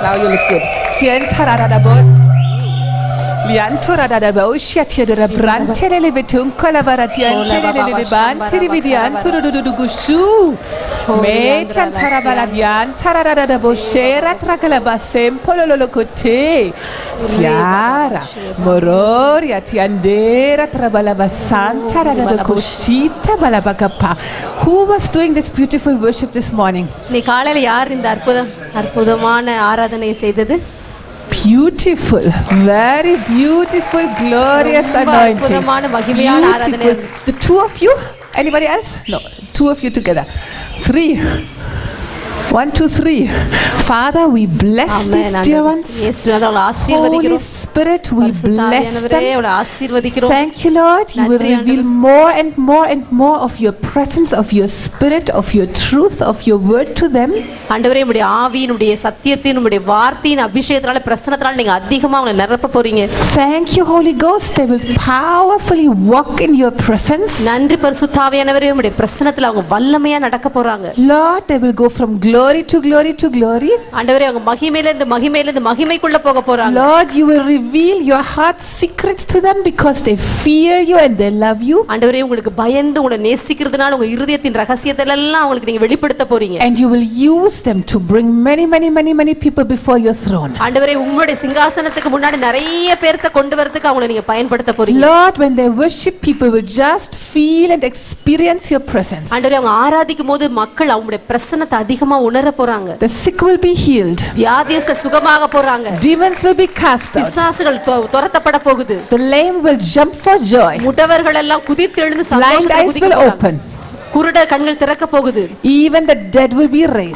Wow, you look good. Sientarabot. Liantoradaba Ushatia Brantelele Betuncolabaratia Televidian Turudugushu Metan Tarabaladian Taradada Boshera Trakalabasem Pololocote Siara Mororia Tiandera Trabalabasan Taradada Koshita Balabakapa. Who was doing this beautiful worship this morning? Nikalala yaar indha arpudamana aaradhanai seidhathu? Beautiful, very beautiful, glorious anointing. Beautiful. The two of you? Anybody else? No, two of you together. 3. 1, 2, 3. Father, we bless these dear ones. Holy Spirit, we bless them. Thank you, Lord. You will reveal more and more and more of your presence, of your spirit, of your truth, of your word to them. Thank you, Holy Ghost. They will powerfully walk in your presence. Lord, they will go from glory to glory to glory. Lord, you will reveal your heart's secrets to them because they fear you and they love you. And you will use them to bring many people before your throne. Lord, when they worship, people will just feel and experience your presence. The sick will be healed. Demons will be cast out. The lame will jump for joy. Blind eyes will open. Even the dead will be raised.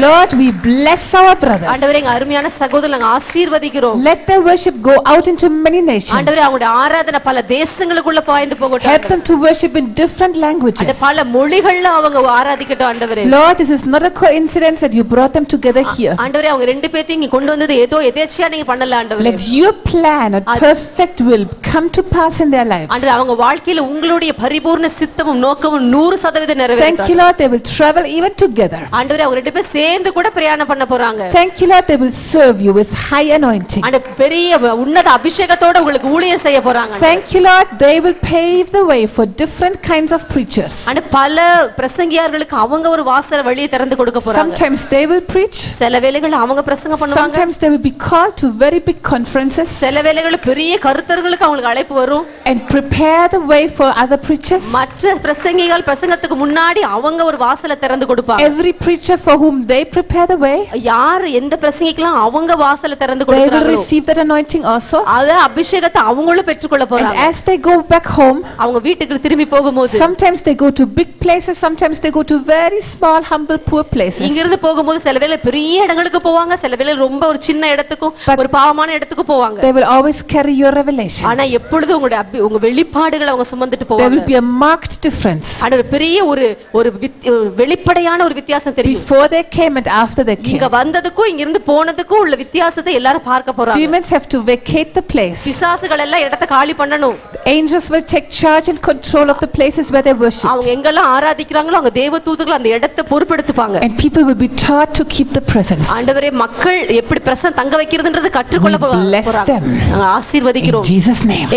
Lord, we bless our brothers. Let their worship go out into many nations. Help them to worship in different languages. Lord, this is not a coincidence that you brought them together here. Let your plan, a perfect will, come to pass in their lives. Thank you, Lord, they will travel even together. Thank you, Lord, they will serve you with high anointing. Thank you, Lord, they will pave the way for different kinds of preachers. Sometimes they will preach. Sometimes they will be called to very big conferences and prepare the way for other preachers. Every preacher for whom they prepare the way, they will receive that anointing also. And as they go back home, sometimes they go to big places, sometimes they go to very small, humble, poor places. They will always carry your revelation. There will be a marked difference before they came and after they came. Demons have to vacate the place. Angels will take charge and control of the places where they worship. And people will be taught to keep the presence. We bless them in Jesus' name.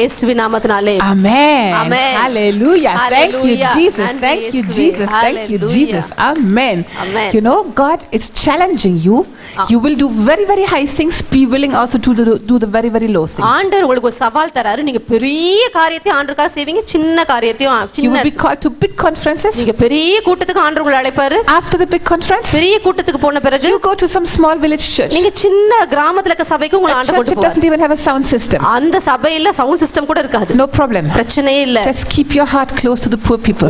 Amen. Hallelujah. Thank you, Jesus. Thank you, Jesus. Thank you, Jesus. Amen. You know, God is challenging you. You will do very high things. Be willing also to do the very low things. You will be called to big conferences. After the big conference, you go to some small village church. A church that doesn't even have a sound system. No problem. Just keep your heart close to the poor people.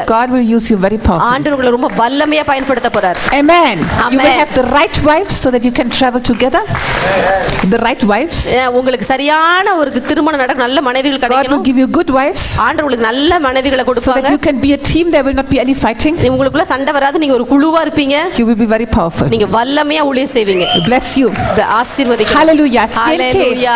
God will use you very powerfully. Amen. You will have the right wives so that you can travel together. The right wives. God will give you good wives so that you can be a team. There will not be any fighting. You will be very powerful. Bless you. Hallelujah.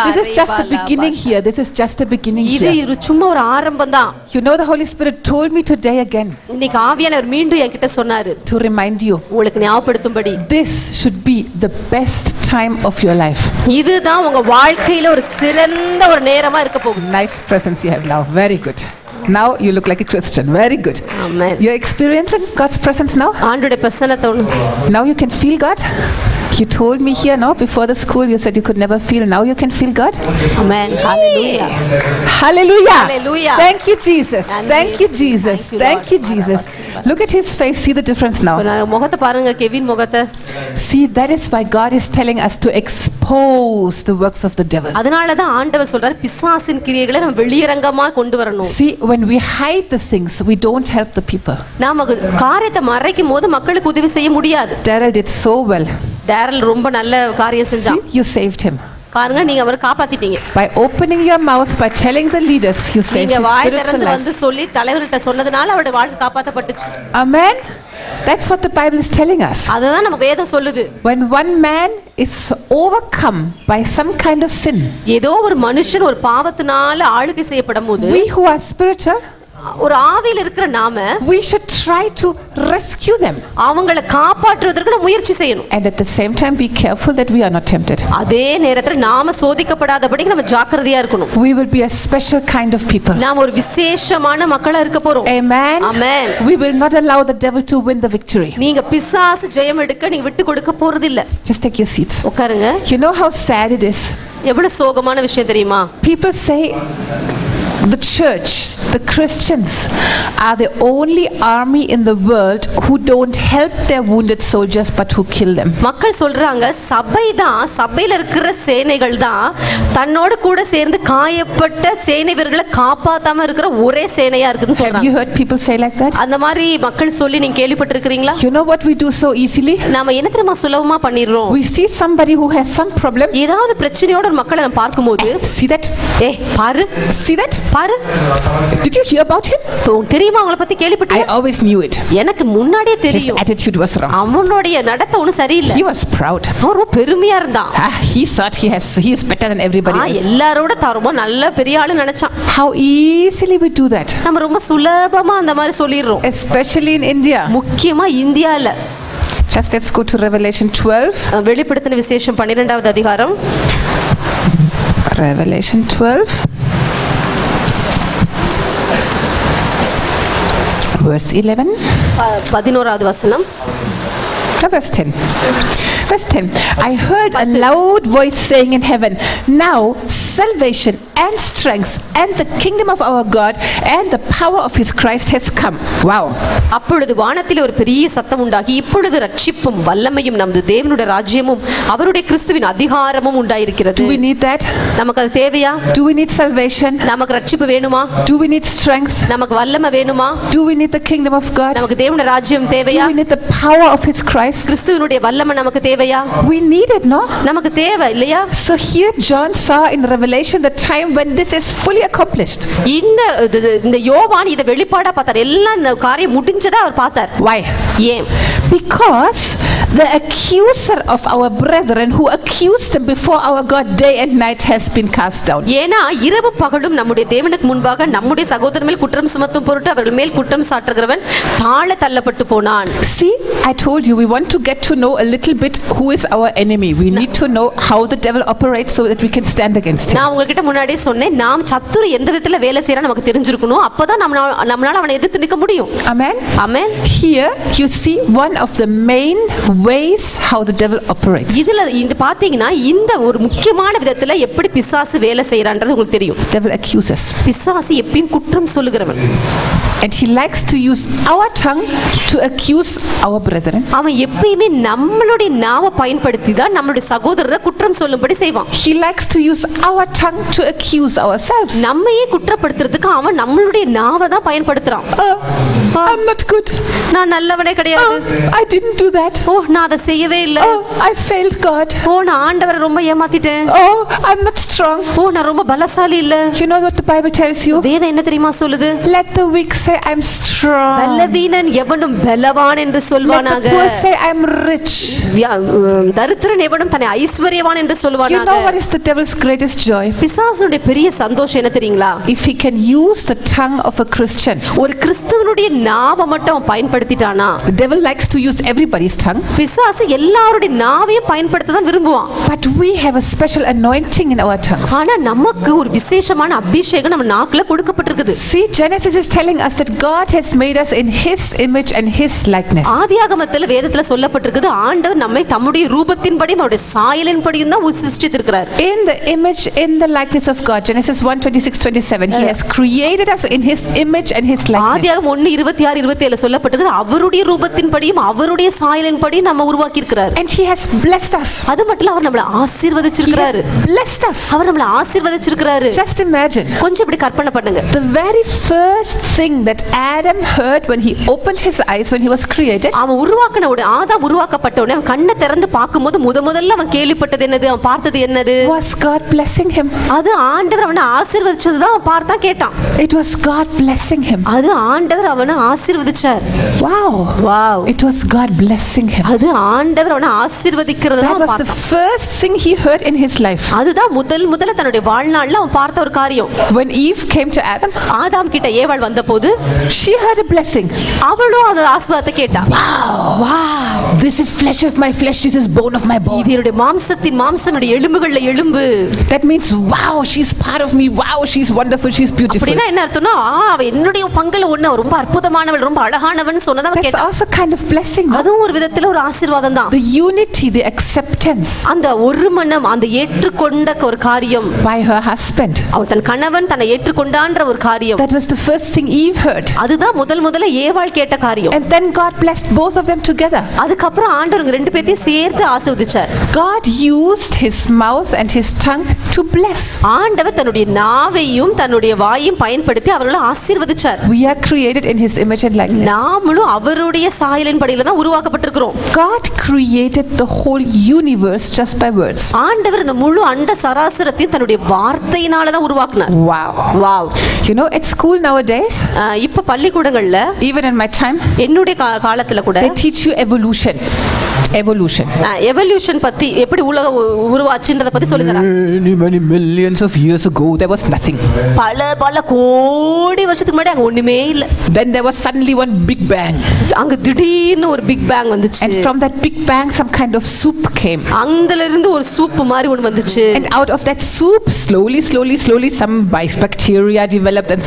This is just the beginning here. This is just the beginning இது here. சும்மா ஒரு ஆரம்பம் தான். You know, the Holy Spirit told me today again இன்னைக்கு ஆவியானவர் மீண்டும் என்கிட்ட சொன்னாரு to remind you, உங்களுக்கு ஞாபகப்படுத்தும்படி, this should be the best time of your life. இதுதான் உங்க வாழ்க்கையில ஒரு சிறந்த ஒரு நேரமா இருக்க போகுது. Nice presence you have now. Very good. Now you look like a Christian. Very good. Amen. You're experiencing God's presence now? ஆண்டவருடைய பிரசன்னத்தை Now you can feel God? You told me here, no? Before the school you said you could never feel. Now you can feel God? Amen. Hallelujah. Hallelujah. Hallelujah. Thank you, Jesus. Thank you, Jesus. Thank you, Jesus. Look at his face. See the difference now. முகத்தை பாருங்க, Kevin முகத்தை. See, that is why God is telling us to expose the works of the devil. அதனால தான் ஆண்டவர் சொல்றார் பிசாசின் கிரியைகளை நம்ம வெளியரங்கமா கொண்டு வரணும். See, when we hide the things, we don't help the people. நாம காரியத்தை மறைக்கும்போது மக்களுக்கு உதவி செய்ய முடியாது. Daryl did so well. Daryl ரொம்ப நல்ல காரியம் செஞ்சான். See, you saved him. பாருங்க, நீங்க அவரை காப்பாத்திட்டீங்க. By opening your mouth, by telling the leaders, you saved his spiritual life. நீங்க வாய் திறந்து வந்து சொல்லி தலைவர்கிட்ட சொன்னதனால அவருடைய வாழ்க்கை காப்பாத்தப்பட்டுச்சு. Amen. That's what the Bible is telling us. அதுதான் நமக்கு வேதம் சொல்லுது. When one man is overcome by some kind of sin, ஏதோ ஒரு மனுஷன் ஒரு பாவத்தினால ஆளுகை செய்யப்படும்போது, we who are spiritual, ஒரு ஆவியில் இருக்கிற நாம, we should try to rescue them. அவங்களை காப்பாற்றுவதற்கு முயற்சி செய்யணும். And at the same time be careful that we are not tempted. அதே நேரத்துல நாம சோதிக்கப்படாதபடி நம்ம ஜாக்கிரதையா இருக்கணும். We will be a special kind of people. நாம ஒரு விசேஷமான மக்களா இருக்க போறோம். Amen. Amen. We will not allow the devil to win the victory. நீங்க பிசாசு ஜெயம் எடுக்க நீங்க விட்டு கொடுக்க போறது இல்ல. Just take your seats. உட்காருங்க. You know how sad it is? எவ்வளவு சோகமான விஷயம் தெரியுமா? People say the church, the Christians are the only army in the world who don't help their wounded soldiers but who kill them. மக்கள் சொல்றாங்க சபைதான், சபையில இருக்கிற சேனைகள் தான் தன்னோடு கூட சேர்ந்து காயப்பட்ட சேனை வீரர்களை காப்பாத்தாம இருக்கிற ஒரே சேனையா இருக்குன்னு சொல்றாங்க. Have you heard people say like that? அந்த மாதிரி மக்கள் சொல்லி நீங்க கேள்விப்பட்டிருக்கீங்களா? You know what we do so easily? நாம என்ன தெரியுமா சுலபமா பண்ணிடுறோம். We see somebody who has some problem. ஏதாவது பிரச்சனையோட ஒரு மக்களை நம்ம பார்க்கும்போது, see that? பாரு. See that? பாரு. Did you hear about him? தெரியுமா அவங்கள பத்தி கேள்விப்பட்டியா? I always knew it. எனக்கு முன்னாடியே தெரியும். His attitude was wrong. அவனுடைய நடத்தை ஒன்றும் சரியில்லை. He was proud. அவன் ரொம்ப பெருமையா இருந்தான். He thought he is better than everybody else. எல்லாரோட ரொம்ப நல்ல பெரிய ஆளு நினைச்சான். How easily we do that. நம்ம ரொம்ப சுலபமா அந்த மாதிரி சொல்லிடுறோம். Especially in India. முக்கியமா இந்தியால. Just let's go to Revelation 12. வெளிப்படுத்தின விசேஷம் 12வது அதிகாரம். Revelation 12. Verse 11. 11வது வசனம். Verse 10. Verse 10. I heard a loud voice saying in heaven, now salvation and strength and the kingdom of our God and the power of his Christ has come. Wow. அப்பொழுது வானத்தில் ஒரு பெரிய சத்தம் உண்டாகி, இப்பொழுது ரட்சிப்பும் வல்லமையும் நமது தேவனுடைய ராஜ்யமும் அவருடைய கிறிஸ்துவின் அதிகாரமும் உண்டாயிருக்கிறது. Do we need that? நமக்கு அது தேவையா? Do we need salvation? நமக்கு ரட்சிப்பு வேணுமா? Do we need strength? நமக்கு வல்லமை வேணுமா? Do we need the kingdom of God? நமக்கு தேவனுடைய ராஜ்யம் தேவையா? Do we need the power of his Christ? கிறிஸ்துவினுடைய வல்லமை நமக்கு தேவையா? We need it, no? நமக்கு தேவை இல்லையா? So here John saw in Revelation the time when this is fully accomplished. இந்த யோவான் இத வெளிப்பாடா பார்த்தார். எல்லாம் இந்த காரியம் முடிஞ்சதா அவர் பார்த்தார். Why? ஏன்? Because the accuser of our brethren who accused them before our God day and night has been cast down. ஏனா இரவு பகலும் நம்முடைய தேவனுக்கு முன்பாக நம்முடைய சகோதரர் மேல் குற்றம் சுமத்தும் பொருட்டு அவர்கள் மேல் குற்றம் சாட்டுகிறவன் தாழ தள்ளப்பட்டு போனான். See, I told you we want to get to know a little bit who is our enemy. We need to know how the devil operates so that we can stand against him. நான் உங்ககிட்ட முன்னாடியே சொன்னேன், நாம் சத்துரு எந்த விதத்துல வேலை செய்யறா நமக்கு தெரிஞ்சிருக்கணும். அப்பதான் நம்மளால அவனை எதிர்த்து நிக்க முடியும். Amen. Amen. Here you see one of the main ways how the devil operates. இதுல இந்த பாத்தீங்கன்னா இந்த ஒரு முக்கியமான விதத்துல எப்படி பிசாசு வேலை செய்யறான்றது உங்களுக்கு தெரியும். Devil accuses. பிசாசு எப்பவும் குற்றம் சொல்லுகிறவன். And he likes to use our tongue to accuse our brethren. அவன் எப்பவுமே நம்மளுடைய நாவை பயன்படுத்தி தான் நம்மளுடைய சகோதரரை குற்றம் சொல்லும்படி செய்வான். He likes to use our tongue to accuse ourselves. நம்மையே குற்றப்படுத்துறதுக்கு அவன் நம்மளுடைய நாவை தான் பயன்படுத்துறான். I'm not good. நான் நல்லவனே கிடையாது. I didn't do that. நான் அதை செய்யவே இல்ல. I failed God. நான் ஆண்டவரை ரொம்ப ஏமாத்திட்டேன். I'm not strong. நான் ரொம்ப பலசாலி இல்ல. You know what the Bible tells you? வேதம் என்ன தெரியுமா சொல்லுது? Let the weak say I'm strong. பலவீனன் எவனும் பலவான் என்று சொல்வானாக. Let the poor say say I'm rich. தரித்திரன் எவனும் தன்னை ஐஸ்வர்யவான் என்று சொல்வானாக. You know what is the devil's greatest joy? பிசாசுடைய பெரிய சந்தோஷம் என்ன தெரியுங்களா? If he can use the tongue of a Christian. ஒரு கிறிஸ்தவனுடைய நாவை மட்டும் பயன்படுத்திட்டானா. The devil likes to use everybody's tongue. பிசாசு எல்லாருடைய நாவையும் பயன்படுத்த தான் விரும்புவான். But we have a special anointing in our tongues. ஆனா நமக்கு ஒரு விசேஷமான அபிஷேகம் நம்ம நாக்குல கொடுக்கப்பட்டிருக்குது. See, Genesis is telling us that God has made us in his image and his likeness. ஆதியாகமத்தில் வேதத்துல சொல்லப்பட்டிருக்குது ஆண்டவர் நம்மை தம்முடைய ரூபத்தின்படி அவருடைய சாயலின்படியும் தான் சிருஷ்டித்திருக்கிறார். In the image, in the likeness of God, Genesis 1:26-27, he has created us in his image and his likeness. ஆதியாகமம் 1:26-27 சொல்லப்பட்டிருக்குது அவருடைய ரூபத்தின்படியும் அவருடைய சாயலின்படியும் நம்ம உருவாக்கி இருக்கிறார். And he has blessed us. அது மட்டும் இல்ல அவர் நம்மளை ஆசீர்வதிச்சிருக்கிறார். Blessed us. அவர் நம்மளை ஆசீர்வதிச்சிருக்கிறார். Just imagine. கொஞ்சம் இப்படி கற்பனை பண்ணுங்க. The very first thing that Adam heard when he opened his eyes when he was created. அவன் உருவாக்கின உடனே ஆதாம் உருவாக்கப்பட்ட உடனே அவன் கண்ணை திறந்து பார்க்கும்போது முதல்ல அவன் கேள்விப்பட்டது என்னது? அவன் பார்த்தது என்னது? Was God blessing him? அது ஆண்டவர் அவனை ஆசீர்வதிச்சது தான் அவன் பார்த்தா கேட்டான். It was God blessing him. அது ஆண்டவர் அவனை ஆசீர்வதிச்சார். Wow. Wow. It was God blessing him. அது ஆண்டவர் அவனை ஆசீர்வதிக்கிறது தான் பார்த்தான். That was the first thing he heard in his life. அதுதான் முதல்ல தன்னுடைய வாழ்நாள்ல அவன் பார்த்த ஒரு காரியம். When Eve came to Adam, ஆதாம் கிட்ட ஏவாள் வந்தபோது she heard a blessing. அவளும் அந்த ஆசீர்வாதத்தை கேட்டா. Wow. This is flesh of my flesh, this is bone of my bone. இது என்னுடைய மாம்சத்தின் மாம்சம், என்னுடைய எலும்புகள்ல எலும்பு. That means wow, she's part of me. Wow, she's wonderful, she's beautiful. அப்படினா என்ன அர்த்தம்னா அவ என்னுடைய பங்குல ஒண்ணு, ரொம்ப அற்புதமானவள், ரொம்ப அழகானவள் சொன்னத அவ கேட்டா. That's also kind of blessing. அதுவும் ஒரு விதத்துல ஒரு ஆசீர்வாதம் தான். The unity, the acceptance. அந்த ஒரு மனம், அந்த ஏற்றுக்கொண்ட ஒரு காரியம். By her husband. அவ தன் கணவன் தன்னை ஏற்றுக்கொண்டான்ற ஒரு காரியம். That was the first thing Eve heard. அதுதான் முதல்ல ஏவாள் கேட்ட காரியம். And then God blessed both of them together. அதுக்கு அப்புறம் ஆண்டவர் ரெண்டு பேத்தையும் சேர்த்து ஆசீர்வதிச்சார். God used his mouth and his tongue to bless. ஆண்டவர் தன்னுடைய நாவையும் தன்னுடைய வாயையும் பயன்படுத்தி அவர்களை ஆசீர்வதிச்சார். We are created in his image and likeness. நாமளும் அவருடைய சாயலின்படியில தான் உருவாக்கப்பட்டிருக்கிறோம். God created the whole universe just by words. ஆண்டவர் இந்த முழு அண்ட சராசரத்தையும் தன்னுடைய வார்த்தையினால தான் உருவாக்கினார். Wow. Wow. You know, at school nowadays, இப்ப பள்ளிக்கூடங்கள்ல even in my time, என்னுடைய காலத்துல கூட they teach you evolution. Evolution பத்தி எப்படி உலகம் உருவாச்சுன்றத பத்தி சொல்லி தராங்க. Many millions of years ago there was nothing. பல கோடி வருஷத்துக்கு முன்னாடி அங்க ஒண்ணுமே இல்ல. Then there was suddenly one big bang. அங்க திடீர்னு ஒரு big bang வந்துச்சு. And from that big bang some kind of soup came. அங்கல இருந்து ஒரு சூப் மாதிரி ஒன்னு வந்துச்சு. And out of that soup slowly some bacteria developed and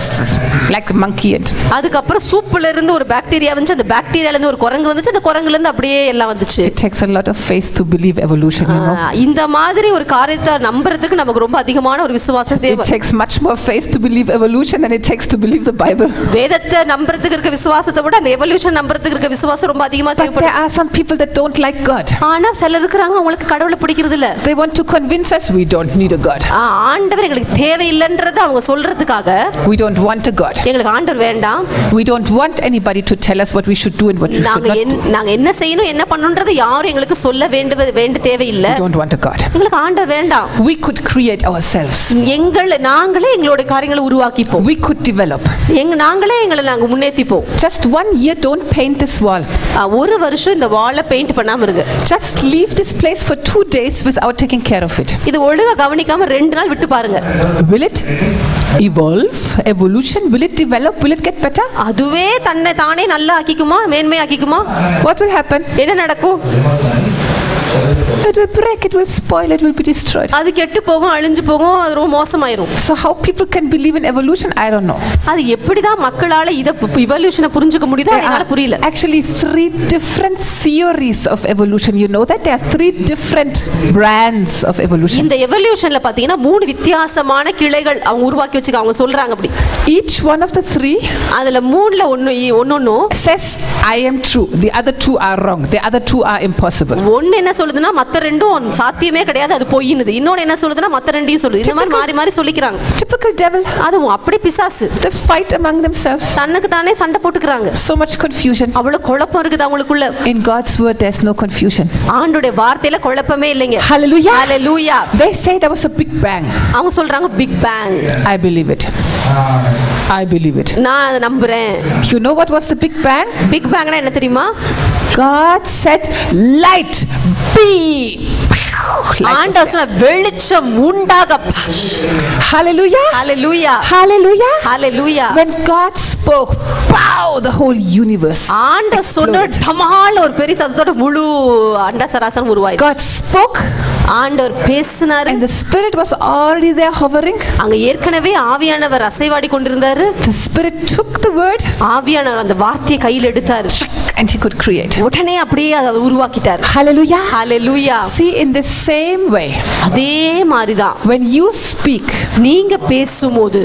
like a monkey and அதுக்கு அப்புறம் சூப்ல இருந்து ஒரு பாக்டீரியா வந்துச்சு. அந்த பாக்டீரியால இருந்து ஒரு குரங்கு வந்துச்சு. அந்த குரங்குல இருந்து அப்படியே எல்லாம் வந்துச்சு. It takes a lot of faith to believe evolution, you know. இந்த மாதிரி ஒரு காரியத்தை நம்புறதுக்கு நமக்கு ரொம்ப அதிகமான ஒரு விசுவாசம் தேவை. It takes much more faith to believe evolution than it takes to believe the Bible. வேதத்தை நம்புறதுக்கு இருக்க விசுவாசத்தை விட அந்த எவல்யூஷன் நம்புறதுக்கு இருக்க விசுவாசம் ரொம்ப அதிகமா தேவைப்படுது. But there are some people that don't like God. ஆனா சிலர் இருக்காங்க அவங்களுக்கு கடவுளை பிடிக்கிறது இல்ல. They want to convince us we don't need a God. ஆண்டவர் எங்களுக்கு தேவை இல்லன்றத அவங்க சொல்றதுக்காக we don't want a God. எங்களுக்கு ஆண்டவர் வேண்டாம். We don't want anybody to tell us what we should do and what we should not do. நாங்க என்ன செய்யணும் என்ன பண்ணணும்ன்றது யாரும் எங்களுக்கு சொல்ல வேண்ட தேவை இல்ல. We don't want a God. எங்களுக்கு ஆண்டவர் வேண்டாம். We could create ourselves. நாங்களே எங்களோட காரியங்களை உருவாக்கிப்போம். We could develop. நாங்களே நாங்க முன்னேத்திப்போம். Just 1 year don't paint this wall. ஒரு வருஷம் இந்த வாலை பெயிண்ட் பண்ணாம இருங்க. Just leave this place for 2 days without taking care of it. இது ஒழுங்கா கவனிக்காம 2 நாள் விட்டு பாருங்க. Will it evolve? Evolution, will it develop? Will it get better? அதுவே தன்னை தானே நல்லா ஆக்கிக்குமா, மேன்மை ஆக்கிக்குமா? What will happen? என்ன நடக்கும்? It will break, it will spoil, it will be destroyed. அது கெட்டு போகும், அழிஞ்சு போகும், அது ரொம்ப மோசமாயிரும். So how people can believe in evolution, I don't know. அது எப்படிதான் மக்களால இத evolution புரிஞ்சுக்க முடியுதோ என்னால புரியல. Actually 3 different theories of evolution. You know that there are 3 different brands of evolution. இந்த evolutionல பாத்தீங்கன்னா 3 வித்தியாசமான கிளைகள் அவங்க உருவாக்கி வச்சிருக்காங்க. அவங்க சொல்றாங்க அப்படி. Each one of the 3 அதுல 3ல ஒன்னொன்னு says I am true, the other 2 are wrong, the other 2 are impossible. ஒன்னு என்ன சொல்லுதுன்னா மத்த ரெண்டும் சாத்தியமே கிடையாது, அது பொய்யினுது. இன்னொன்னு என்ன சொல்லுதுன்னா மத்த ரெண்டையும் சொல்லுது. இந்த மாதிரி மாறி சொல்லிக்கிறாங்க. Typical devil. அது அப்படி பிசாசு. They fight among themselves. தனக்கு தானே சண்டை போட்டுக்கறாங்க. So much confusion. அவ்வளவு குழப்பம் இருக்குது அவங்களுக்குள்ள. In God's word there's no confusion. ஆண்டவருடைய வார்த்தையில குழப்பமே இல்லைங்க. Hallelujah. Hallelujah. They say there was a big bang. அவங்க சொல்றாங்க big bang. I believe it. I believe it. நான் அதை நம்புறேன். You know what was the big bang? Big bang என்ன தெரியுமா? God said, light be. ஆண்டவர் சொன்னார் வெளிச்சம் உண்டாகப்பா. Hallelujah. Hallelujah. Hallelujah. Hallelujah. When God spoke, pow, the whole universe. ஆண்டவர் சொன்னார் டமால் ஒரு பெரிய சத்தத்தோட முழு அண்ட சராசரம் உருவாயிடுச்சு. God spoke. ஆண்டவர் பேசினார். And the Spirit was already there hovering. அங்க ஏற்கனவே ஆவியானவர் அசைவாடி கொண்டிருந்தாரு. The Spirit took the word. ஆவியானவர் அந்த வார்த்தையை கையில் எடுத்தார். And he could create. உடனே அப்படியே அதை உருவாக்கிட்டார். Hallelujah. Hallelujah. See, in the same way, அதே மாதிரிதான் when you speak, நீங்க பேசும்போது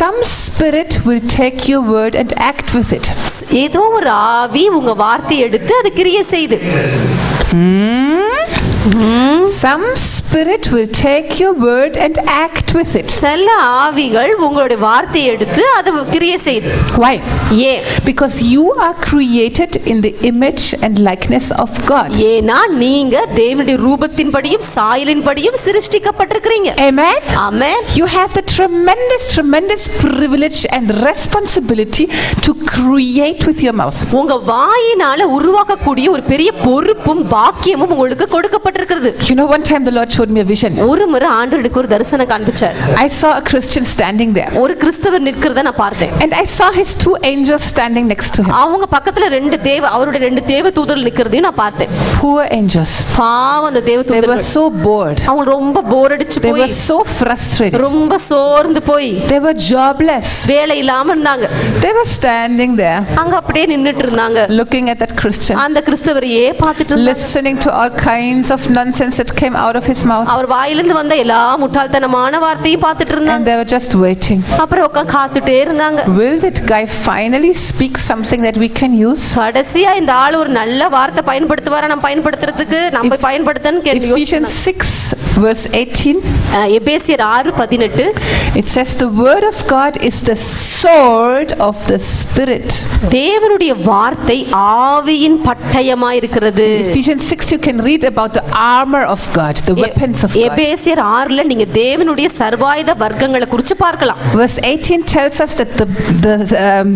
some spirit will take your word and act with it. ஏதோ ஒரு ஆவி உங்க வார்த்தையை எடுத்து அது கிரியை செய்து. Some spirit will take your word and act with it. சில ஆவிகள் உங்களுடைய வார்த்தையை எடுத்து அது கிரியை செய்து. Why? ஏன்? Because you are created in the image and likeness of God. ஏனா நீங்க தேவனுடைய ரூபத்தின்படியும் சாயலின்படியும் சிருஷ்டிக்கப்பட்டிருக்கீங்க. Amen. Amen. You have the tremendous privilege and responsibility to create with your mouth. உங்க வாயினால உருவாக்கக்கூடிய ஒரு பெரிய பொறுப்பும் பாக்கியமும் உங்களுக்கு கொடுக்கப்பட்டிருக்கிறது. You know, one time the Lord showed me a vision. ஒரு முறை ஆண்டவர் எனக்கு ஒரு தரிசனம் காண்பிச்சார். I saw a Christian standing there. ஒரு கிறிஸ்தவர் நிற்கிறத நான் பார்த்தேன். And I saw his two angels standing next to him. அவங்க பக்கத்துல அவருடைய ரெண்டு தேவ தூதர்கள் நிக்கிறதையும் நான் பார்த்தேன். Poor angels. பாவம் அந்த தேவ தூதர்கள். They were so bored. அவங்க ரொம்ப போர் அடிச்சு போய். They were so frustrated. ரொம்ப சோர்ந்து போய். They were jobless. வேலை இல்லாம இருந்தாங்க. They were standing there. அங்க அப்படியே நின்னுட்டு இருந்தாங்க. Looking at that Christian. அந்த கிறிஸ்தவரையே பார்த்துட்டு இருந்தாங்க. Listening to all kinds of nonsense that came out of his mouth. அவர் வாயிலிருந்து வந்த எல்லா முட்டாள்தனமான வார்த்தையும் பார்த்துட்டு இருந்தாங்க. And they were just waiting. அப்புறம் உட்கார்ந்து காத்துட்டே இருந்தாங்க. Will that guy finally speak something that we can use? கடைசியா இந்த ஆள் ஒரு நல்ல வார்த்தை பயன்படுத்துவாரா நம்ம பயன்படுத்துறதுக்கு நம்ம பயன்படுத்தன்னு கேள்வி Ephesians 6 verse 18. எபேசியர் 6:18. It says the word of God is the sword of the spirit. தேவனுடைய வார்த்தை ஆவியின் பட்டயமாய் இருக்கிறது. Ephesians 6 you can read about the armor of God, the weapons of God. எபேசியர் 6ல நீங்க தேவனுடைய சர்வாயுத வர்க்கங்களை குறித்து பார்க்கலாம். Verse 18 tells us that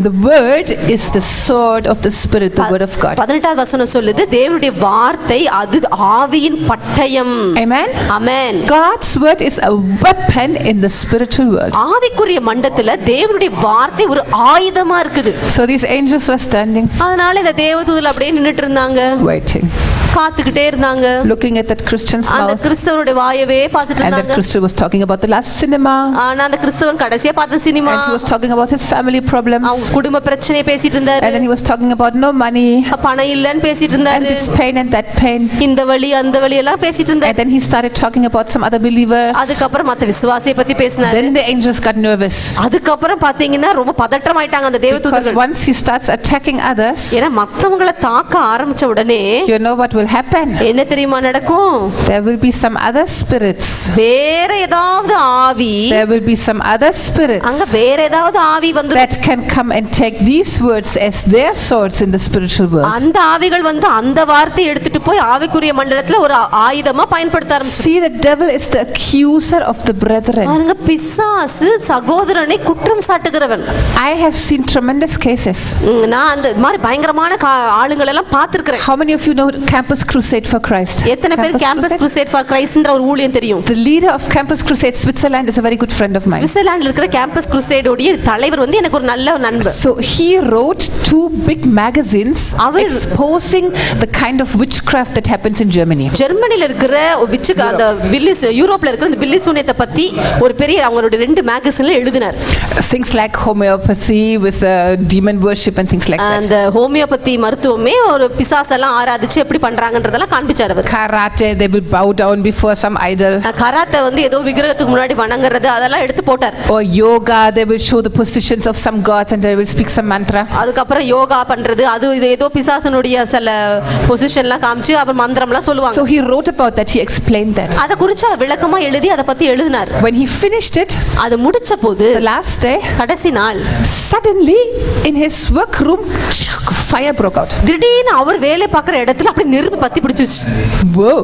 the word is the sword of the spirit, the word of God. 18வது வசனம் சொல்லுது தேவனுடைய வார்த்தை அது ஆவியின் பட்டயம். Amen. Amen. God's word is a weapon in the spiritual world. ஆவிக்குரிய மண்டலத்துல தேவனுடைய வார்த்தை ஒரு ஆயுதமா இருக்குது. So these angels were standing. அதனால இந்த தேவதூதர்கள் அப்படியே நின்னுட்டு இருந்தாங்க. Waiting. காத்துக்கிட்டே இருந்தாங்க. Looking at that Christian's mouth. அந்த கிறிஸ்தவனுடைய வாயவே பார்த்துட்டு இருந்தாங்க. And that Christian was talking about the last cinema. ஆனா அந்த கிறிஸ்தவன் கடைசியா பார்த்த cinema. And he was talking about his family problems. அவங்க குடும்ப பிரச்சனையை பேசிட்டு இருந்தாரு. And then he was talking about no money. பணம் இல்லன்னு பேசிட்டு இருந்தாரு. And this pain and that pain. இந்த வலி அந்த வலி எல்லாம் பேசிட்டு இருந்தாரு. And then he started talking about some other believers. அதுக்கு அப்புறம் மத்த விசுவாசியை பத்தி பேசினாரு. Then the angels got nervous. அதுக்கு அப்புறம் பாத்தீங்கன்னா ரொம்ப பதட்டமாயிட்டாங்க அந்த தேவதூதர்கள். Because once he starts attacking others. ஏன்னா மத்தவங்கள தாக்க ஆரம்பிச்ச உடனே you know what will happen? என்ன தெரியுமா நடக்கும்? There will be some other spirits. வேற ஏதாவது ஆவி. There will be some other spirits. அங்க வேற ஏதாவது ஆவி வந்து that can come and take these words as their swords in the spiritual world. அந்த ஆவிகள் வந்து அந்த வார்த்தையை எடுத்துட்டு போய் ஆவிக்குரிய மண்டலத்துல ஒரு ஆயுதமா பயன்படுத்த ஆரம்பிச்சு. See, the devil is the accuser of the brethren. பாருங்க பிசாசு சகோதரனை குற்றம் சாட்டுகிறவன். I have seen tremendous cases. நான் அந்த மாதிரி பயங்கரமான ஆளுங்களை எல்லாம் பார்த்திருக்கிறேன். How many of you know Campus Crusade for Christ? எத்தனை பேர் Campus Crusade for Christன்ற ஒரு ஊழியம் தெரியும்? The leader of Campus Crusade Switzerland is a very good friend of mine. ஸ்விட்சர்லாந்துல இருக்கிற Campus Crusade உடைய தலைவர் வந்து எனக்கு ஒரு நல்ல நண்பர். So he wrote 2 big magazines exposing the kind of witchcraft that happens in Germany. ஜெர்மனில இருக்கிற அந்த பில்லிஸ் யூரோப்ல இருக்கிற அந்த பில்லிஸ் சூனியத்தை பத்தி ஒரு பெரிய அவங்களோட 2 மேகசின்ல எழுதினார். Things like homeopathy with demon worship and things like that. அந்த ஹோமியோபதி மருத்துவமே ஒரு பிசாசெல்லாம் ஆராதிச்சு எப்படி பண்றாங்கன்றதெல்லாம் காண்பிச்சார் அவர். Karate, they will bow down before some idol. Karate வந்து ஏதோ விக்கிரகத்துக்கு முன்னாடி வணங்குறது அதெல்லாம் எடுத்து போட்டார். Or yoga, they will show the positions of some gods and they will speak some mantra. அதுக்கு அப்புறம் யோகா பண்றது அது ஏதோ பிசாசனுடைய சில பொசிஷன்லாம் காமிச்சு அப்புறம் மந்திரம்லாம் சொல்லுவாங்க. So he wrote about that, he explained that. அத குறிச்சு விளக்கமா எழுதி அத பத்தி எழுதினார். When he finished it, அது முடிச்ச போது the last day, கடைசி நாள், suddenly in his work room fire broke out. திடீர்னு அவர் வேலை பார்க்குற இடத்துல அப்படியே நெருப்பு பத்தி பிடிச்சிச்சு. Whoa.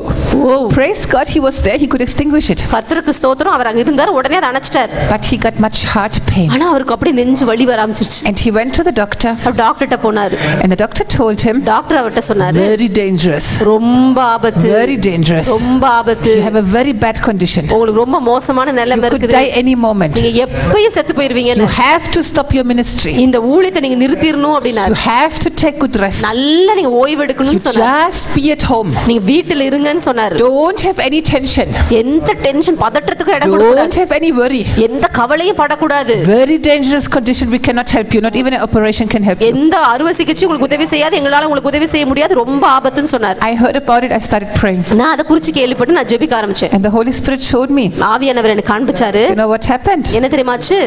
Praise God, he was there, he could extinguish it. கர்த்தருக்கு ஸ்தோத்திரம், அவர் அங்க இருந்தார், உடனே அதை அணைச்சிட்டார். But he got much heart pain. ஆனா அவருக்கு அப்படியே நெஞ்சு வலி வர ஆரம்பிச்சிருச்சு. And he went to the doctor. டாக்டர்ட்ட போனாரு. And the doctor told him, doctor அவர்ட்ட சொன்னாரு, very dangerous. ரொம்ப ஆபத்து. Very dangerous. ரொம்ப ஆபத்து. You have a very bad condition. உங்களுக்கு ரொம்ப மோசமான நிலைமை இருக்குது. You could die any moment. நீங்க எப்பவும் செத்து போயிருவீங்க. You have to stop your ministry. இந்த ஊழியத்தை நீங்க நிறுத்திரணும் அப்படினாரு. You have to take good rest. நல்லா நீங்க ஓய்வு எடுக்கணும்னு சொன்னாரு. Just be at home. நீங்க வீட்ல இருங்கன்னு சொன்னாரு. Don't have any tension. எந்த டென்ஷன் பதற்றத்துக்கு இடம் கொடுக்க கூடாது. Don't have any worry. எந்த கவலையும் படக்கூடாது. Very dangerous condition, we cannot help you, not even an operation can help you. எந்த அறுவை சிகிச்சை உங்களுக்கு உதவி செய்யாது, எங்களால உங்களுக்கு உதவி செய்ய முடியாது, ரொம்ப ஆபத்துன்னு சொன்னாரு. I heard about it, I started praying. நான் அத குறித்து கேள்விப்பட்டு நான் ஜெபிக்க ஆரம்பிச்சேன். And the Holy Spirit showed me. ஆவியானவர் எனக்கு காண்பிச்சாரு. You know what happened? என்ன தெரியுமாச்சு?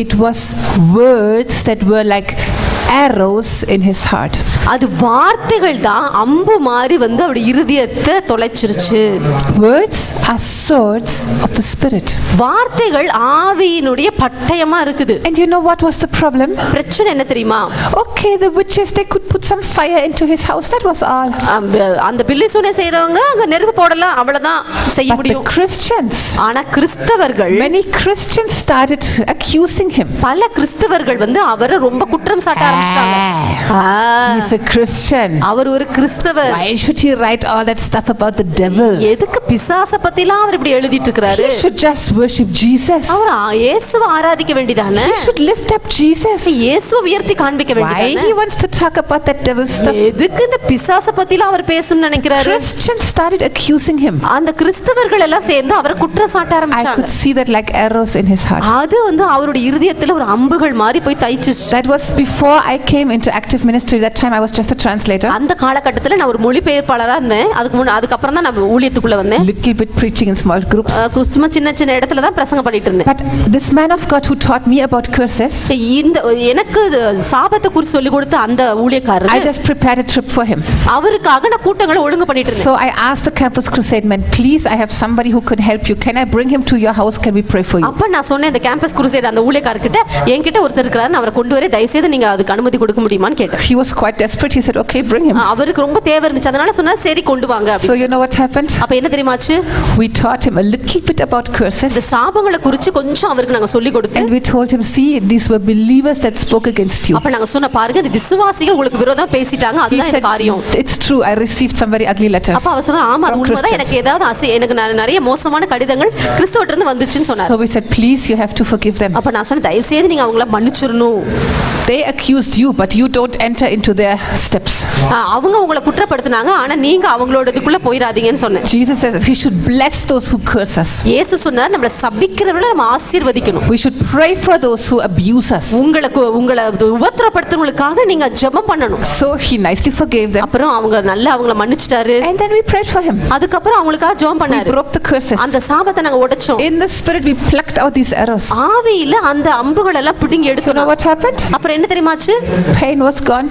It was words that were like arrows in his heart. அது வார்த்தைகள் தான் அம்பு மாதிரி வந்து அவருடைய இருதயத்தை தொலைச்சிருச்சு. Words are swords of the spirit. வார்த்தைகள் ஆவியினுடைய பட்டயமா இருக்குது. And you know what was the problem? பிரச்சனை என்ன தெரியுமா? Okay, the witches, they could put some fire into his house, that was all. அந்த பில்லி சூனே செய்றவங்க அங்க நெருப்பு போடலாம், அவ்வளவுதான் செய்ய முடியும். But the Christians, ஆனா கிறிஸ்தவர்கள், many Christians started accusing him. பல கிறிஸ்தவர்கள் வந்து அவரை ரொம்ப குற்றம் சாட்ட ஆரம்பிச்சாங்க. He's a Christian. அவர் ஒரு கிறிஸ்தவர். Why should he write all that stuff about the devil? எதுக்கு பிசாசை பத்திலாம் அவர் இப்படி எழுதிட்டு இருக்காரு? He should just worship Jesus. அவர் இயேசுவை ஆராதிக்க வேண்டியதானே? He should lift up Jesus. இயேசுவை உயர்த்தி காண்பிக்க வேண்டியதானே? Why he wants to talk about that devil stuff? எதுக்கு இந்த பிசாசை பத்திலாம் அவர் பேசணும்னு நினைக்கிறாரு? Christians started accusing him. அந்த கிறிஸ்தவர்கள் எல்லாம் சேர்ந்து அவரை குற்றம் சாட்ட ஆரம்பிச்சாங்க. I could see that like arrows in his heart. அது வந்து அவருடைய இருதயத்துல ஒரு அம்புகள் மாதிரி போய் தைச்சிச்சு. That was before I came into active ministry. That time I was just a translator. அந்த காலகட்டத்துல நான் ஒரு மொழிபெயர்ப்பாளரா இருந்தேன். அதுக்கு அப்புறம் தான் நான் ஊழியத்துக்குள்ள வந்தேன். Little bit preaching in small groups. சும்மா சின்ன சின்ன இடத்துல தான் பிரசங்கம் பண்ணிட்டு இருந்தேன். But this man of God who taught me about curses, இந்த எனக்கு சாபத்தை குறித்து சொல்லி கொடுத்த அந்த ஊழியக்காரர், I just prepared a trip for him. அவருக்காக நான் கூட்டங்களை ஒழுங்கு பண்ணிட்டு இருந்தேன். So I asked the campus crusade man, please, I have somebody who could help you. Can I bring him to your house? Can we pray for you? அப்ப நான் சொன்னேன், இந்த கேம்பஸ் குருசேட் அந்த ஊழியக்காரர்கிட்ட என்கிட்ட ஒருத்தர் இருக்காரு, நான் அவரை கொண்டு வர தயவு செய்து நீங்க அதுக்கு அனுமதி கொடுக்க முடியுமான்னு கேட்டேன். He was quite desperate. He said, okay, bring him. அவருக்கு ரொம்ப தேவை இருந்துச்சு, அதனால சொன்னா சரி கொண்டு வாங்க அப்படி. So you know what happened? அப்ப என்ன தெரியுமாச்சு? We taught him a little bit about curses. இந்த சாபங்களை குறித்து கொஞ்சம் அவருக்கு நாங்க சொல்லி கொடுத்தோம். And we told him, see, these were believers that spoke against you. அப்ப நாங்க சொன்ன பாருங்க, இந்த விசுவாசிகள் உங்களுக்கு விரோதமா பேசிட்டாங்க, அதுதான் இந்த காரியம். It's true, I received some very ugly letters. அப்ப அவர் சொன்னா, ஆமா அது உண்மைதான், எனக்கு ஏதாவது எனக்கு நிறைய மோசமான கடிதங்கள் கிறிஸ்தவர்ட்ட இருந்து வந்துச்சுன்னு சொன்னார். So we said, please, you have to forgive them. அப்ப நான் சொன்னேன், தயவு செய்து நீங்க அவங்கள மன்னிச்சிரணும். They accused you, but you don't enter into their steps. அவங்க உங்களை குற்றப்படுத்துனாங்க, ஆனா நீங்க அவங்களோடதுக்குள்ள போயிராதீங்கன்னு சொன்னேன். Jesus says we should bless those who curse us. இயேசு சொன்னார், நம்மள சபிக்கிறவங்கள நம்ம ஆசீர்வதிக்கணும். We should pray for those who abuse us. உங்களை உபத்திரப்படுத்துறவங்களுக்காக நீங்க ஜெபம் பண்ணணும். So he nicely forgave them. அப்புறம் அவங்கள மன்னிச்சிட்டாரு. And then we prayed for him. அதுக்கப்புறம் அவங்களுக்காக ஜெபம் பண்ணாரு. We broke the curses. அந்த சாபத்தை நாங்க உடைச்சோம். In the spirit we plucked out these arrows. ஆவியில அந்த அம்புகள் எல்லாம் பிடுங்கி எடுத்தோம். You know what happened? அப்புறம் என்ன தெரியுமாச்சு? Pain was gone.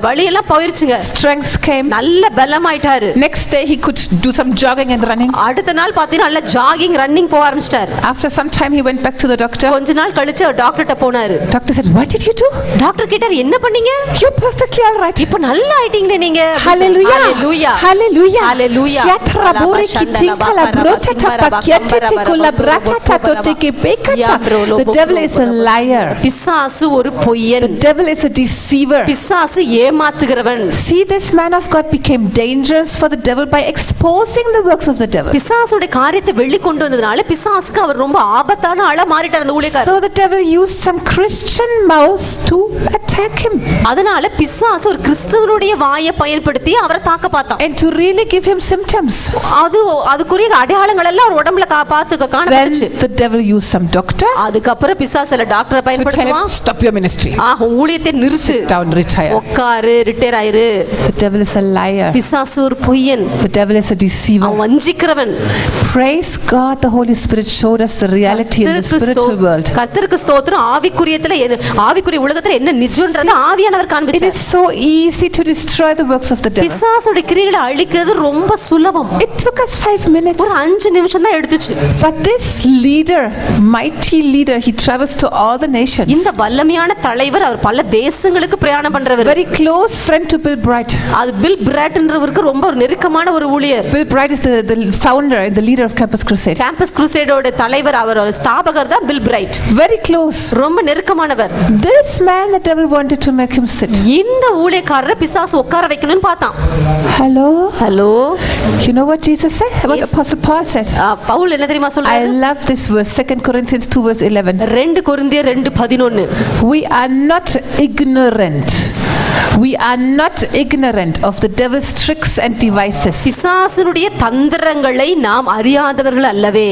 வலி எல்லாம் போயிருச்சுங்க. Strength came. நல்ல பலமாயிட்டாரு. Next day he could do some jogging and running. அடுத்த நாள் பாத்தீங்கன்னா நல்ல ஜாகிங் ரன்னிங் போக ஆரம்பிச்சிட்டாரு. After some time he went back to the doctor. கொஞ்ச நாள் கழிச்சு டாக்டர்ட்ட போனாரு. Doctor said, what did you do? Doctor கேட்டாரு, என்ன பண்ணீங்க? You're perfectly all right. இப்போ நல்லா ஆயிட்டீங்களே நீங்க. Hallelujah. Hallelujah. Hallelujah. Hallelujah. Yatrabore kitinka la brota tapakete kola brata tatotike bekata. The devil is a liar. பிசாசு ஒரு பொய்யன். The devil is a deceiver. பிசாசு ஏமாத்துகிறவன். See, this man of God became dangerous for the devil by exposing the works of the devil. பிசாசுடைய காரியத்தை வெளி கொண்டு வந்ததனால பிசாசுக்கு அவர் ரொம்ப ஆபத்தான ஆளா மாறிட்டார் அந்த ஊழியக்காரர். So the devil used some Christian mouths to attack him. அதனால பிசாசு ஒரு கிறிஸ்தவனுடைய வாயை பயன்படுத்தி அவரை தாக்க பார்த்தான். And to really give him symptoms. அதுக்குரிய அடையாளங்கள் எல்லாம் அவர் உடம்புல காணப்பட்டுச்சு. The devil used some doctor. அதுக்கப்புறம் பிசாசுல டாக்டரை பயன்படுத்துவான். Stop your ministry. ஊழியத்தை நிறுத்து. Sit down, retire. உட்காரு, ரிட்டையர் ஆயிரு. The devil is a liar. பிசாசு ஒரு பொய்யன். The devil is a deceiver. வஞ்சிக்கிறவன். Praise God, the Holy Spirit showed us the reality in the spiritual world. கர்த்தருக்கு ஸ்தோத்திரம், ஆவிக்குரிய உலகத்துல என்ன நிஜம்ன்றது ஆவியானவர் காண்பிச்சார். It is so easy to destroy the works of the devil. பிசாசுடைய கிரியைகளை அழிக்கிறது ரொம்ப சுலபம். It took us 5 minutes. ஒரு 5 நிமிஷம் தான் எடுத்துச்சு. But this leader, mighty leader, he travels to all the nations. இந்த வல்லமையான தலைவர் அவர் பல தேசங்களுக்கு பிரயாணம் பண்றவர். Very close friend to Bill Bright. அது பில் பிரைட்ன்றவருக்கு ரொம்ப ஒரு நெருக்கமான ஒரு ஊழியர். Bill Bright is the founder and the leader of Campus Crusade. Campus Crusade ஓட தலைவர், அவரோட ஸ்தாபகர் தான் பில் பிரைட். Very close. ரொம்ப நெருக்கமானவர். This man the devil wanted to make him sit. இந்த ஊழியக்காரரை பிசாசு உட்கார வைக்கணும்னு பார்த்தான். Hello. You know what Jesus said? What Apostle Paul said? Pavul என்ன தெரியுமா சொல்றாரு? I love this verse, 2 Corinthians 2 verse 11. 2 கொரிந்தியர் 2:11. We are not ignorant. We are not ignorant of the devil's tricks and devices. பிசாசுடைய தந்திரங்களை நாம் அறியாதவர்கள் அல்லவே.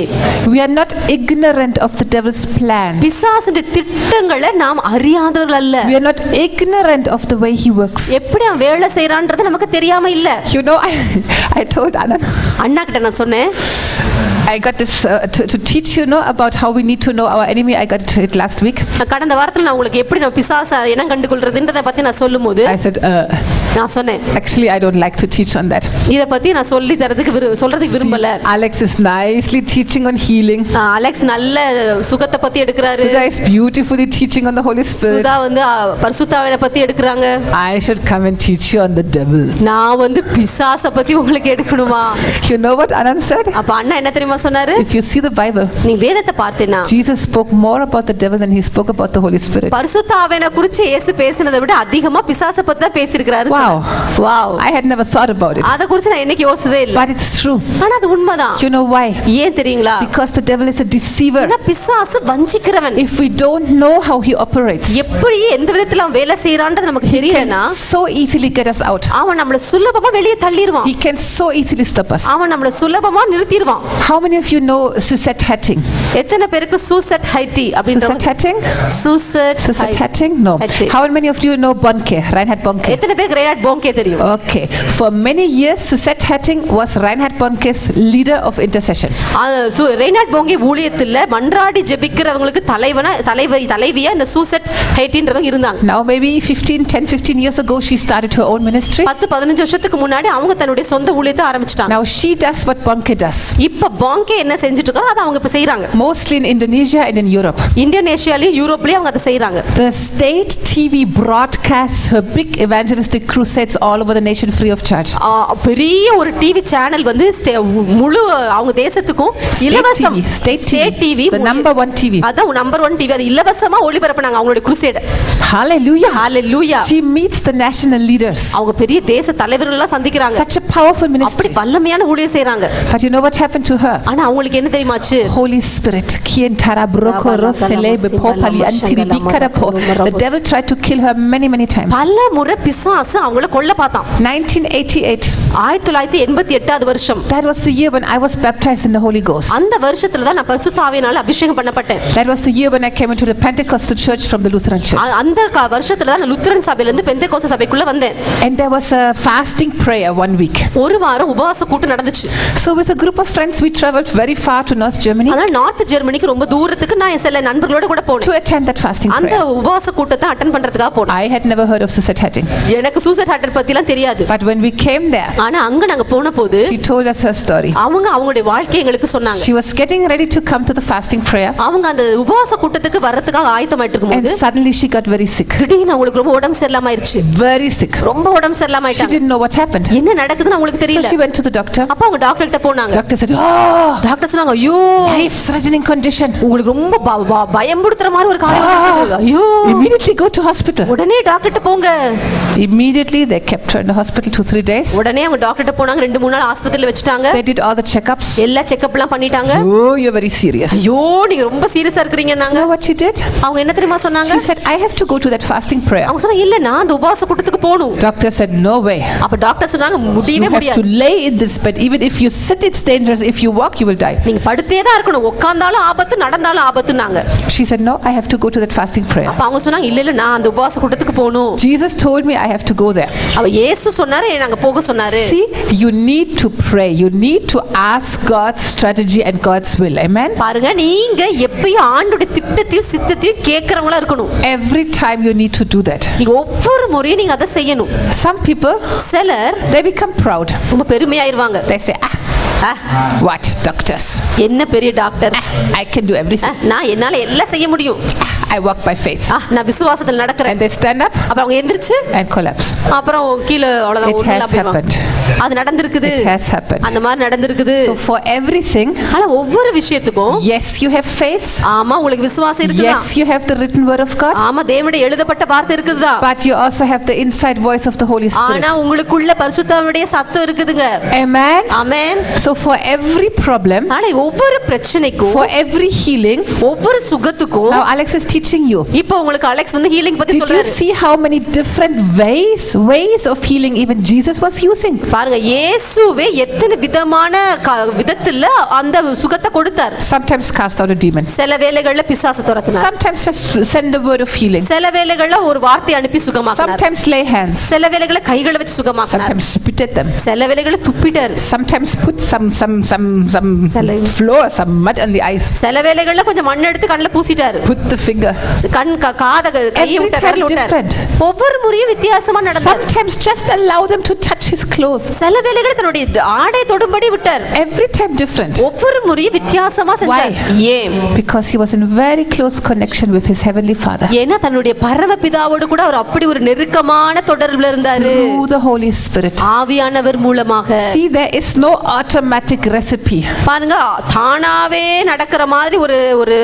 We are not ignorant of the devil's plans. பிசாசுடைய திட்டங்களை நாம் அறியாதவர்கள் அல்ல. We are not ignorant of the way he works. எப்படி அவன் வேலை செய்றான்றது நமக்கு தெரியாம இல்ல. You know, I told அண்ணா கிட்ட நான் சொன்னேன், I got this to teach you know about how we need to know our enemy. I got it last week. கடந்த வாரத்துல நான் உங்களுக்கு எப்படி நம்ம பிசாசை என்ன கண்டுகொள்றதுன்றத பத்தி நான் சொல்லும்போது I said நான் சொன்னேன், actually I don't like to teach on that. இத பத்தி நான் சொல்றதுக்கு விரும்பல. Alex is nicely teaching on healing. Alex நல்ல சுகத்தை பத்தி எடுக்கறாரு. Sudha is beautifully teaching on the Holy Spirit. Sudha வந்து பரிசுத்தாவியை பத்தி எடுக்கறாங்க. I should come and teach you on the devil. நான் வந்து பிசாசை பத்தி உங்களுக்கு எடுக்கணுமா? You know what Anand said? அப்ப அண்ணா என்ன தெரியுமா சொன்னாரு? If you see the Bible, நீ வேதத்தை பார்த்தேனா, Jesus spoke more about the devil than he spoke about the Holy Spirit. பரிசுத்தாவியை குறித்து இயேசு பேசினதை விட அதிகமா பிசாசை பத்தி தான் பேசியிருக்காரு. Wow. I had never thought about it. அத குறித்து நான் என்னைக்கு யோசிச்சதே இல்ல. But it's true. ஆனா அது உண்மைதான். You know why? ஏன் தெரியுங்களா? Because the devil is a deceiver. பிசாசு வஞ்சிக்கிறவன். If we don't know how he operates, எப்படி எந்த விதத்துல அவன் வேலை செய்றான்றது நமக்கு தெரியலனா, so easily get us out. அவன் நம்மள சுலபமா வெளிய தள்ளிடுவான். He can so easily stop us. அவன் நம்மள சுலபமா நிறுத்திடுவான். How many of you know Suzette Hatting? எத்தனை பேருக்கு Suzette Hatting அப்படின்ற Suzette Hatting? Suzette Hatting? No. How many of you know Bonke, Reinhard Bonke? எத்தனை பேருக்கு Reinhard Bonke தெரியும்? Okay. For many years Suzette Hatting was Reinhard Bonke's leader of intercession. Reinhard Bonke ஊழியத்துல மன்றாடி ஜெபிக்கிறவங்களுக்கு தலைவியா இந்த Suzette Hattingன்றவங்க இருந்தாங்க. Now maybe 10-15 years ago she started her own ministry. 10-15 வருஷத்துக்கு முன்னாடி அவங்க தன்னுடைய சொந்த ஊழியத்தை ஆரம்பிச்சிட்டாங்க. Now she does what Bonke does. இப்ப Bonke என்ன செஞ்சிட்டு இருக்காரோ அத அவங்க இப்ப செய்றாங்க. Mostly in Indonesia and in Europe. இந்தோனேஷியாலயும் யூரோப்லயும் அவங்க அத செய்றாங்க. The state TV broadcasts her big evangelistic crusades all over the nation free of charge. பெரிய ஒரு டிவி சேனல் வந்து முழு அவங்க தேசத்துக்கும் இலவசம். State TV, the number 1 TV. அதான் நம்பர் 1 டிவி, அது இலவசமா ஒளிபரப்புனாங்க அவங்களுடைய crusade. Hallelujah. Hallelujah. She meets the national leaders. அவங்க பெரிய தேச தலைவர்கள் எல்லாம் சந்திக்கறாங்க. Such a powerful ministry. அப்படி வல்லமையான ஊழியம் செய்றாங்க. But you know what happened to her? ஆனா அவங்களுக்கு என்ன தெரியுமாச்சு? Holy Spirit kientara broko rosele bepopali antiri bikarapo. The devil tried to kill her many times. பல முறை பிசாசு அவங்கள கொல்ல பார்த்தான். 1988. 1988 வருஷம். That was the year when I was baptized in the Holy Ghost. அந்த வருஷத்துல தான் நான் பரிசுத்த ஆவியினால அபிஷேகம் பண்ணப்பட்டேன். That was the year when I came into the Pentecostal church from the Lutheran church. அந்த வருஷத்துல தான் நான் லுத்தரன் சபையில இருந்து பெந்தேகோஸ்து சபைக்குள்ள வந்தேன். And there was a fasting prayer one week. ஒரு வாரம் உபவாச கூட்டம் நடந்துச்சு. So with a group of friends we traveled very far to North Germany. அதனால நார்த் ஜெர்மனிக்கு ரொம்ப தூரத்துக்கு நான் சில நண்பர்களோட கூட போனேன். To attend that fasting prayer. அந்த உபவாச கூட்டத்தை அட்டெண்ட் பண்றதுக்காக போனேன். I had never heard of Suzette Hatting. எனக்கு Suzette Hatting பத்திலாம் தெரியாது. But when we came there, ஆனா அங்க நாங்க போன போது she told us her story. அவங்களுடைய வாழ்க்கையை எங்களுக்கு சொன்னாங்க. She was getting ready to come to the fasting prayer. அவங்க அந்த உபவாச கூட்டத்துக்கு வரதுக்காக ஆயத்தமாயிட்டு இருக்கும்போது and suddenly she got very sick. திடீர்னு அவங்களுக்கு ரொம்ப உடம்பு சரியில்லாம ஆயிருச்சு. Very sick. ரொம்ப உடம்பு சரியில்லாம ஆயிட்டாங்க. She didn't know what happened. என்ன நடக்குதுன்னு அவங்களுக்கு தெரியல. So she went to the doctor. அப்ப அவங்க டாக்டர் கிட்ட போனாங்க. Doctor said, "Oh." டாக்டர் சொன்னாங்க, "ஐயோ, life threatening condition. உங்களுக்கு ரொம்ப பயம்படுத்துற மாதிரி ஒரு காரியம் நடக்குது. ஐயோ." Immediately go to hospital. உடனே டாக்டர் கிட்ட போங்க. Immediately they kept her in the hospital 2-3 days. உடனே அவங்க டாக்டர் கிட்ட போனாங்க. 2-3 நாள் ஆஸ்பத்திரியில வச்சிட்டாங்க. They did all the checkups. எல்லா செக்கப்லாம் பண்ணிட்டாங்க. Oh, you're very serious. ஐயோ, நீங்க ரொம்ப சீரியஸா இருக்கீங்கன்னாங்க. You know what she did? அவங்க என்ன தெரியுமா சொன்னாங்க? She said, "I have to go to that fasting prayer." அவங்க சொன்னாங்க, "இல்ல, நான் அந்த உபவாச கூட்டத்துக்கு போணும்." Doctor said, "No way." அப்ப டாக்டர் சொன்னாங்க, "முடியவே முடியாது. You have to lay in this bed. Even if you sit it's dangerous. If you walk you will die." நீங்க படுத்தே தான் இருக்கணும். உட்கார்ந்தாலும் ஆபத்து, நடந்தாலும் ஆபத்துனாங்க. She said, "No, I have to go to that fasting prayer." அப்ப அவங்க சொன்னாங்க, "இல்ல, நான் அந்த உபவாச கூட்டத்துக்கு போணும்." Jesus told me I have to go there. அவ இயேசு சொன்னாரு, நாங்க போக சொன்னாரு. See, you need to pray. You need to ask God's strategy and God's will. Amen. பாருங்க, நீங்க எப்பயும் ஆண்டவருடைய திட்டத்தையும் சித்தத்தையும் கேக்குறவங்களா இருக்கணும். Every time you need to do that. நீங்க ஒவ்வொரு முறையும் நீங்க அத செய்யணும். Some people, சிலர், they become proud. ரொம்ப பெருமையாயிருவாங்க. They say, what? doctors. என்ன பெரிய doctor? I can do everything. நான் என்னால எல்லாம் செய்ய முடியும். I walk by faith. நான் விசுவாசத்தில் நடக்கிறேன். And they stand up. அப்புறம் அவங்க எந்திரிச்சு and collapse. அப்புறம் கீழ அவ்வளவுதான். It has happened. அது நடந்திருக்குது. It has happened. அந்த மாதிரி நடந்திருக்குது. So for everything, ஆனா ஒவ்வொரு விஷயத்துக்கும் yes you have faith. ஆமா உங்களுக்கு விசுவாசம் இருக்குதா? Yes you have the written word of God. ஆமா தேவனுடைய எழுதப்பட்ட வார்த்தை இருக்குதா? But you also have the inside voice of the Holy Spirit. ஆனா உங்களுக்குள்ள பரிசுத்தாவியுடைய சத்தம் இருக்குதுங்க. Amen. Amen. So for every problem, ஆனா ஒவ்வொரு பிரச்சனைக்கும், for every healing, ஒவ்வொரு சுகத்துக்கும், now Alex is teaching you. இப்போ உங்களுக்கு அலெக்ஸ் வந்து ஹீலிங் பத்தி சொல்றாரு. Did you see how many different ways of healing even Jesus was using? பாருங்க இயேசுவே எத்தனை விதமான விதத்துல அந்த சுகத்தை கொடுத்தார். Sometimes cast out a demon. சில வேளைகள்ல பிசாசு துரத்தினார். Sometimes just send a word of healing. சில வேளைகள்ல ஒரு வார்த்தை அனுப்பி சுகமாக்கினார். Sometimes lay hands. சில வேளைகள்ல கைகளை வச்சு சுகமாக்கினார். Sometimes spit at them. சில வேளைகள்ல துப்பிட்டார். Sometimes put some flour, some mud on the eyes. சில வேளைகள்ல கொஞ்சம் மண் எடுத்து கண்ணுல பூசிட்டார். Put the finger. கண் காத கையை விட்டார். ஒவ்வொரு முறையும் வித்தியாசமா நடந்தது. Sometimes just allow them to touch his clothes. சில வேளைகள்ல தன்னுடைய ஆடை தொடும்படி விட்டார். Every time different. ஒவ்வொரு முறையும் வித்தியாசமா செஞ்சார். ஏன்? Because he was in very close connection with his heavenly Father. ஏன்னா தன்னுடைய பரமபிதாவோடு கூட அவர் அப்படி ஒரு நெருக்கமான தொடர்புல இருந்தாரு. Through the Holy Spirit. ஆவியானவர் மூலமாக. See, there is no automatic recipe. பாருங்க தானாவே நடக்கிற மாதிரி ஒரு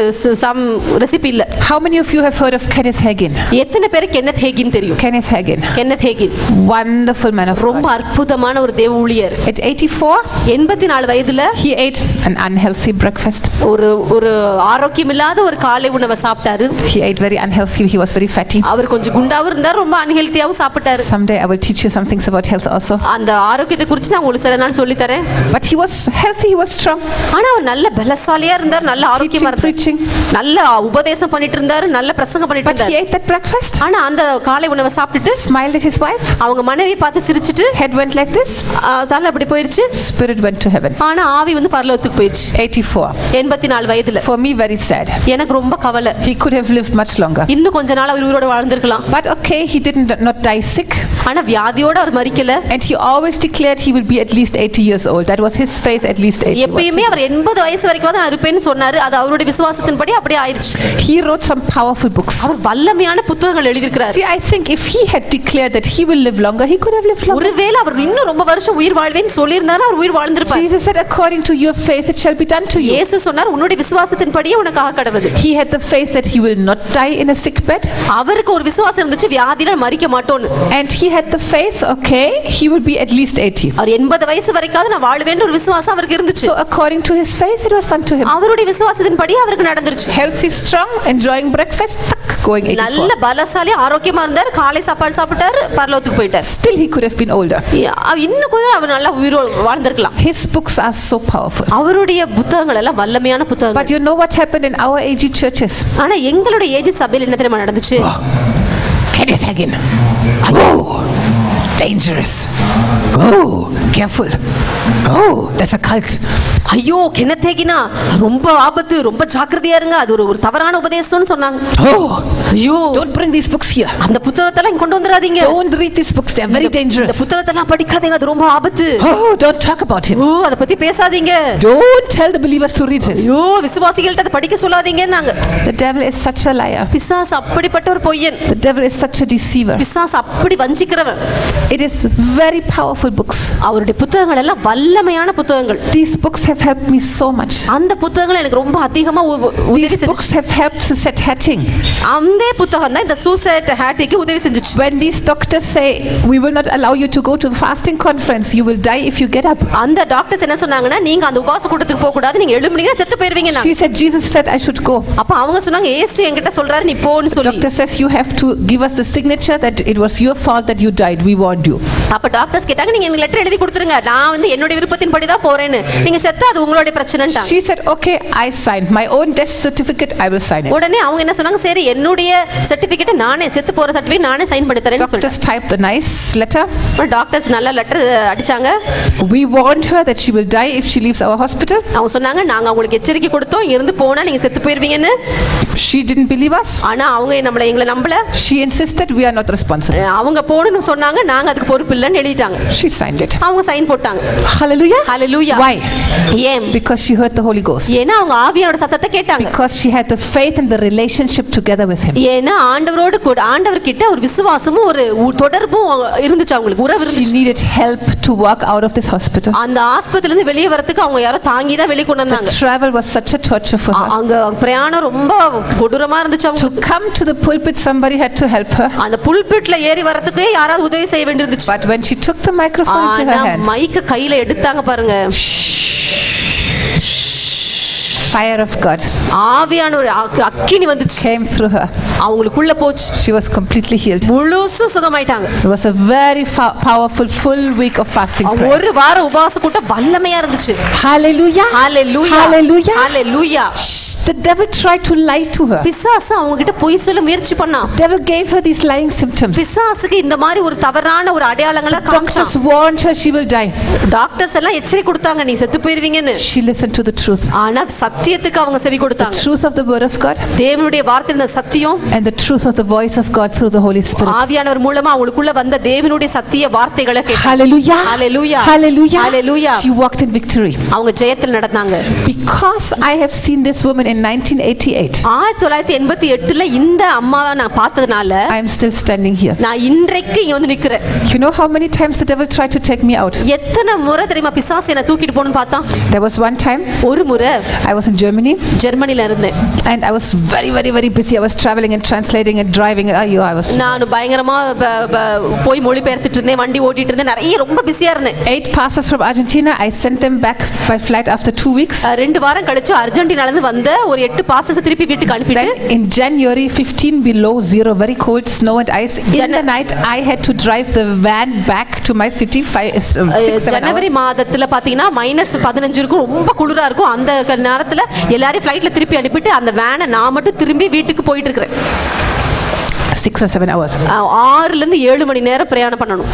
சம் ரெசிபி இல்ல. How many of you have heard of Kenneth Hagin? எத்தனை பேருக்கு கென்னத் ஹேகின் தெரியும்? Kenneth Hagin. Kenneth Hagin Wonderful man of God. ரொம்ப அற்புதமான ஒரு தேவ ஊழியர். At 84, 84 வயதுல he ate an unhealthy breakfast. ஒரு ஆரோக்கியமில்லாத ஒரு காலை உணவை சாப்பிட்டாரு. He ate very unhealthy. He was very fatty. அவர் கொஞ்சம் குண்டாவும் இருந்தார், ரொம்ப அன்ஹெல்தியாவும் சாப்பிட்டாரு. Someday I will teach you some things about health also. அந்த ஆரோக்கியத்தை குறித்து நான் உங்களுக்கு சில நாள் சொல்லி தரேன். But he was healthy, he was strong. ஆனா அவர் நல்ல பலசாலியா இருந்தார், நல்ல ஆரோக்கியமா இருந்தார். நல்ல உபதேசம் பண்ணிட்டு இருந்தார், நல்ல பிரசங்கம் பண்ணிட்டு இருந்தார். But he ate that breakfast. ஆனா அந்த காலை உணவை சாப்பிட்டுட்டு smiled at his wife. அவங்க மனைவி பார்த்து சிரிச்சிட்டு head went like this. தலை அப்படி போயிருச்சு. Spirit went to heaven. ஆனா ஆவி வந்து பரலோகத்துக்கு போயிருச்சு. 84. 84 வயதுல. For me very sad. எனக்கு ரொம்ப கவலை. He could have lived much longer. இன்னும் கொஞ்ச நாள் அவர் உயிரோட வாழ்ந்திருக்கலாம். But okay, he didn't not die sick. ஆனா வியாதியோட அவர் மரிக்கல. And he always declared he will be at least 80 years old. That was his faith, at least 80. எப்பவுமே அவர் 80 வயசு வரைக்கும் தான் இருப்பேன்னு சொன்னாரு. அது அவருடைய விசுவாசத்தின்படி அப்படியே ஆயிருச்சு. He wrote some powerful books. அவர் வல்லமையான புத்தகங்கள் எழுதியிருக்கிறார். See, I think if he had declared that he will live longer, he could have lived longer. ஒருவேளை அவர் இன்னும் ரொம்ப வருஷம் உயிர் வாழ்வேன்னு சொல்லியிருந்தானா அவர் உயிர் வாழ்ந்திருப்பார். Jesus said, according to your faith it shall be done to you. இயேசு சொன்னார் உன்னுடைய விசுவாசத்தின்படியே உனக்கு ஆகக்கடவது. He had the faith that he will not die in a sick bed. அவருக்கு ஒரு விசுவாசம் இருந்துச்சு வியாதியில மரிக்க மாட்டோம்னு. And he had the faith, okay, he will be at least 80. அவர் 80 வயசு வரைக்கும் நான் வாழ்வேன்ற ஒரு விசுவாசம் அவருக்கு இருந்துச்சு. So according to his faith it was done to him. அவருடைய விசுவாசத்தின்படி அவருக்கு நடந்துருச்சு. Healthy, strong, enjoying breakfast, going 84. நல்ல பலசாலி ஆரோக்கியமா இருந்தார், காலை சாப்பாடு சாப்பிட்டாரு, பரலோகத்துக்கு போயிட்டார். Still he could have been older. இன்னும் கொஞ்சம் அவர் நல்லா உயிரோட வாழ்ந்திருக்கலாம். His books are so powerful. அவருடைய புத்தகங்கள் எல்லாம் வல்லமையான புத்தகங்கள். But you know what happened in our AG churches? ஆனா எங்களுடைய ஏஜ் சபையில என்ன தெரியுமா நடந்துச்சு? Kenneth Hagin. Oh, dangerous. Oh, careful. Oh, that's a cult. ஐயோ கென்னத் ஹேகினா ரொம்ப ஆபத்து, ரொம்ப ஜாக்கிரதையா இருங்க, அது ஒரு தவறான உபதேசம்னு சொன்னாங்க. Oh, ஐயோ don't bring these books here. அந்த புத்தகத்தை எல்லாம் கொண்டு வந்தராதீங்க. Don't read these books, they are very dangerous. இந்த புத்தகத்தை எல்லாம் படிக்காதீங்க, அது ரொம்ப ஆபத்து. Oh, don't talk about him. ஓ அத பத்தி பேசாதீங்க. Don't tell the believers to read this. ஐயோ விசுவாசிகள்ட்ட அத படிக்க சொல்லாதீங்கன்னாங்க. The devil is such a liar. பிசாசு அப்படிப்பட்ட ஒரு பொய்யன். The devil is such a deceiver. பிசாசு அப்படி வஞ்சிக்கிறவன். It is very powerful books. அவருடைய புத்தகங்கள் எல்லாம் வல்லமையான புத்தகங்கள். These books have helped me so much. அந்த புத்தகங்கள் எனக்கு ரொம்ப அதிகமா உதவி செஞ்சுச்சு. These books have helped Suzette Hatting. அந்த புத்தகம் தான் இந்த Suzette Hattingக்கு உதவி செஞ்சுச்சு. When these doctors say we will not allow you to go to the fasting conference, you will die if you get up. அந்த டாக்டர்ஸ் என்ன சொன்னாங்கன்னா நீங்க அந்த உபவாச கூட்டத்துக்கு போக கூடாது, நீங்க எழும்புனீங்கன்னா செத்து போய்டுவீங்க. She said Jesus said I should go. அப்ப அவங்க சொன்னாங்க இயேசு என்கிட்ட சொல்றாரு நீ போன்னு சொல்லி. Doctor says you have to give us the signature that it was your fault that you died. We warned you. அப்ப டாக்டர்ஸ் கேட்டாங்க நீங்க எனக்கு லெட்டர் எழுதி கொடுத்துருங்க, நான் வந்து என்னோட விருப்பத்தின்படி தான் போறேன்னு, நீங்க செத்தா அது உங்களுடைய பிரச்சனைன்ட்டாங்க. She said okay, I signed my own death certificate, I will sign it. உடனே அவங்க என்ன சொன்னாங்க சரி என்னுடைய சர்டிபிகேட் நானே செத்து போற சர்டிபிகேட் நானே சைன் பண்ணி தரேன்னு சொல்லிட்டாங்க. Doctors typed a nice letter. Doctors நல்ல லெட்டர் அடிச்சாங்க. We warned her that she will die if she leaves our hospital. அவங்க சொன்னாங்க நாங்க உங்களுக்கு எச்சரிக்கை கொடுத்தோம் இருந்து போனா நீங்க செத்து போய்டுவீங்கன்னு. She didn't believe us. ஆனா அவங்க எங்களை நம்பல. She insisted we are not responsible. அவங்க போணும்னு சொன்னாங்க, நாங்க அதுக்கு பொறுப்பு இல்ல. இல்லன்னு எழுதிட்டாங்க. She signed it. அவங்க சைன் போட்டாங்க. Hallelujah. Hallelujah. Why? ஏன்? Because she heard the Holy Ghost. ஏன்னா அவங்க ஆவியானோட சத்தத்தை கேட்டாங்க. Because she had the faith and the relationship together with him. ஏன்னா ஆண்டவரோடு கூட ஆண்டவர்கிட்ட ஒரு விசுவாசமும் ஒரு தொடர்பும் இருந்துச்சு, அவங்களுக்கு உறவு இருந்துச்சு. She needed help to walk out of this hospital. அந்த ஆஸ்பத்திரியில இருந்து வெளியே வரதுக்கு அவங்க யாரோ தாங்கி தான் வெளிய கொண்டு வந்தாங்க. The travel was such a torture for her. அங்க பிரயாணம் ரொம்ப கொடூரமா இருந்துச்சு அவங்களுக்கு. To come to the pulpit somebody had to help her. அந்த புல்பிட்ல ஏறி வரதுக்கு யாராவது உதவி செய்ய வேண்டியிருந்துச்சு. But when she took the microphone into her hands, மைக்க கையில எடுத்தாங்க பாருங்க, fire of God, ஆவியானவர் அக்கினி வந்துச்சு, came through her. அவங்களுக்குள்ள போச்சு. She was completely healed. முழுசு சுகமாயிட்டாங்க. It was a very powerful full week of fasting prayer. ஒரு வார உபவாச கூட்டம் வல்லமையா இருந்துச்சு. Hallelujah. Hallelujah. Hallelujah. Hallelujah. The devil tried to lie to her. பிசாசு அவங்க கிட்ட பொய் சொல்ல முயற்சி பண்ணான். Devil gave her these lying symptoms. பிசாசுக்கு இந்த மாதிரி ஒரு தவறான ஒரு அடையாளங்களை காமிச்சான். Doctors warned her she will die. Doctors எல்லாம் எச்சரிக்கை கொடுத்தாங்க, நீ செத்து போயிருவீங்கன்னு. She listened to the truth. ஆனா சத்தியத்துக்கு அவங்க செவி கொடுத்தாங்க. The truth of the word of God. தேவனுடைய வார்த்தையில சத்தியம் and the truth of the voice of God through the Holy Spirit. ஆவியானவர் மூலமா அவங்களுக்குள்ள வந்த தேவனுடைய சத்திய வார்த்தைகளை கேட்டாங்க. Hallelujah. Hallelujah. Hallelujah. Hallelujah. She walked in victory. அவங்க ஜெயத்தில் நடந்தாங்க. Because I have seen this woman in 1988. 1988ல இந்த அம்மாவை நான் பார்த்ததனால I am still standing here. நான் இன்றைக்கு இங்க வந்து நிக்கிறேன். You know how many times the devil tried to take me out? எத்தனை முறை தெரியுமா பிசாசு என்ன தூக்கிட்டு போணும்னு பார்த்தான். There was one time ஒரு முறை I was in Germany. ஜெர்மனில இருந்தேன். And I was very busy. I was traveling and translating and driving. I was நான் பயங்கரமா போய் மொழிபெயர்த்துட்டு இருந்தேன், வண்டி ஓட்டிட்டு இருந்தேன், நிறைய ரொம்ப பிஸியா இருந்தேன். 8 pastors from Argentina, I sent them back by flight after 2 weeks. 2 வாரம் கழிச்சு அர்ஜென்டினால இருந்து வந்த ஒரு 8 பாஸ்டர்ஸ் திருப்பி வீட்டுக்கு அனுப்பிட்டு in January 15 below zero, very cold, snow and ice. In the night I had to drive the van back to my city 6-7 hours. ஜனவரி மாதத்துல பாத்தீங்கன்னா -15 இருக்கும், ரொம்ப குளிரா இருக்கும். அந்த நேரத்துல எல்லாரும் ஃளைட்ல திருப்பி அனுப்பிட்டு அந்த வேனை நான் மட்டும் திரும்பி வீட்டுக்கு போயிட்டு இருக்கேன். 6 or 7 hours. 6 ல இருந்து 7 மணி நேரம் பிரயாணம் பண்ணணும்.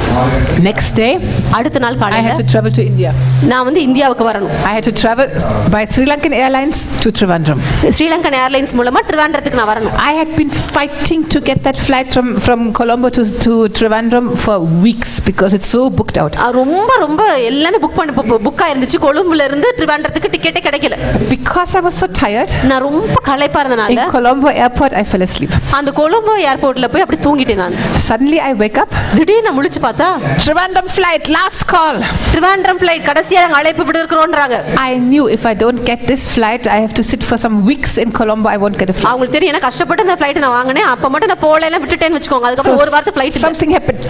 Next day அடுத்த நாள் I காலையில had to travel to India. நான் வந்து இந்தியாவுக்கு வரணும். I had to travel by Sri Lankan Airlines to Trivandrum. SriLankan Airlines மூலமா ட்ரிவாண்ட்ரத்துக்கு நான் வரணும். I had been fighting to get that flight from Colombo to Trivandrum for weeks because it's so booked out. ரொம்ப எல்லாமே புக் ஆயிருந்துச்சு. கொழும்புல இருந்து ட்ரிவாண்ட்ரத்துக்கு டிக்கெட்டே கிடைக்கல. Because I was so tired. நான் ரொம்ப களைப்பா இருந்தனால In Colombo airport I fell asleep. அந்த கொழும்பு ஏர்போர்ட்ல போய் அப்படி தூங்கிட்டேன் நான். Suddenly I wake up. திடீர்னு முழிச்சு பார்த்தா Trivandrum flight last call. Trivandrum flight கடைசியா அழைப்பு விடுறோம்ன்றாங்க. I knew if I don't get this flight I have to sit for some weeks in Colombo. I won't get a flight. அவங்களுக்கு தெரியும் நான் கஷ்டப்பட்டு அந்த ஃளைட் நான் வாங்குனேன். அப்ப மட்டும் நான் போலல விட்டுட்டேன்னு வெச்சுக்கோங்க. அதுக்கு அப்புறம் ஒரு வாரத்து flight something happened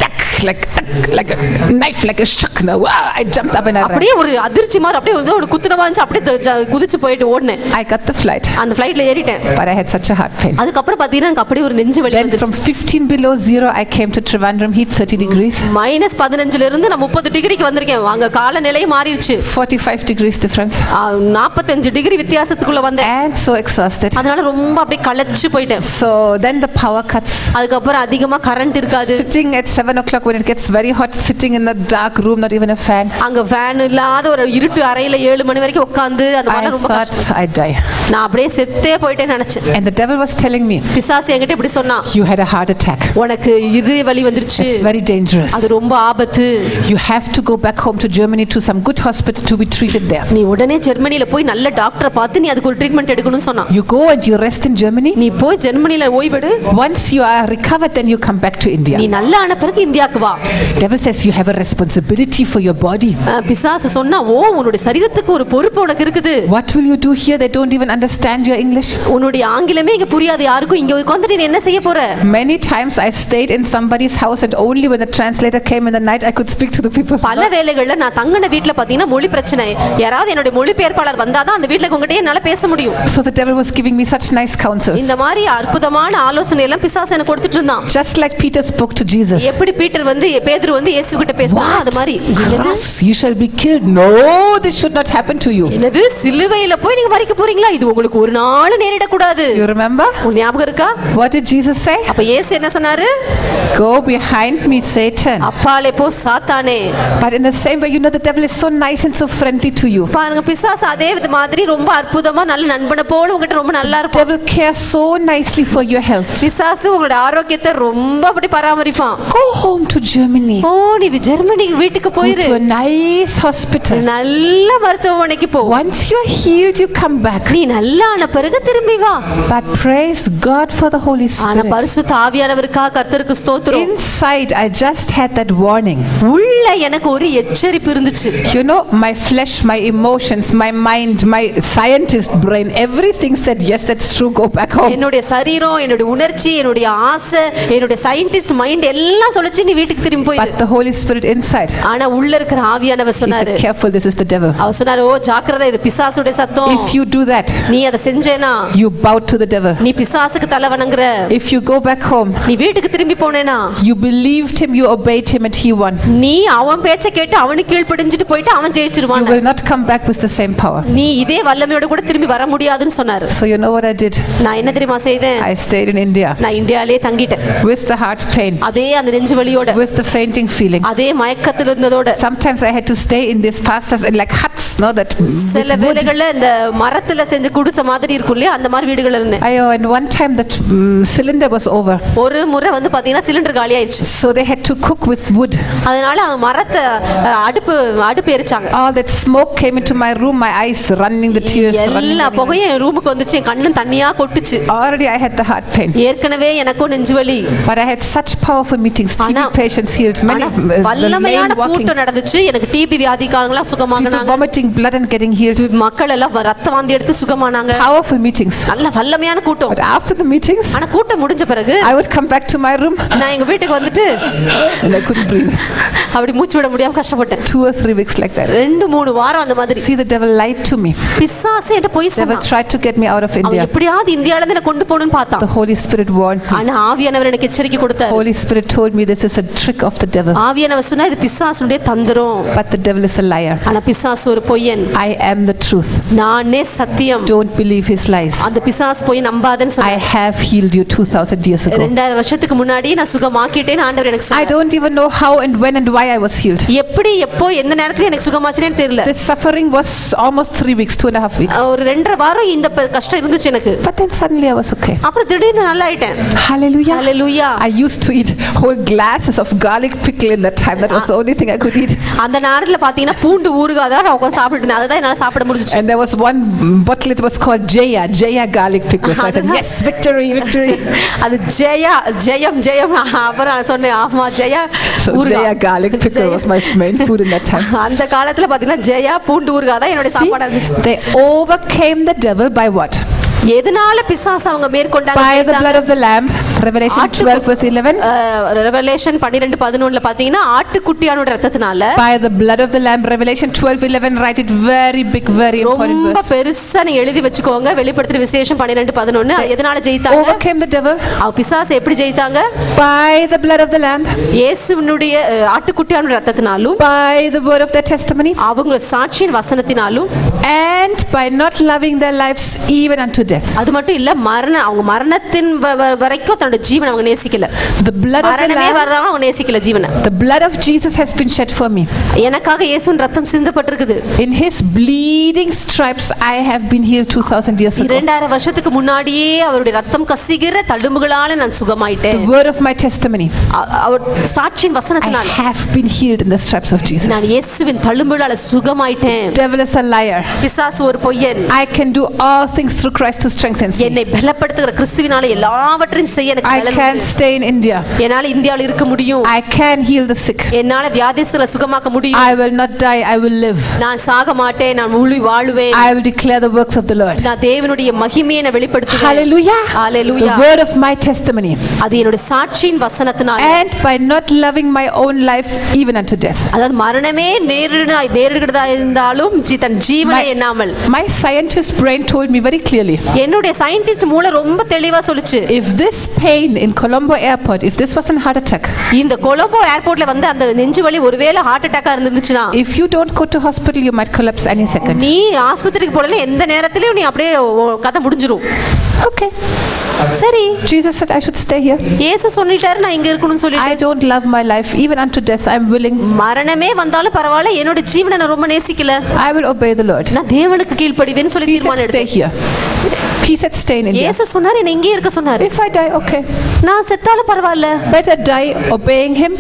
like a knife, like a shock. Now I jumped up and I ran. அப்படியே ஒரு அதிர்ச்சி மாதிரி அப்படியே ஒரு குத்துனமா இருந்துச்சு. அப்படியே குதிச்சு போயிட்டு ஓடுனேன். I got the flight. அந்த ஃளைட்ல ஏறிட்டேன். But I had such a heart pain. அதுக்கு அப்புறம் பாத்தீங்கன்னா எனக்கு அப்படியே ஒரு நெஞ்சு வலி வந்துச்சு. From 15 below zero I came to Trivandrum, heat 30 degrees. -15 ல இருந்து நான் 30 டிகிரிக்கு வந்திருக்கேன். அங்க காலநிலை மாறிடுச்சு. 45 degrees difference. 45 டிகிரி வித்தியாசத்துக்குள்ள வந்தேன். And so exhausted. அதனால ரொம்ப அப்படியே களைச்சு போயிட்டேன். So then the power cuts. அதுக்கு அப்புறம் அதிகமா கரண்ட் இருக்காது. Sitting at 7 o'clock when it gets very hot, sitting in a dark room, not even a fan. அங்க ஃபேன் இல்லாத ஒரு இருட்டு அறையில 7 மணி வரைக்கும் உட்கார்ந்து அந்த மாதிரி ரொம்ப கஷ்டம். I die. நான் அப்படியே செத்தே போயிட்டேன்னு நினைச்சேன். And the devil was telling me, பிசாசு என்கிட்ட இப்படி சொன்னா, you had a heart attack. உனக்கு இதய வலி வந்துருச்சு. It's very dangerous. அது ரொம்ப ஆபத்து. You have to go back home to Germany to some good hospital to be treated there. நீ உடனே ஜெர்மனில போய் நல்ல டாக்டரை பார்த்து நீ அதுக்கு ஒரு ட்ரீட்மென்ட் எடுக்கணும்னு சொன்னா. You go and you rest in Germany. நீ போய் ஜெர்மனில ஓய்வெடு. Once you are recovered then you come back to India. நீ நல்லா ஆன பிறகு இந்தியாக்கு வா. Devil says you have a responsibility for your body. பிசாசு சொன்னா, ஓ உன்னுடைய சரீரத்துக்கு ஒரு பொறுப்பு உனக்கு இருக்குது. What will you do here? They don't even understand your English. உன்னுடைய ஆங்கிலமே இங்க புரியாது யாருக்கும். இங்க உட்கார்ந்து நீ என்ன செய்ய போற? Many times I stayed in somebody's house and only when the translator came in the night I could speak to the people. பல வேளைகள்ல நான் தங்கின வீட்ல பாத்தீங்கன்னா மொழி பிரச்சனை. யாராவது என்னோட மொழிபெயர்ப்பாளர் வந்தாதான் அந்த வீட்ல உங்ககிட்ட என்னால பேச முடியும். So the devil was giving me such nice counsels. இந்த மாதிரி அற்புதமான ஆலோசனை எல்லாம் பிசாசு எனக்கு கொடுத்துட்டு இருந்தான். Just like Peter spoke to Jesus. எப்படி பீட்டர் வந்து பேதுரு வந்து இயேசு கிட்ட பேசினானோ அது மாதிரி. You shall be killed. No, this should not happen to you. என்னது சிலுவையில போய் நீங்க மரிக்க போறீங்களா? இது உங்களுக்கு ஒரு நாள் நேரிட கூடாது. You remember? ஞாபகம் இருக்கா? What did Jesus say? அப்ப இயேசு என்ன சொன்னாரு? Go behind me, Satan. அப்பாலே போ சாத்தானே. But in the same way, you know, the devil is so nice and so friendly to you. பாருங்க, பிசாசு அதே மாதிரி ரொம்ப அற்புதமா நல்ல நண்பனை போல உங்ககிட்ட ரொம்ப நல்லா இருப்பான். Devil cares so nicely for your health. பிசாசு உங்களோட ஆரோக்கியத்தை ரொம்ப அப்படி பராமரிப்பான். Go home to Germany. ஓ, நீ ஜெர்மனி வீட்டுக்கு போயிரு. To a nice hospital. நல்ல மருத்துவமனைக்கு போ. Once you are healed, you come back. நீ நல்லா ஆன பிறகு திரும்பி வா. But praise God for the Holy Spirit. ஆனா பரிசுத்த ஆவியானவருக்காக கர்த்தருக்கு ஸ்தோத்திரம். Inside I just had that warning. உள்ள எனக்கு ஒரு எச்சரிப்பு இருந்துச்சு. You know, my flesh, my emotions, my mind, my scientist brain, everything said yes, that's true, go back home. என்னோட சரீரம், என்னோட உணர்ச்சி, என்னோட ஆசை, என்னோட சயின்டிஸ்ட் மைண்ட் எல்லாம் சொல்லுச்சு நீ வீட்டுக்கு திரும்பி போயிரு. But the Holy Spirit inside, ஆனா உள்ள இருக்கிற ஆவியானவர் சொன்னாரு, he said, careful, this is the devil. அவர் சொன்னாரு, ஓ ஜாக்கிரதை, இது பிசாசுடைய சத்தம். If you do that, நீ அதை செஞ்சேனா you bow to the devil. நீ பிசாசுக்கு தலை வணங்குற. If you go back home, நீ வீட்டுக்கு திரும்பி போனேனா you believed him, you obeyed him, and he won. நீ அவன் பேச்சை கேட்டு அவனுக்கு கீழ்ப்படிஞ்சிட்டு போயிட்டு அவன் ஜெயிச்சிருவான். You will not come back with the same power. நீ இதே வல்லமையோட கூட திரும்பி வர முடியாதுன்னு சொன்னாரு. So you know what I did? நான் என்ன தெரியுமா செய்தேன்? I stayed in India. நான் இந்தியாவிலே தங்கிட்டேன். With the heart pain. அதே அந்த நெஞ்சு வலியோட. With the fainting feeling. அதே மயக்கத்துல இருந்ததோட. Sometimes I had to stay in these pastures in like huts, no, that சில வேளைகள்ல இந்த மரத்துல செஞ்ச குடிசை மாதிரி இருக்குல்ல, அந்த மாதிரி வீடுகள் இருந்தேன். And one time that cylinder was over. ஒரு முறை வந்து பாத்தீங்கன்னா சிலிண்டர் காலி ஆயிடுச்சு. So they had to cook with wood. அதனால மரத்தை அடுப்பு எரிச்சாங்க. All that smoke came into my room, my eyes running, the tears running. எல்லா புகையும் ரூமுக்கு வந்துச்சு, கண்ணு தண்ணியா கொட்டுச்சு. Already I had the heart pain. ஏற்கனவே எனக்கும் நெஞ்சு வலி. But I had such powerful meetings. TB patients healed, many வல்லமையான கூட்டம் நடந்துச்சு. எனக்கு DP வியாதிக்காரங்களா சுகமானாங்க. People vomiting blood and getting healed. மக்கள் எல்லாம் ரத்த வாந்தி எடுத்து சுகமானாங்க. Powerful meetings. நல்ல வல்லமையான கூட்டம். But after the meetings, ஆனா கூட்டம் முடிஞ்ச பிறகு I would come back to my room. நான் எங்க வீட்டுக்கு வந்துட்டு and I couldn't breathe. அப்படி மூச்சு விட முடியாம கஷ்டப்பட்டேன். 2 or 3 weeks like that. 2-3 வாரம் அந்த மாதிரி. See, the devil lied to me. பிசாசு என்ன பொய் சொன்னான். Devil tried to get me out of India. அவன் எப்படியாவது இந்தியால இருந்து கொண்டு போணும்னு பார்த்தான். The Holy Spirit warned me. ஆனா ஆவியானவர் எனக்கு எச்சரிக்கை கொடுத்தார். Holy Spirit told me this is a trick of the devil. ஆவியானவர் சொன்னா இது பிசாசுடைய தந்திரம். But the devil is a liar. ஆனா பிசாசு ஒரு பொய்யன். I am the truth. நானே சத்தியம். Don't believe his lies. அந்த பிசாசு பொய் நம்பாதன்னு சொன்னார். I have healed you 2000 years ago. 2000 வருஷத்துக்கு முன்னாடி நான் சுகமாக்கிட்டேன் ஆண்டவர் எனக்கு சொன்னார். I don't even know how and when and why I was healed. எப்படி எப்போ எந்த நேரத்துல எனக்கு சுகமாச்சுனே தெரியல. This suffering was almost 3 weeks, 2.5 weeks. ஒரு 2.5 வாரம் இந்த கஷ்டம் இருந்துச்சு எனக்கு. But then suddenly I was okay. அப்புறம் திடீர்னு நல்லா ஆயிட்டேன். Hallelujah. Hallelujah. I used to eat whole glasses of garlic pickle in that time. That was the only thing I could eat. அந்த நேரத்துல பாத்தீங்கன்னா பூண்டு ஊறுகாய் தான் நான் உட்கார்ந்து சாப்பிட்டு இருந்தேன். அதான் என்னால சாப்பிட முடிஞ்சுச்சு. And there was one bottle, it was called Jaya garlic pickle. So I said yes, victory. அது ஜெயம் அப்புறம் நான் சொன்னேன் ஆமா Jaya. So Jaya garlic pickle was my main food in that time. அந்த காலத்துல பாத்தீங்கன்னா ஜெயா பூண்டு ஊறுகாய் தான் என்னோட சாப்பாடா இருந்துச்சு. They overcame the devil by what? எதனால பிசாசு அவங்க மேற்கொண்டாங்க? By the blood of the lamb. Revelation 12:11. Revelation 12:11 பாத்தீங்கன்னா ஆட்டுக்குட்டியானோட இரத்தத்தினால. By the blood of the lamb. Revelation 12:11. Write it very big, very important verse. ரொம்ப பெருசா நீங்க எழுதி வெச்சுக்கோங்க. வெளிப்படுத்தின விசேஷம் 12:11. எதனால ஜெயித்தாங்க? Overcame the devil. பிசாசு எப்படி ஜெயித்தாங்க? By the blood of the lamb. இயேசுவினுடைய ஆட்டுக்குட்டியானோட இரத்தத்தினாலும். By the word of their testimony. அவங்க சாட்சியின் வசனத்தினாலும். And by not loving their lives even unto death. அது மட்டும் இல்ல அவங்க மரணத்தின் வரைக்கும் தன்னோட ஜீவனை அவங்க நேசிக்கல. The blood of the lamb வரதாங்க அவங்க நேசிக்கல ஜீவனை. The blood of Jesus has been shed for me. எனக்காக இயேசுவின் ரத்தம் சிந்தப்பட்டிருக்குது. In his bleeding stripes I have been healed 2000 years ago. 2000 வருஷத்துக்கு முன்னாடியே அவருடைய ரத்தம் கசிகிற தழும்புகளால நான் சுகமாயிட்டேன். The word of my testimony. அவர் சாட்சியின் வசனத்தினால I have been healed in the stripes of Jesus. நான் இயேசுவின் தழும்புகளால சுகமாயிட்டேன். Devil is a liar. பிசாசு ஒரு பொய்யன். I can do all things through Christ who strengthens me. என்னை பலப்படுத்துகிற கிறிஸ்துவினாலே எல்லாவற்றையும் செய்ய எனக்கு பலன் உண்டு. I can stay in India. என்னால இந்தியாவில் இருக்க முடியும். I can heal the sick. என்னால வியாதிஸ்தரை சுகமாக்க முடியும். I will not die, I will live. நான் சாக மாட்டேன், நான் வாழுவேன். I will declare the works of the Lord. நான் தேவனுடைய மகிமையை நான் வெளிப்படுத்துவேன். Hallelujah. Hallelujah. The word of my testimony. அது என்னோட சாட்சியின் வசனத்தினால. And by not loving my own life even unto death. அதாவது மரணமே நேரிடுகிறதா இருந்தாலும் தன் ஜீவனை எண்ணாமல். My scientist brain told me very clearly. என்னுடைய சயின்டிஸ்ட் மூளை ரொம்ப தெளிவா சொல்லுச்சு. If this pain in Colombo airport, if this was a heart attack. இந்த கொலம்போ ஏர்போர்ட்ல வந்து அந்த நெஞ்சு வலி ஒருவேளை ஹார்ட் அட்டாக்கா இருந்துச்சுனா. If you don't go to hospital you might collapse any second. நீ ஆஸ்பத்திரிக்கு போறல எந்த நேரத்திலயும் நீ அப்படியே கதை முடிஞ்சிரும். Okay. சரி. Jesus said I should stay here. இயேசு சொல்லிட்டாரு நான் இங்க இருக்கணும்னு சொல்லிட்டாரு. I don't love my life even unto death. I am willing. மரணமே வந்தாலும் பரவாயில்லை, என்னோட ஜீவனை நான் ரொம்ப நேசிக்கல. I will obey the Lord. நான் தேவனுக்கு கீழ்ப்படிவேன்னு சொல்லி தீர்மானம் எடுத்தேன். Stay here. He said stay in India. இயேசு சொன்னாரு என்ன இங்கே இருக்க சொன்னாரு. If I die, okay. நான் செத்தாலும் பரவாயில்லை. Better die obeying him.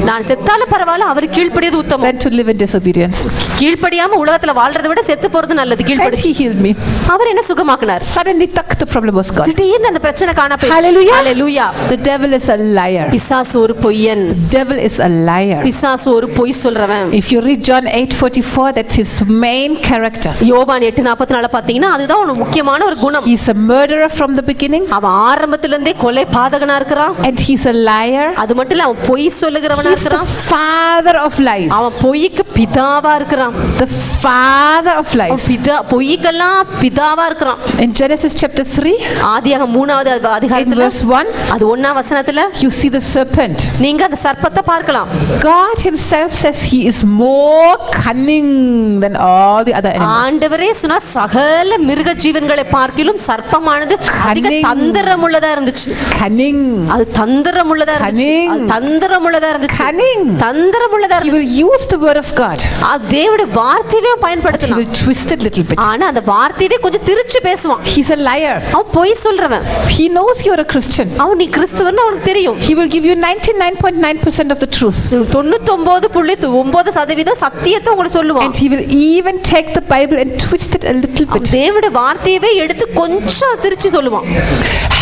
நான் செத்தாலும் பரவாயில்லை, அவர் கீழ்ப்படியது உத்தமம். Than to live in disobedience. கீழ்ப்படியாம உலகத்துல வாழ்றதை விட செத்து போறது நல்லது. கீழ்ப்படி. He healed me. அவர் என்ன சுகமாக்குனார். Suddenly the problem was gone. திடீர்னு அந்த பிரச்சனை காணாம போயிடுச்சு. Hallelujah. Hallelujah. The devil is a liar. பிசாசு ஒரு பொய்யன். The devil is a liar. பிசாசு ஒரு பொய் சொல்றவன். If you read John 8:44, that's his main character. யோவான் 8:44 பாத்தீங்கன்னா அதுதான் ஒரு முக்கியமான ஒரு குணம். He's a murderer from the beginning. அவன் ஆரம்பத்துல இருந்தே கொலை பாதகனா இருக்கிறான். And he's a liar. அது மட்டும் இல்ல அவன் பொய் சொல்லுகிறவனா இருக்கிறான். He's the father of lies. அவன் பொய்க்கு பிதாவா இருக்கிறான். The father of lies. பொய்க்கெல்லாம் பிதாவா இருக்கிறான். In Genesis chapter 3, ஆதியாகமம் 3வது அதிகாரத்துல verse 1, அது 1ஆம் வசனத்துல you see the serpent. நீங்க அந்த சர்ப்பத்தை பார்க்கலாம். God himself says he is more cunning than all the other animals. ஆண்டவரே சொன்னா சகல மிருக ஜீவன்களை பார்க்கிலும் சர்ப்பமானது அதிக தந்திரமுள்ளதா இருந்துச்சு. Cunning. அது தந்திரமுள்ளதா இருந்துச்சு. அது தந்திரமுள்ளதா இருந்துச்சு. Cunning. தந்திரமுள்ளதா இருந்துச்சு. He will use the word of God. தேவனுடைய வார்த்தையை பயன்படுத்தலாம். He will twist it little bit. ஆனா அந்த வார்த்தையை கொஞ்சம் திரிச்சு பேசுவான். He's a liar. அவன் பொய் சொல்றவன். He knows you're a Christian. அவன் நீ கிறிஸ்தவன்னு அவனுக்கு தெரியும். He will give you 99.9% of the truth. 99.9% சத்தியத்தை உங்களுக்கு சொல்லுவான். And he will even take the Bible and twist it a little bit. தேவனுடைய வார்த்தையை எடுத்து கொஞ்சம் திரிச்சு சொல்லுவான்.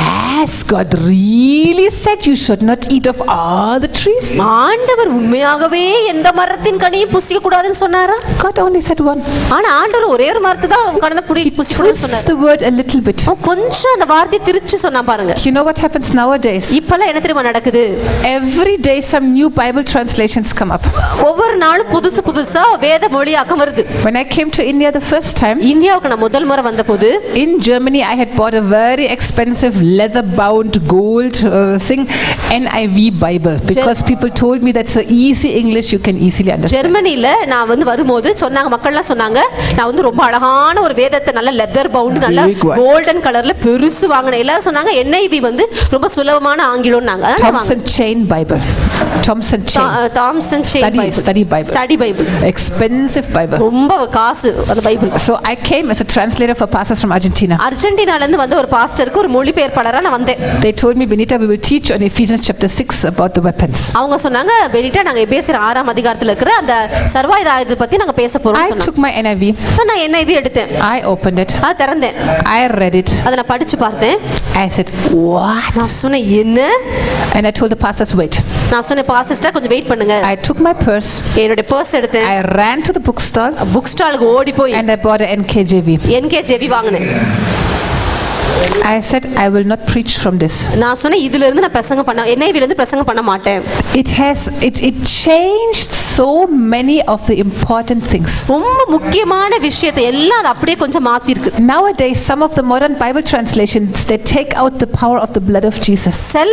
Has God really said you should not eat of all the trees? ஆண்டவர் உண்மையாகவே எந்த மரத்தின் கனியும் புசிக்க கூடாதுன்னு சொன்னாரா? God only said one. ஆனா ஆண்டவர் ஒரே ஒரு மரத்தை தான் கனியை புசிக்க கூடாதுன்னு சொன்னார். The word a little bit. கொஞ்சம் அந்த வார்த்தையை திரிச்சு சொன்னா பாருங்க. You know what happens nowadays? இப்பலாம் என்ன தெரியுமா நடக்குது? Every day some new Bible translations come up. ஒவ்வொரு நாளும் புதுசா வேத மொழியாக்கம் வருது. When I came to India the first time, இந்தியாவுக்கு நான் முதல் முறை வந்தபோது in Germany I had bought a very expensive leather bound gold thing NIV Bible because people told me that's a easy English you can easily understand. ஜெர்மனில நான் வந்து வரும்போது சொன்னாங்க, மக்கள்லாம் சொன்னாங்க நான் வந்து ரொம்ப அழகான ஒரு வேதத்தை நல்ல லெதர் பவுண்ட் நல்ல கோல்டன் கலர்ல பெருசு வாங்குனேன். எல்லாரும் சொன்னாங்க NIV வந்து ரொம்ப சுலபமான ஆங்கிலம்னாங்க. Thomson Chain Bible. Thomson Chain study Bible. Expensive Bible. ரொம்ப காசு அந்த Bible. So I came as a translator for pastors from Argentina. அர்ஜென்டினால இருந்து வந்த ஒரு பாஸ்டருக்கு ஒரு மொழிபெயர்ப்பாளரா நான் வந்தேன். They told me, Benita, we will teach on Ephesians chapter 6 about the weapons. அவங்க சொன்னாங்க, பெனிட்டா நாங்க எபேசியர் 6ஆம் அதிகாரத்துல இருக்கிற அந்த சர்வாயுத ஆயுதத்தை பத்தி நாங்க பேச போறோம் சொன்னாங்க. I took my NIV. நான் NIV எடுத்தேன். I opened it. அத திறந்தேன். I read it. அத நான் படிச்சு பார்த்தேன். I said, what? நான் சொன்னேன் என்ன? And I told the pastors, wait. நான் சொன்னேன் பாஸ்டர்ட்ட கொஞ்சம் வெயிட் பண்ணுங்க. I took my purse. என்னோட பர்ஸ் எடுத்தேன். I ran to the bookstore. Book ஸ்டாலுக்கு ஓடி போய் and I bought an NKJV வாங்குனேன். I said I will not preach from this. நான் சொன்னேன் இதில இருந்து நான் பிரசங்கம் பண்ண NIV ல இருந்து பிரசங்கம் பண்ண மாட்டேன். It changed so many of the important things. ரொம்ப முக்கியமான விஷயத்தை எல்லாம் அப்படியே கொஞ்சம் மாத்தி இருக்கு. Nowadays some of the modern Bible translations they take out the power of the blood of Jesus. சில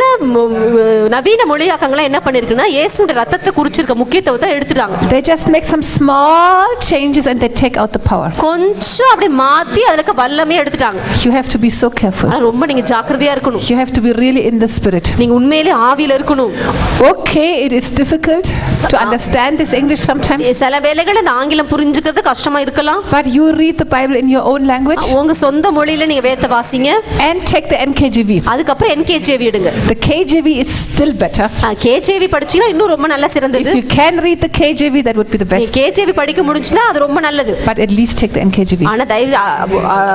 நவீன மொழியாக்கங்கள என்ன பண்ணிருக்குன்னா இயேசுவோட ரத்தத்தை குறிச்சிருக்க முக்கியத்துவத்தை எடுத்துட்டாங்க. They just make some small changes and they take out the power. கொஞ்சம் அப்படியே மாத்தி அதற்கு வல்லமே எடுத்துட்டாங்க. You have to be so careful. ரொம்ப நீங்க ஜாக்கிரதையா இருக்கணும். You have to be really in the spirit. நீங்க உண்மையிலே ஆவியில இருக்கணும். Okay, it is difficult to understand this English sometimes. சில வேளைகள்ல இந்த ஆங்கிலம் புரிஞ்சிக்கிறது கஷ்டமா இருக்கலாம். But you read the Bible in your own language. உங்க சொந்த மொழியில நீங்க வேதத்தை வாசிங்க. And take the NKJV. அதுக்கு அப்புறம் NKJV எடுங்க. The KJV is still better. KJV படிச்சீங்கன்னா இன்னும் ரொம்ப நல்ல சிறந்தது. If you can read the KJV that would be the best. KJV படிக்க முடிஞ்சுனா அது ரொம்ப நல்லது. But at least take the NKJV. ஆனா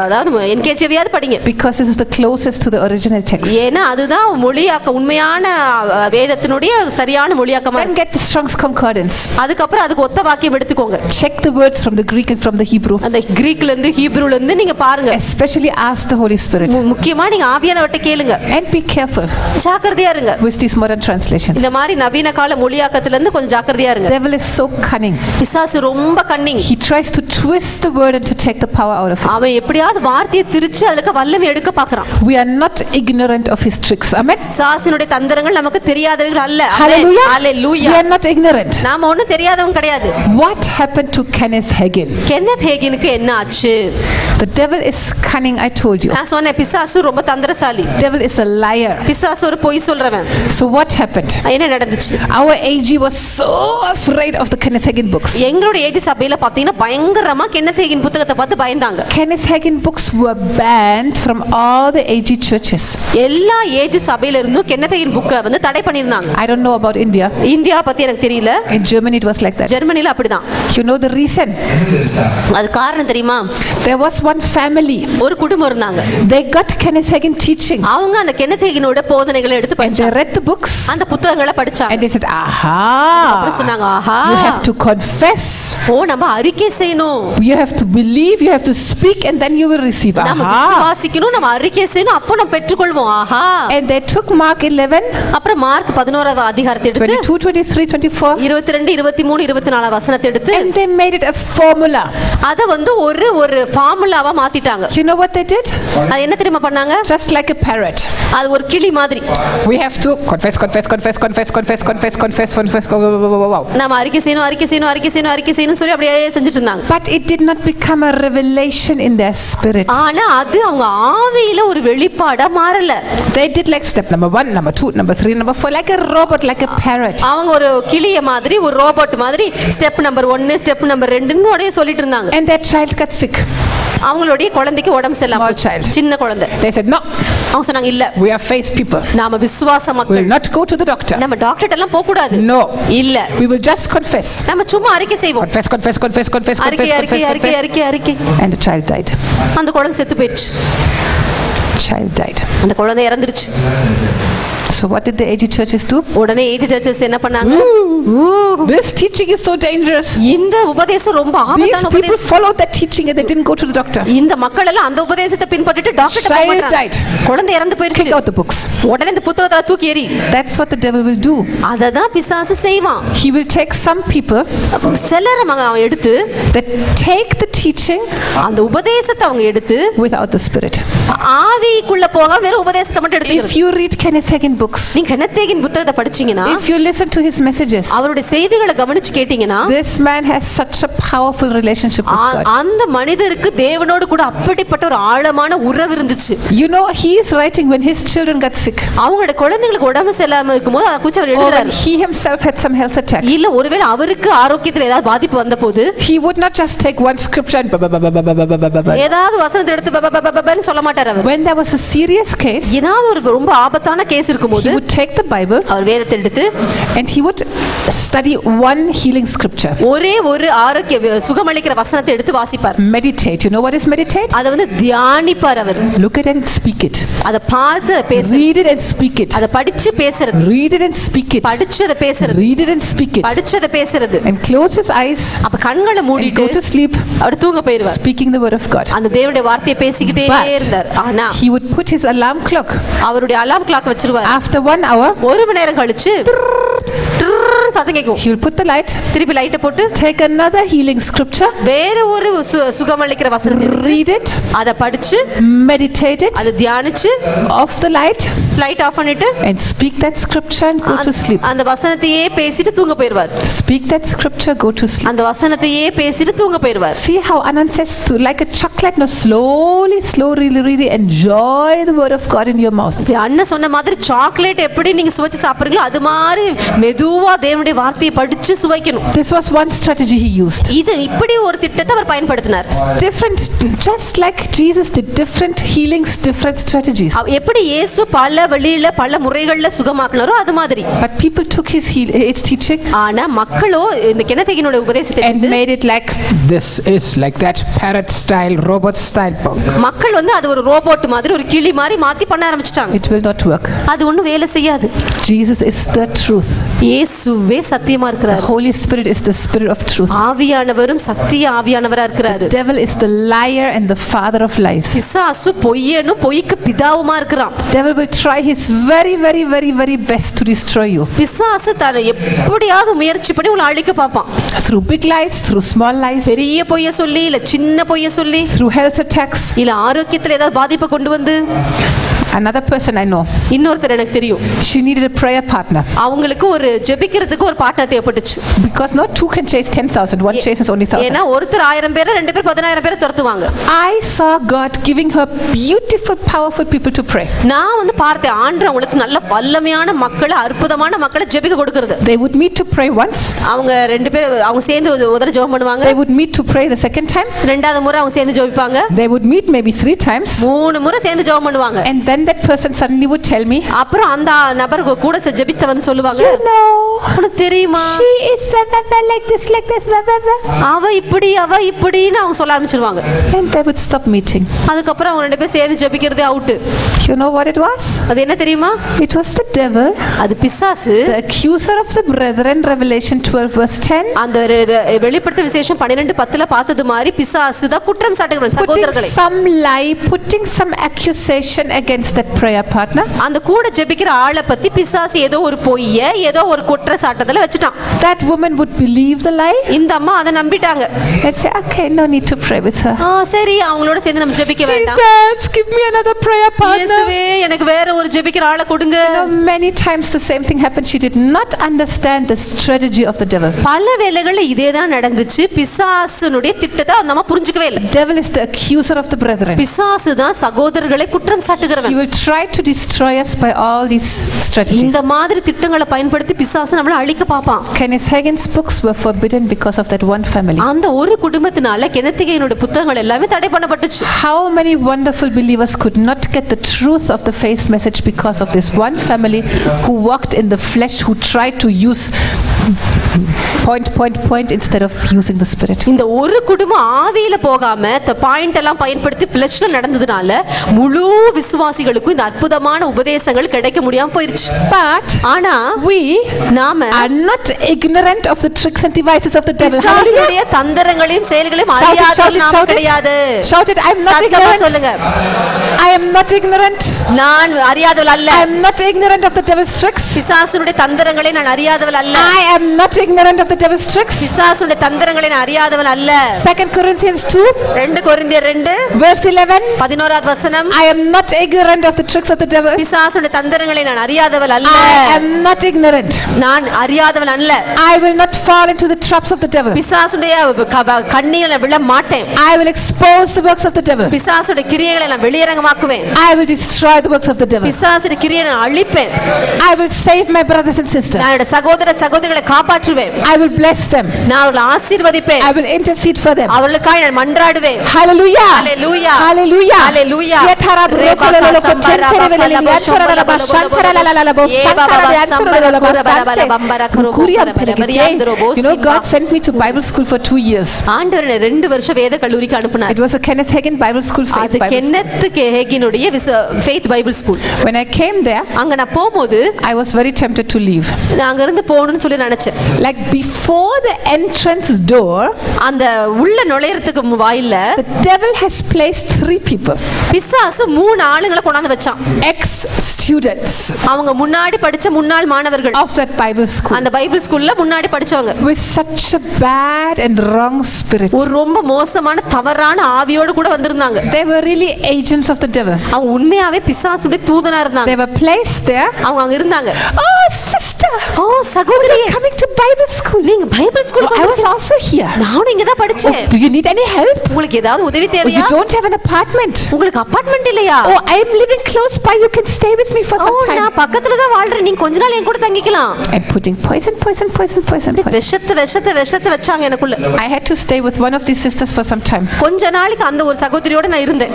அதாவது NKJV ஆது படிங்க. Because this is the closest to the original text. ஏனா அதுதான் மொழியாக்க உண்மையான வேதத்தினுடைய சரியான மொழியாக்கமா. Then get the Strong's Concordance. அதுக்கு அப்புறம் அதுக்கு ஒத்த வாக்கியம் எடுத்துக்கோங்க. Check the words from the Greek and from the Hebrew. அந்த கிரீக்ல இருந்து ஹீப்ரூல இருந்து நீங்க பாருங்க. Especially ask the Holy Spirit. முக்கியமா நீங்க ஆவியானவர்ட்ட கேளுங்க. And be careful. ஜாக்கிரதையா இருங்க. With these modern translations. இந்த மாதிரி நவீன கால மொழியாக்கத்துல இருந்து கொஞ்சம் ஜாக்கிரதையா இருங்க. Devil is so cunning. பிசாசு ரொம்ப Canning. He tries to twist the word and to take the power out of it. அவன் எப்படியாவது வார்த்தையை திரிச்சு அதுக்கு வல்லமை எடுக்க பார்க்கறான். We are not ignorant of his tricks. Amen. பிசாசினுடைய தந்திரங்கள் நமக்கு தெரியாதவைகள் அல்ல. Hallelujah. Hallelujah. We are not ignorant. நாம ஒண்ணும் தெரியாதவங்க கிடையாது. What happened to Kenneth Hagin? Kenneth Haginக்கு என்ன ஆச்சு? The devil is cunning, I told you. நான் சொன்னேன் பிசாசு ரொம்ப தந்திரசாலி. Devil is a liar. பிசாசு ஒரு பொய் சொல்றவன். So what happened? என்ன நடந்துச்சு? Our AG was so afraid of the Kenneth Hagin books. எங்களுடைய ஏஜி சபையில பாத்தீங்கன்னா பயங்கரமா கென்னத் ஹேகின் புத்தகத்தை பார்த்து பயந்தாங்க. Kenneth Hagin books were banned from all the AG churches. எல்லா ஏஜி சபையில இருந்தும் கென்னத் ஹேகின் புக்கை வந்து தடை பண்ணிருந்தாங்க. I don't know about India. India பத்தி எனக்கு தெரியல. In Germany it was like that. ஜெர்மனில அப்படிதான். You know the reason? அது காரணம் தெரியுமா? There was one family. ஒரு குடும்பம் இருந்தாங்க. They got Kenneth Hagin teachings. அவங்க அந்த கென்னத் ஹேகினோட போதனைகளை எடுத்து படிச்சாங்க. They read the books. அந்த புத்தகங்களை படிச்சாங்க. And they said, aha. அப்புறம் சொன்னாங்க, ஆஹா. You have to confess. ஓ நம்ம அறிக்கை செய்யணும். You have to believe, you have to speak, and then you will receive. நம்ம விசுவாசிக்கணும், நம்ம அறிக்கை செய்யணும், அப்போ நம்ம பெற்றுக்கொள்வோம். ஆஹா. And they took Mark 11. அப்புறம் மார்க் 11வது அதிகாரத்தை எடுத்து 22, 23, 24. 22, 23, 24 வசனத்தை எடுத்து And they made it a formula. அத வந்து ஒரு ஃபார்முலாவா மாத்திட்டாங்க. You know what they did? அது என்ன தெரியுமா பண்ணாங்க? Just like a parrot. அது ஒரு கிளி மாதிரி. We have to confess, confess, confess, confess, confess, confess, confess, confess. நாம அறிக்கை செய்யணும் சொல்லி அப்படியே செஞ்சிட்டு இருந்தாங்க. But it did not become a revelation in their spirit. ஆனா அது அவங்க ஆவியில ஒரு வெளிப்பாடா மாறல. They did like step number 1, number 2, number 3, number 4, like a robot, like a parrot. அவங்க ஒரு கிளிய மாதிரி, ஒரு ரோபோட் மாதிரி ஸ்டெப் நம்பர் 1, ஸ்டெப் நம்பர் 2ன்னு அப்படியே சொல்லிட்டு இருந்தாங்க. And their child got sick. அவங்களுடைய குழந்தைக்கு உடம்பு சரியில்லாம போச்சு. சின்ன குழந்தை. They said no. அவங்க சொன்னாங்க இல்ல. We are faith people. நாம விசுவாச மக்கள். We will not go to the doctor. நம்ம டாக்டர்ட்ட எல்லாம் போக கூடாது. No. இல்ல. We will just confess. நம்ம சும்மா அறிக்கை செய்வோம். Confess, confess, confess, confess, confess. அறிக்கை. And the child died. அந்த குழந்தை செத்து போயிடுச்சு. Child died. அந்த குழந்தை இறந்துருச்சு. So what did the AG churches do? உடனே ஏஜி சர்ச்சஸ் என்ன பண்ணாங்க? This teaching is so dangerous. இந்த உபதேசம் ரொம்ப ஆபத்தான உபதேசம். These people followed that teaching and they didn't go to the doctor. இந்த மக்கள் எல்லாம் அந்த உபதேசத்தை பின்பற்றிட்டு டாக்டர்ட்ட போக மாட்டாங்க. குழந்தை இறந்து போயிடுச்சு. Kick out the books. உடனே இந்த புத்தகத்தை தூக்கி எறி. That's what the devil will do. அததான் பிசாசு செய்வான். He will take some people, சிலரை அவன் எடுத்து that take the teaching, அந்த உபதேசத்தை அவங்க எடுத்து without the spirit. ஆவிக்குள்ள போக வெறும் உபதேசத்தை மட்டும் எடுத்துக்கிறது. If you read Kenneth Hagin books, நீங்க கென்னத் ஹேகின் புத்தகத்தை படிச்சீங்கனா, if you listen to his messages, அவருடைய செய்திகளை கவனிச்சு கேட்டீங்கனா, this man has such a powerful relationship with God. அந்த மனிதருக்கு தேவனோடு கூட அப்படிப்பட்ட ஒரு ஆழமான உறவு இருந்துச்சு. You know, he is writing when his children got sick. அவங்களோட குழந்தைகளுக்கு உடம்பு சரியில்லாம இருக்கும்போது அத குறிச்சு அவர் எழுதுறாரு. He himself had some health attack. இல்ல ஒருவேளை அவருக்கு ஆரோக்கியத்துல ஏதாவது பாதிப்பு வந்தபோது, he would not just take one scripture and ஏதாவது வசனத்தை எடுத்து சொல்ல மாட்டார் அவர். When there was a serious case, ஏதாவது ஒரு ரொம்ப ஆபத்தான கேஸ் இருக்கும்போது, he would take the Bible, அவர் வேதத்தை எடுத்து and he would study one healing scripture. ஒரே ஒரு ஆரோக்கிய சுகமளிக்கிற வசனத்தை எடுத்து வாசிப்பார். Meditate. You know what is meditate? அத வந்து தியானிப்பார் அவர். Look at it and speak it. அத பார்த்து பேசுறது. Read it and speak it. அத படிச்சு பேசுறது. Read it and speak it. படிச்சு அத பேசுறது. Read it and speak it. படிச்சு அத பேசுறது. And close his eyes. அப்ப கண்களை மூடிட்டு go to sleep. அவர் தூங்க போயிடுவார். Speaking the word of God. அந்த தேவனுடைய வார்த்தையை பேசிக்கிட்டே இருந்தார். ஆனா he would put his alarm clock. அவருடைய அலார்ம் கிளாக் வச்சிருவார். After 1 hour, ஒரு மணி நேரம் கழிச்சு சத்தம் கேக்கும். he will put the light. திருப்பி லைட்ட போட்டு take another healing scripture. வேற ஒரு சுகமளிக்கிற வசனத்தை read it. அத படிச்சு meditate it. அத தியானிச்சு off the light. Light off பண்ணிட்டு and speak that scripture and go to sleep. அந்த வசனத்தையே பேசிட்டு தூங்க போயிடுவார். speak that scripture, go to sleep. அந்த வசனத்தையே பேசிட்டு தூங்க போயிடுவார். See how Anand says, like a chocolate, no, slowly really enjoy the word of God in your mouth. அண்ணன் சொன்ன மாதிரி சாக்லேட் எப்படி நீங்க சுவைச்சு சாப்பிடுறீங்களோ அது மாதிரி மெதுவா தேவனுடைய வார்த்தையை படிச்சு சுவைக்கணும். This was one strategy he used. இது இப்படி ஒரு திட்டத்தை அவர் பயன்படுத்தினார். Different, just like Jesus did, different healings, different strategies. எப்படி இயேசு பல வழியில பல முறைகள்ல சுகமாக்குனாரோ அது மாதிரி. But people took his teaching. ஆனா மக்களோ இந்த கென்னத் ஹேகினோட உபதேசத்தை and made it like this is like that parrot style, robot style. மக்கள் வந்து அது ஒரு ரோபோட் மாதிரி ஒரு கிளி மாதிரி மாத்தி பண்ண ஆரம்பிச்சிட்டாங்க. It will not work. அது ஒண்ணும் வேலை செய்யாது. Jesus is the truth. இயேசுவே சத்தியமா இருக்கிறார். The Holy Spirit is the spirit of truth. ஆவியானவரும் சத்திய ஆவியானவரா இருக்கிறார். The devil is the liar and the father of lies. பிசாசு பொய்யனும் பொய்க்கு பிதாவுமா இருக்கிறான். The devil will try his very best to destroy you. பிசாசு தன்னை எப்படியாவது முயற்சி பண்ணி உங்களை அழிக்க பார்ப்பான். Through big lies, through small lies. பெரிய பொய்ய சொல்லி இல்ல சின்ன பொய்ய சொல்லி. Through health attacks. இல்ல ஆரோக்கியத்துல ஏதாவது பாதிப்பை கொண்டு வந்து. Another person I know. இன்னொருத்தர் எனக்கு தெரியும். She needed a prayer partner. அவங்களுக்கு ஒரு ஜெபிக்கிறதுக்கு ஒரு பார்ட்னர் தேவைப்பட்டுச்சு. Because no two can chase 10,000. One chases only 1,000. ஏனா ஒருத்தர் 1000 பேர் ரெண்டு பேர் 10000 பேர் துரத்துவாங்க. I saw God giving her beautiful powerful people to pray. நான் வந்து பார்த்தேன் ஆண்டவர் உங்களுக்கு நல்ல வல்லமையான மக்களை அற்புதமான மக்களை ஜெபிக்க கொடுக்கிறது. They would meet to pray once. அவங்க ரெண்டு பேர் அவங்க சேர்ந்து ஒரு ஜெபம் பண்ணுவாங்க. They would meet to pray the second time. ரெண்டாவது முறை அவங்க சேர்ந்து ஜெபிப்பாங்க. They would meet maybe 3 times. மூணு முறை சேர்ந்து ஜெபம் பண்ணுவாங்க. And then that person suddenly would tell me. அப்புறம் அந்த நபர் கூட ஜெபித்தவன் சொல்லுவாங்க. You know, உனக்கு தெரியுமா? She is like this. அவ இப்படின்னு அவங்க சொல்ல ஆரம்பிச்சிடுவாங்க. And they would stop meeting. அதுக்கு அப்புறம் அவங்க ரெண்டு பேர் சேர்ந்து ஜெபிக்கிறதே out. You know what it was? அது என்ன தெரியுமா? It was the devil. அது பிசாசு. The accuser of the brethren, Revelation 12 verse 10. அந்த வெளிப்படுத்தல் விசேஷம் 12:10ல பார்த்தது மாதிரி பிசாசு தான் குற்றம் சாட்டுகிறவன் சகோதரர்களே. Some lie, putting some accusation against that prayer partner. அந்த கூட ஜெபிக்கிற ஆளை பத்தி பிசாசு ஏதோ ஒரு பொய்ய ஏதோ ஒரு குற்ற சாட்டத்துல வச்சிட்டான். That woman would believe the lie. இந்த அம்மா அத நம்பிட்டாங்க. Let's say, okay, no need to pray with her. சரி அவங்களோட சேர்ந்து நம்ம ஜெபிக்க வேண்டாம். Jesus, give me another prayer partner. இயேசுவே எனக்கு வேற ஒரு ஜெபிக்கிற ஆளை கொடுங்க. Many times the same thing happened. She did not understand the strategy of the devil. பல வேளைகள்ல இதே தான் நடந்துச்சு. பிசாசுனுடைய திட்டத்தை நம்ம புரிஞ்சிக்கவே இல்ல. The devil is the accuser of the brethren. பிசாசு தான் சகோதரர்களை குற்றம் சாட்டுகிறவன். He will try to destroy us by all these strategies. இந்த மாதிரி திட்டங்களை பயன்படுத்தி பிசாசு நம்மள அழிக்க பாப்பான். Kenneth Hagin's books were forbidden because of that one family. அந்த ஒரு குடும்பத்தினால கென்னத் ஹேகினோட புத்தகங்கள் எல்லாமே தடை பண்ணப்பட்டுச்சு. How many wonderful believers could not get the truth of the faith message because of this one family who walked in the flesh, who tried to use point instead of using the spirit. இந்த ஒரு குடும்பம் ஆவியில போகாம point எல்லாம் பயன்படுத்தி ஃப்ளஷ்ல நடந்ததுனால முழு விசுவாசிகளுக்கும் இந்த அற்புதமான உபதேசங்கள் கிடைக்க முடியாம போயிருச்சு. But ஆனா நாம are not ignorant of the tricks and devices of the devil. பிசாசுடைய தந்திரங்களையும் செயல்களையும் அறியாதவர்கள் நாம் கிடையாது. Shout it, I am not ignorant. சொல்லுங்க. I am not ignorant. நான் அறியாதவள் அல்ல. I am not ignorant of the devil's tricks. பிசாசுடைய தந்திரங்களை நான் அறியாதவள் அல்ல. I am not ignorant of the devil's tricks. பிசாசுடைய தந்திரங்களை நான் அறியாதவள் அல்ல. 2 Corinthians 2 2 கொரிந்தியர் 2 verse 11 11வது வசனம். I am not ignorant of the tricks of the devil. பிசாசுடைய தந்திரங்களை நான் அறியாதவள் அல்ல. I am not ignorant. நான் அறியாதவள் அல்ல. I will not fall into the traps of the devil. பிசாசுடைய கண்ணியில விழ மாட்டேன். I will expose the works of the devil. பிசாசுடைய கிரியைகளை நான் வெளியரங்கமாக்குவேன். I will destroy the works of the devil. பிசாசுடைய கிரியைகளை நான் அழிப்பேன். I will save my brothers and sisters. நான் சகோதர சகோதரிகளை காப்பாற்றுவேன். I will bless them. நான் அவர்களை ஆசீர்வதிப்பேன். I will intercede for them. அவர்களுக்காக நான் மன்றாடுவேன். Hallelujah. Hallelujah. Hallelujah. Hallelujah. You know, God sent me to Bible school for 2 years. ஆண்டவர் 2 வருஷம் வேத கல்லூரிக்கு அனுப்பினார். It was a Kenneth Hagin Bible school, faith Bible. Kenneth ஹேகினுடைய faith Bible school. When I came there, அங்க நான் போயும்போது I was very tempted to leave. நான் அங்க இருந்து போகணும்னு சொல்லி நினைச்சேன். Like before the entrance door, அந்த உள்ள நுழையறதுக்கு வாயில்ல the devil has placed 3 people. பிசாசு 3 ஆளுங்களை கொண்டாந்து வச்சான். Ex students. அவங்க முன்னாடி படிச்ச முன்னாள் மாணவர்கள். Of that Bible school. அந்த பைபிள் ஸ்கூல்ல முன்னாடி படிச்சவங்க. With such a bad and wrong spirit. ஒரு ரொம்ப மோசமான தவறான ஆவியோட கூட வந்திருந்தாங்க. They were really agents of the devil. அவங்க உண்மையாவே பிசாசுடைய தூதனா இருந்தாங்க. They were placed there. அவங்க அங்க இருந்தாங்க. Oh sister. Oh சகோதரி, coming to Bible school. நீங்க Bible school I was also here. நானும் இங்க தான் படிச்சேன். Do you need any help? உங்களுக்கு ஏதாவது உதவி தேவையா? You don't have an apartment. உங்களுக்கு அபார்ட்மெண்ட் இல்லையா? Oh, I am living close by. You can stay with me for some time. நான் பக்கத்துல தான் வாழ்றேன். நீங்க கொஞ்ச நாள் என் கூட தங்கிக்கலாம். And putting poison. விஷத்தை வச்சாங்க எனக்குள்ள. I had to stay with one of these sisters for some time. கொஞ்ச நாளைக்கு அந்த ஒரு சகோதரியோட நான் இருந்தேன்.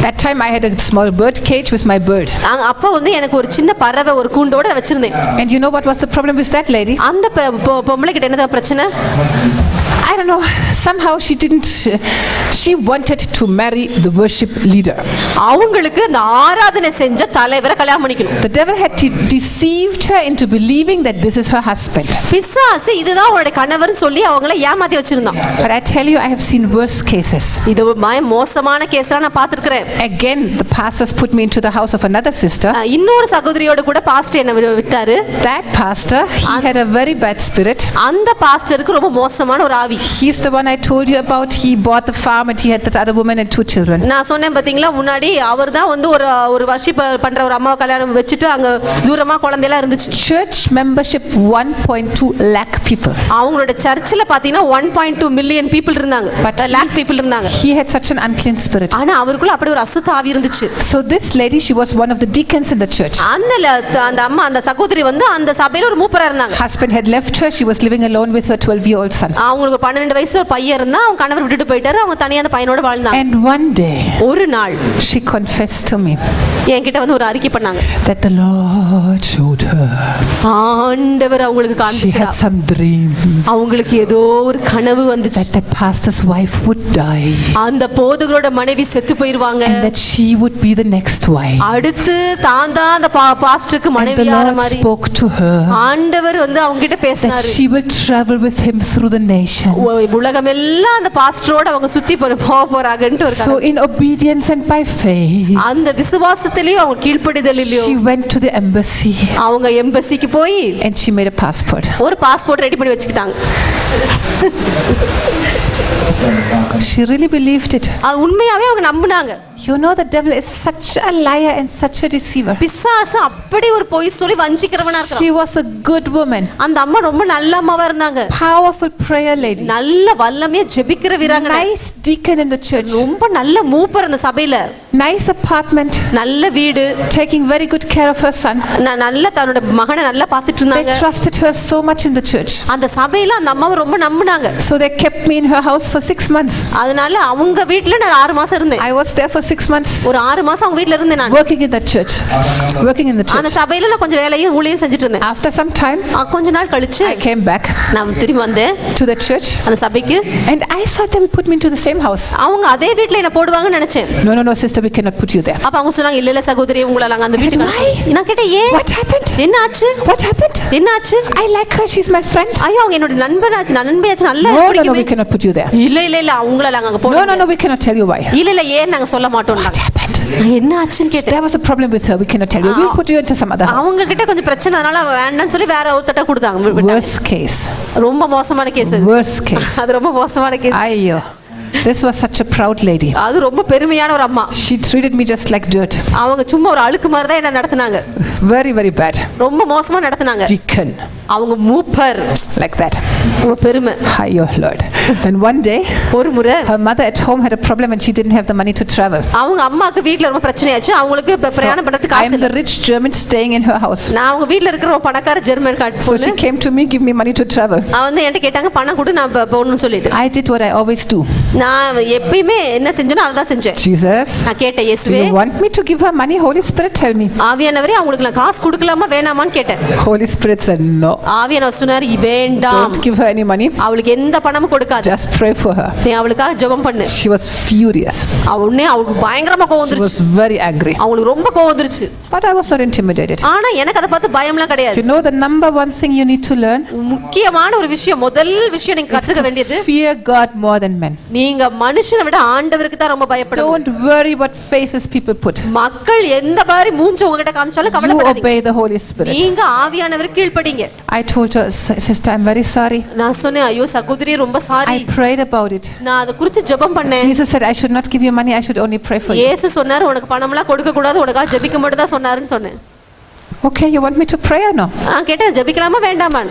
That time I had a small bird cage with my bird. அப்ப வந்து எனக்கு ஒரு சின்ன பறவை ஒரு கூண்டோட வச்சிருந்தேன். And you know what was the problem with that lady? அந்த பொம்பளை கிட்ட என்னதான் பிரச்சனை? I don't know, somehow she wanted to marry the worship leader. அவங்களுக்கு அந்த ஆராதனை செஞ்ச தலைவரை கல்யாணம் பண்ணிக்கணும். The devil had deceived her into believing that this is her husband. பிசாசு இதுதான் அவளுடைய கணவர்னு சொல்லி அவங்கள ஏமாத்தி வச்சிருந்தான். But I tell you, I have seen worse cases. இது மோசமான கேஸ்லாம் நான் பார்த்திருக்கேன். Again, the pastors put me into the house of another sister. இன்னொரு சகோதரியோட கூட பாஸ்டர் என்ன விட்டாரு. That pastor, he had a very bad spirit. அந்த பாஸ்டருக்கு ரொம்ப மோசமான ஒரு ஆவி. He's the one I told you about. He bought the farm and he had that other woman and 2 children. நான் சொன்னேன் பாத்தீங்களா முன்னாடி அவர்தான் வந்து ஒரு வர்ஷிப் பண்ற ஒரு அம்மா கல்யாணம் வச்சிட்டு அங்க தூரமா குழந்தைலாம் இருந்துச்சு. Church membership 1.2 lakh people. அவங்களோட சர்ச்சில் பாத்தீங்கன்னா 1.2 million people இருந்தாங்க. lakh people இருந்தாங்க. He had such an unclean spirit. ஆனா அவருக்குள்ள அப்படி ஒரு அசுத்த ஆவி இருந்துச்சு. So this lady, she was one of the deacons in the church. அந்த அம்மா அந்த சகோதரி வந்து அந்த சபையில ஒரு மூப்பரா இருந்தாங்க. Husband had left her. She was living alone with her 12-year-old son. அவங்களுக்கு 12 வயசுல ஒரு பையன் இருந்தா அவங்க கணவர் விட்டுட்டு போயிட்டாரு. அவங்க தனியா அந்த பையனோட வாழ்ந்தாங்க. And one day, ஒரு நாள் she confessed to me. என்கிட்ட வந்து ஒரு அறிக்கை பண்ணாங்க. That the Lord showed her. ஆண்டவர் அவங்களுக்கு காண்பிச்சார். She had some dream. அவங்களுக்கு ஏதோ ஒரு கனவு வந்துச்சு. That pastor's wife would die. அந்த போதகரோட மனைவி செத்து போயிடுவாங்க. And that she would be the next wife. அடுத்து தான் அந்த பாஸ்டருக்கு மனைவியார மாதிரி. spoke to her. ஆண்டவர் வந்து அவங்க கிட்ட பேசினாரு. That she will travel with him through the nation. உலகமெல்லாம் அந்த பாஸ்டரோட அவங்க சுத்தி போறாங்கன்னு ஒரு So in obedience and by faith. அந்த விசுவாசத்திலேயும் அவங்க கீழ்ப்படிதலிலேயும். She went to the embassy. அவங்க எம்பசிக்கு போய் and she made a passport. ஒரு பாஸ்போர்ட் ரெடி பண்ணி வச்சிட்டாங்க. She really believed it. அது உண்மையாவே அவங்க நம்பினாங்க. You know the devil is such a liar and such a deceiver. பிசாசு அப்படி ஒரு பொய் சொல்லி வஞ்சிக்கிறவனா இருக்கான். She was a good woman. அந்த அம்மா ரொம்ப நல்ல அம்மாவா இருந்தாங்க. Powerful prayer lady. நல்ல வல்லமையா ஜெபிக்கிற வீராங்கனை. Nice deacon in the church. ரொம்ப நல்ல மூப்பர் அந்த சபையில. Nice apartment. நல்ல வீடு. Taking very good care of her son. நல்ல தன்னோட மகனை நல்லா பாத்துட்டு இருந்தாங்க. They trusted her so much in the church. அந்த சபையில அந்த அம்மாவை ரொம்ப நம்பினாங்க. So they kept me in her house for 6 months. அதனால அவங்க வீட்ல நான் 6 மாசம் இருந்தேன். I was there for 6 months. ஒரு 6 மாசம் அவங்க வீட்ல இருந்தேன் நான். Working in that church. Working in the church. அந்த சபையில நான் கொஞ்சம் வேலையும் ஊழியம் செஞ்சிட்டு இருந்தேன். After some time, கொஞ்ச நாள் கழிச்சு I came back. நான் திரும்பி வந்தேன் to the church. அந்த சபைக்கு. And I thought they would put me into the same house. அவங்க அதே வீட்ல என்ன போடுவாங்கன்னு நினைச்சேன். No sister, we cannot put you there. அப்ப அவங்க சொன்னாங்க இல்ல சகோதரி உங்களை நாங்க அந்த வீட்டுக்கு. நான் கேட்டேன் ஏன்? What happened? என்ன ஆச்சு? What happened? என்ன ஆச்சு? I like her, she's my friend. ஐயோ அவங்க என்னோட நண்பனாச்சு நண்பியாச்சு நல்ல No, we cannot put you there. இல்ல அவங்கள நாங்க அங்க போடுவோம். No, we cannot tell you why. இல்ல ஏன் நாங்க சொல்ல மாட்டோம். What happened? என்ன ஆச்சுன்னு கேட்டேன். There was a problem with her, we cannot tell you. We'll put you into some other house. அவங்க கிட்ட கொஞ்சம் பிரச்சனை அதனால வேண்டாம்னு சொல்லி வேற ஒருத்தட்ட கொடுத்தாங்க. Worst case. ரொம்ப மோசமான கேஸ் அது. Worst case. அது ரொம்ப மோசமான கேஸ். ஐயோ. This was such a proud lady. அது ரொம்ப பெருமையான ஒரு அம்மா. She treated me just like dirt. அவங்க சும்மா ஒரு அழுக்கு மாதிரி தான் என்ன நடத்துனாங்க. Very bad. ரொம்ப மோசமா நடத்துனாங்க. Deacon. அவங்க மூப்பர். Like that. ரொம்ப பெருமை. Ayyo Lord. Then one day, ஒரு முறை her mother at home had a problem and she didn't have the money to travel. அவங்க அம்மாக்கு வீட்ல ரொம்ப பிரச்சனையாச்சு. அவங்களுக்கு பிரயாணம் பண்றதுக்கு காசு இல்ல. I am the rich German staying in her house. நான் அவங்க வீட்ல இருக்கிற ஒரு பணக்கார ஜெர்மன் காட் பொண்ணு. So she came to me, give me money to travel. வந்து என்கிட்ட கேட்டாங்க பணம் கொடு நான் போறேன்னு சொல்லிட்டு. I did what I always do. நான் எப்பவுமே என்ன செஞ்சேனோ அதான் செஞ்சேன். Jesus. நான் கேட்டேன் இயேசுவே. You want me to give her money? Holy Spirit, tell me. ஆவியானவரே அவங்களுக்கு நான் காசு கொடுக்கலாமா வேணாமான்னு கேட்டேன். Holy Spirit said no. ஆவியானவர் சொன்னார் வேண்டாம். Don't give her any money. அவளுக்கு எந்த பணமும் கொடுக்காத. Just pray for her. நீ அவளுக்காக ஜெபம் பண்ணு. She was furious. அவளுக்கு பயங்கரமா கோவம் வந்துருச்சு. She was very angry. அவளுக்கு ரொம்ப கோவம் வந்துருச்சு. But I was not intimidated. ஆனா எனக்கு அத பார்த்து பயம்லாம் கிடையாது. You know the number one thing you need to learn? முக்கியமான ஒரு விஷயம் முதல் விஷயம் நீங்க கத்துக்க வேண்டியது fear God more than men. நீங்க மனுஷனை விட ஆண்டவருக்கு தான் ரொம்ப பயப்படணும். Don't worry what faces people put. மக்கள் எந்த மாதிரி மூஞ்ச உங்ககிட்ட காமிச்சாலும் கவலைப்படாதீங்க. You obey the Holy Spirit. நீங்க ஆவியானவருக்கு கீழ்ப்படிங்க. I told her, sister, I'm very sorry. நான் சொன்னேன் ஐயோ சகோதரி ரொம்ப sorry. I prayed about it. நான் அத குறித்து ஜெபம் பண்ணேன். Jesus said I should not give you money, I should only pray for you. இயேசு சொன்னார் உனக்கு பணம்லாம் கொடுக்க கூடாது உனக்கு ஜெபிக்க மட்டும் தான் சொன்னாருன்னு சொன்னேன். Okay, you want me to pray or no? நான் கேட்டேன் ஜெபிக்கலாமா வேண்டாமா?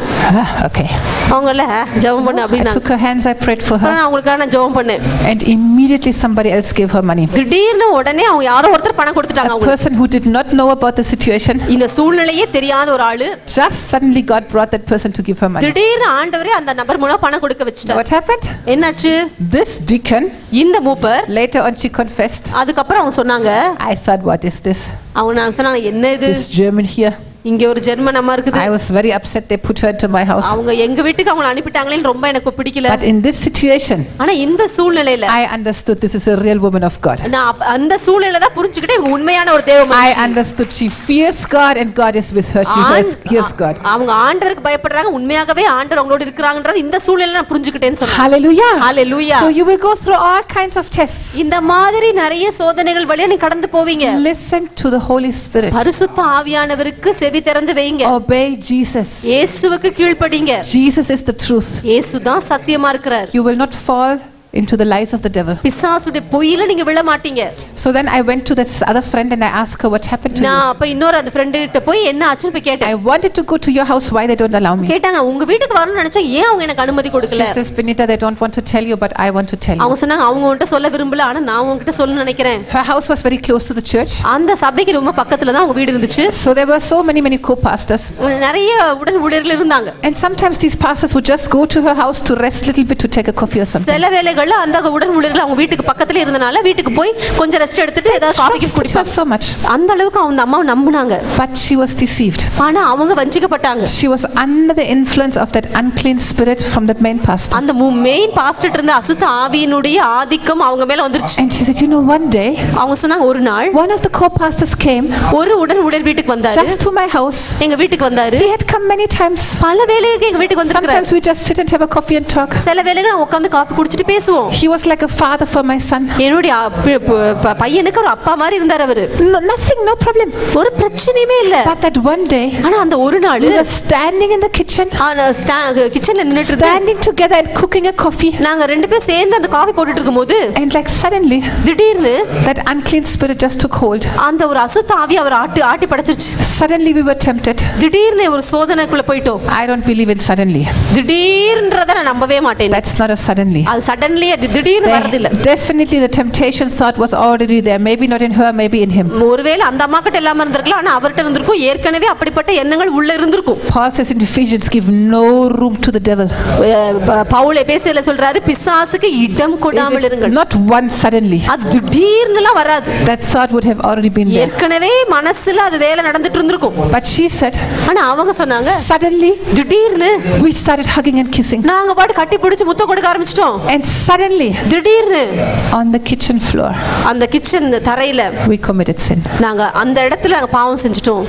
Okay. அவங்கள ஜெபம் பண்ணு அப்படினா. I took her hands, I prayed for her. நான் அவங்களுக்காக ஜெபம் பண்ணேன். And immediately somebody else gave her money. திடீர்னு உடனே அவங்க யாரோ ஒருத்தர் பணம் கொடுத்துட்டாங்க அவங்களுக்கு. A person who did not know about the situation. இந்த சூழ்நிலையே தெரியாத ஒரு ஆளு. Just suddenly God brought that person to give her money. திடீர்னு ஆண்டவரே அந்த நபர் மூலமா பணம் கொடுக்க வச்சிட்டார். What happened? என்னாச்சு? This deacon, இந்த மூப்பர், later on she confessed. அதுக்கு அப்புறம் அவங்க சொன்னாங்க, I thought what is this? அவங்க சொன்னாங்க என்ன இது? This German here. இங்க ஒரு ஜெர்மன் அம்மா இருக்குது. I was very upset they put her into my house. அவங்க எங்க வீட்டுக்கு அவங்கள அனுப்பிட்டாங்களே ரொம்ப எனக்கு பிடிக்கல. But in this situation, ஆனா இந்த சூழ்நிலையில I understood this is a real woman of God. நான் அந்த சூழ்நிலையில தான் புரிஞ்சுக்கிட்டேன் இவங்க உண்மையான ஒரு தேவ மனுஷி. I understood she fears God and God is with her. She hears God. அவங்க ஆண்டவருக்கு பயப்படுறாங்க, உண்மையாகவே ஆண்டவர் அவங்களோட இருக்கறாங்கன்றது இந்த சூழ்நிலையில நான் புரிஞ்சுக்கிட்டேன்னு சொன்னாங்க. Hallelujah. Hallelujah. So you will go through all kinds of tests. இந்த மாதிரி நிறைய சோதனைகள் வழியா நீ கடந்து போவீங்க. Listen to the Holy Spirit. பரிசுத்த ஆவியானவருக்கு செவி திறந்து வைங்க. Obey Jesus. இயேசுவுக்கு கீழ்ப்படிங்க. Jesus is the truth. இயேசு தான் சத்தியமா இருக்கிறார். You will not fall into the lies of the devil. பிசாசுடைய பொய்யில நீங்க விழ மாட்டீங்க. So then I went to this other friend and I asked her what happened to you. நான் அப்ப இன்னொரு அந்த friend கிட்ட போய் என்ன ஆச்சுன்னு போய் கேட்டேன். I wanted to go to your house, why they don't allow me? கேட்டாங்க உங்க வீட்டுக்கு வரணும்னு நினைச்சா ஏன் அவங்க எனக்கு அனுமதி கொடுக்கல? She says, Benita, they don't want to tell you but I want to tell you. அவங்க சொன்னாங்க அவங்க உன்கிட்ட சொல்ல விரும்பல ஆனா நான் உன்கிட்ட சொல்லணும்னு நினைக்கிறேன். Her house was very close to the church. அந்த சபைக்கு ரொம்ப பக்கத்துல தான் அவங்க வீடு இருந்துச்சு. So there were so many co-pastors. நிறைய உடன் ஊழியர்கள் இருந்தாங்க. And sometimes these pastors would just go to her house to rest a little bit to take a coffee or something. சில வேளைகள்ல அந்த உடன் ஊழியர்கள் அவங்க வீட்டுக்கு பக்கத்துல இருந்தனால வீட்டுக்கு போய் கொஞ்சம் ரெஸ்ட் எடுத்துட்டு ஏதாவது காஃபி குடிப்பாங்க. So much. அந்த அளவுக்கு அந்த அம்மா நம்புனாங்க. But she was deceived. ஆனா அவங்க வஞ்சிக்கப்பட்டாங்க. She was under the influence of that unclean spirit from that main pastor. அந்த மெயின் பாஸ்டர் இருந்த அசுத்த ஆவியினுடைய ஆதிக்கம் அவங்க மேல வந்துருச்சு. And she said, you know, one day அவங்க சொன்னாங்க ஒரு நாள் one of the co-pastors came. ஒரு உடன் ஊழியர் வீட்டுக்கு வந்தாரு. Just to my house. எங்க வீட்டுக்கு வந்தாரு. He had come many times. பல வேளைகளுக்கு எங்க வீட்டுக்கு வந்திருக்காரு. Sometimes we just sit and have a coffee and talk. சில வேளைகள் உட்கார்ந்து காபி குடிச்சிட்டு பேசுவோம். He was like a father for my son. என்னுடைய பையனுக்கு ஒரு அப்பா மாதிரி இருந்தார் அவரு. Nothing, no problem. ஒரு பிரச்சனையே இல்ல. But that one day, ஆனா அந்த ஒரு நாள் we were standing in the kitchen. கிச்சன்ல நின்னுட்டு standing together and cooking a coffee. நாங்க ரெண்டு பேரும் சேர்ந்து அந்த காபி போட்டுட்டு இருக்கும்போது and like suddenly திடீர்னு that unclean spirit just took hold. அந்த ஒரு அசுத்த ஆவி அவர் ஆட்டி படைச்சிருச்சு. Suddenly we were tempted. திடீர்னு ஒரு சோதனைக்குள்ள போய்ட்டோம். I don't believe in suddenly. திடீர்ன்றத நான் நம்பவே மாட்டேன். That's not a suddenly. அது சடன்லி திடீர்னு வரது இல்ல. Definitely the temptation thought was already there, maybe not in her, maybe in him. ஒருவேளை அந்த அம்மா கிட்ட எல்லாம் இருந்திருக்கலாம், ஆனா அவர்ட்ட இருந்திருக்கும். ஏற்கனவே அப்படிப்பட்ட எண்ணங்கள் உள்ள இருந்திருக்கும். Paul says in Ephesians, give no room to the devil. Pavul எபேசியர்ல சொல்றாரு பிசாசுக்கு இடம் கொடாமல் இருங்கள். Not one suddenly. அது திடீர்னுலாம் வராது. That thought would have already been there. ஏற்கனவே மனசுல அது வேலை நடந்துட்டு இருந்திருக்கும். But she said, ஆனா அவங்க சொன்னாங்க suddenly திடீர்னு we started hugging and kissing. நாங்க பாட்டு கட்டி பிடிச்சு முத்தம் கொடுக்க ஆரம்பிச்சிட்டோம். And suddenly திடீர்னு on the kitchen floor அந்த கிச்சன் தரையில we committed sin. நாங்க அந்த இடத்துல நாங்க பாவம் செஞ்சிட்டோம்.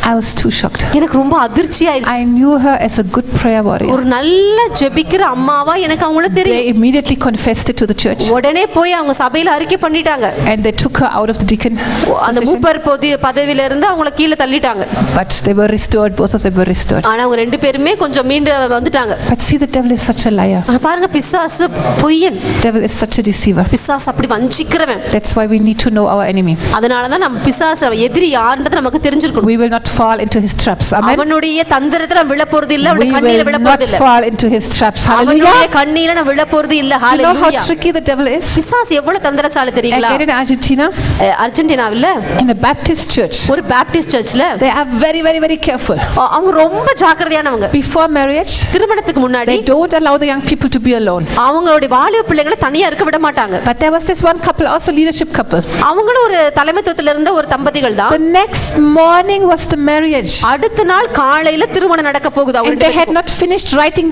I was too shocked. எனக்கு ரொம்ப அதிர்ச்சி ஆயிடுச்சு. I knew her as a good prayer warrior. ஒரு நல்ல ஜெபிக்கிற அம்மாவா எனக்கு அவங்கள தெரியும். They immediately confessed it to the church. உடனே போய் அவங்க சபையில அறிக்கை பண்ணிட்டாங்க. And they took her out of the deacon. அந்த மூப்பர் பதவியில இருந்து அவங்கள கீழ தள்ளிட்டாங்க. But they were restored, both of them were restored. ஆனா அவங்க ரெண்டு பேருமே கொஞ்சம் மீண்டு வந்துட்டாங்க. But see, the devil is such a liar. பாருங்க பிசாசு பொய்யன். Devil is such a deceiver. பிசாசு அப்படி வஞ்சிக்கிறவன். That's why we need to know our enemy. அதனால தான் நம்ம பிசாசு எதிரி யாருன்றது நமக்கு தெரிஞ்சிருக்கணும். We will not fall into his traps. Amen. அவனுடைய தந்திரத்துல விழ போறது இல்ல, அவனுடைய கண்ணில விழ போறது இல்ல. We will not fall into his traps. Hallelujah. அவனுடைய கண்ணில நான் விழ போறது இல்ல. Hallelujah. You know how tricky the devil is? பிசாசு எவ்வளவு தந்திரசாலி தெரியுங்களா? Again in Argentina, அர்ஜென்டினாவில in a Baptist church, ஒரு Baptist சர்ச்ல they are very careful. அவங்க ரொம்ப ஜாக்கிரதையானவங்க. Before marriage, திருமணத்துக்கு முன்னாடி they don't allow the young people to be alone. அவங்களுடைய வாலிப பிள்ளைகளை தனியா இருக்க விட மாட்டாங்க. But there was this one couple, also leadership couple. அவங்களும் ஒரு தலைமைத்துவத்துல இருந்த ஒரு தம்பதிகள் தான். The next morning was the marriage. அடுத்த நாள் காலையில திருமணம் நடக்க போகுது. And they had not finished writing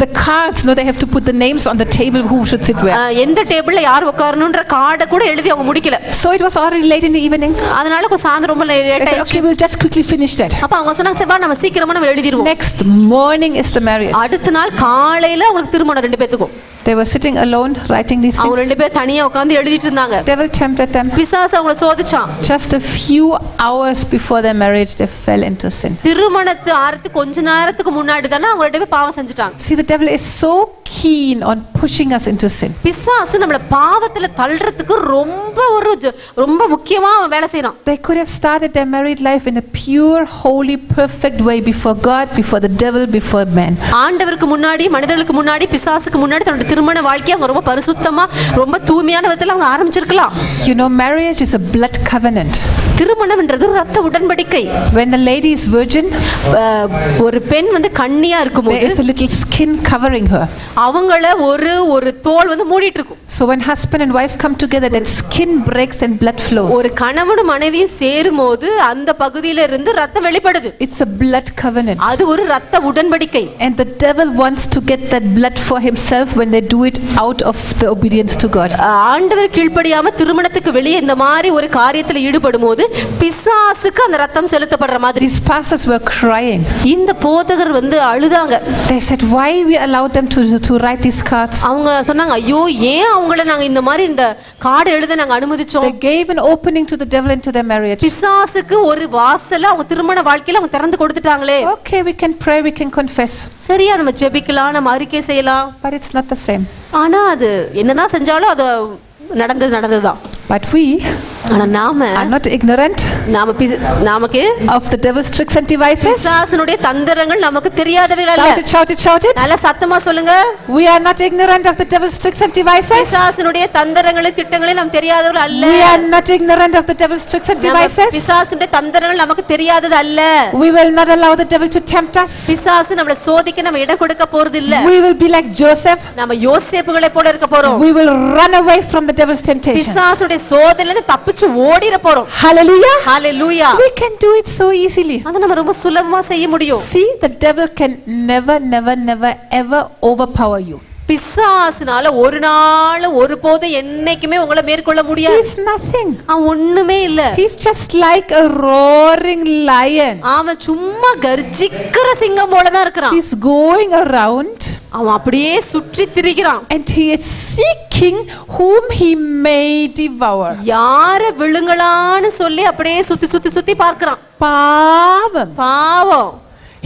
the cards. No, they have to put the names on the table who should sit where. எந்த டேபிள்ல யார் உட்காரணும்ன்ற கார்டை கூட எழுதி அவங்க முடிக்கல. So it was already late in the evening. அதனால சாயந்தரம் ரொம்ப லேட் ஆயிடுச்சு. Okay, we'll just quickly finish that. அப்ப அவங்க சொன்னாங்க சரி வா நம்ம சீக்கிரமா நம்ம எழுதிடுவோம். Next morning is the marriage. அடுத்த நாள் காலையில அவங்களுக்கு திருமணம் ரெண்டு பேத்துக்கும். They were sitting alone writing these things. அவங்க ரெண்டு பேர் தனியா உட்கார்ந்து எழுதிட்டு இருந்தாங்க. Devil tempted them. பிசாசு அவங்கள சோதிச்சான். Just a few hours before their marriage they fell into sin. திருமணத்து ஆறதுக்கு கொஞ்ச நேரத்துக்கு முன்னாடி தான அவங்க ரெண்டு பேர் பாவம் செஞ்சுட்டாங்க. See, the devil is so keen on pushing us into sin. பிசாசு நம்மள பாவத்துல தள்ளுறதுக்கு ரொம்ப முக்கியமா வேலை செய்றான். They could have started their married life in a pure, holy, perfect way before God, before the devil, before man. ஆண்டவருக்கு முன்னாடி மனிதர்களுக்கு முன்னாடி பிசாசுக்கு முன்னாடி தன்னுடைய திருமண வாழ்க்கையை அவங்க ரொம்ப பரிசுத்தமா ரொம்ப தூய்மையான விதத்துல அவங்க ஆரம்பிச்சிருக்கலாம். You know, marriage is a blood covenant. திருமணம்ன்றது இரத்த உடன்படிக்கை. When the lady is virgin, ஒரு பெண் வந்து கன்னியா இருக்கும்போது there is a little skin covering her. அவங்கள ஒரு தோல் வந்து மூடிட்டு இருக்கும். So when husband and wife come together, that skin breaks and blood flows. ஒரு கணவனும் மனைவியும் சேரும்போது அந்த பகுதியில இருந்து இரத்தம் வெளிப்படுது. It's a blood covenant. அது ஒரு இரத்த உடன்படிக்கை. And the devil wants to get that blood for himself when they do it out of the obedience to God. ஆண்டவர் கீழ்ப்படியாம திருமணத்துக்கு வெளியே இந்த மாதிரி ஒரு காரியத்துல ஈடுபடும்போது பிசாசுக்கு அந்த இரத்தம் செலுத்தப்படுற மாதிரி. These pastors were crying. இந்த போதகர் வந்து அழுதாங்க. They said, why we allow them to write these cards? அவங்க சொன்னாங்க, ஐயோ ஏன் அவங்கள நாங்க இந்த மாதிரி இந்த கார்டு எழுத நாங்க அனுமதிச்சோம். They gave an opening to the devil into their marriage. பிசாசுக்கு ஒரு வாசலை அவங்க திருமண வாழ்க்கையில அவங்க திறந்து கொடுத்துட்டாங்களே. Okay, we can pray, we can confess. சரியா, நம்ம ஜெபிக்கலாம், நம்ம அறிக்கை செய்யலாம். But it's not the same. ஆனா அது என்னதான் செஞ்சாலும் அது நடந்ததுதான். But we ஆனா நாம are not ignorant நமக்கு of the devil's tricks and devices. பிசாசுனுடைய தந்திரங்கள் நமக்கு தெரியாதவை அல்ல. Shout it. நல்ல சத்தமா சொல்லுங்க. We are not ignorant of the devil's tricks and devices. பிசாசுனுடைய தந்திரங்களை திட்டங்களை நாம் தெரியாதவர்கள் அல்ல. We are not ignorant of the devil's tricks and devices. பிசாசுனுடைய தந்திரங்கள் நமக்கு தெரியாதது அல்ல. We will not allow the devil to tempt us. பிசாசு நம்மளை சோதிக்க நம்ம இடம் கொடுக்க போறது இல்ல. We will be like Joseph. நம்ம யோசேப்புகளை போல இருக்க போறோம். We will run away from the devil's temptation. பிசாசுடைய சோதனையில இருந்து தப்பிச்சு ஓடிர போறோம். Hallelujah. Hallelujah. We can do it so easily. அத நம்ம ரொம்ப சுலபமா செய்ய முடியும். See, the devil can never ever overpower you. பிசாசுனால ஒரு நாள் ஒருபோது என்னைக்குமே உங்களை மேற்கொள்ள முடியாது. He is nothing. அவன் ஒண்ணுமே இல்ல. He is just like a roaring lion. அவன் சும்மா கர்ஜிக்கிற சிங்கம் போல தான் இருக்கான். He is going around. அவன் அப்படியே சுற்றி திரிகிறான். And he is seeking whom he may devour. யார விழுங்கலான்னு சொல்லி அப்படியே சுத்தி பார்க்கறான். பாவம்.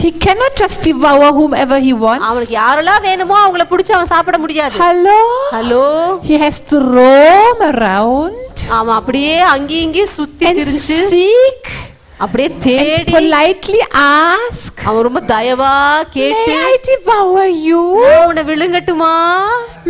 He cannot just devour whomever he wants. அவனுக்கு யாரெல்லாம் வேணுமோ அவங்கள பிடிச்சு அவன் சாப்பிட முடியாது. Hello. He has to roam around. அவன் அப்படியே அங்கேயும் இங்கேயும் சுத்தி திரிஞ்சு seek. அப்படியே தேடி politely ask. அவன் ரொம்ப தயவா கேட்டு, May I devour you? நான் உன்னை விழுங்கட்டுமா?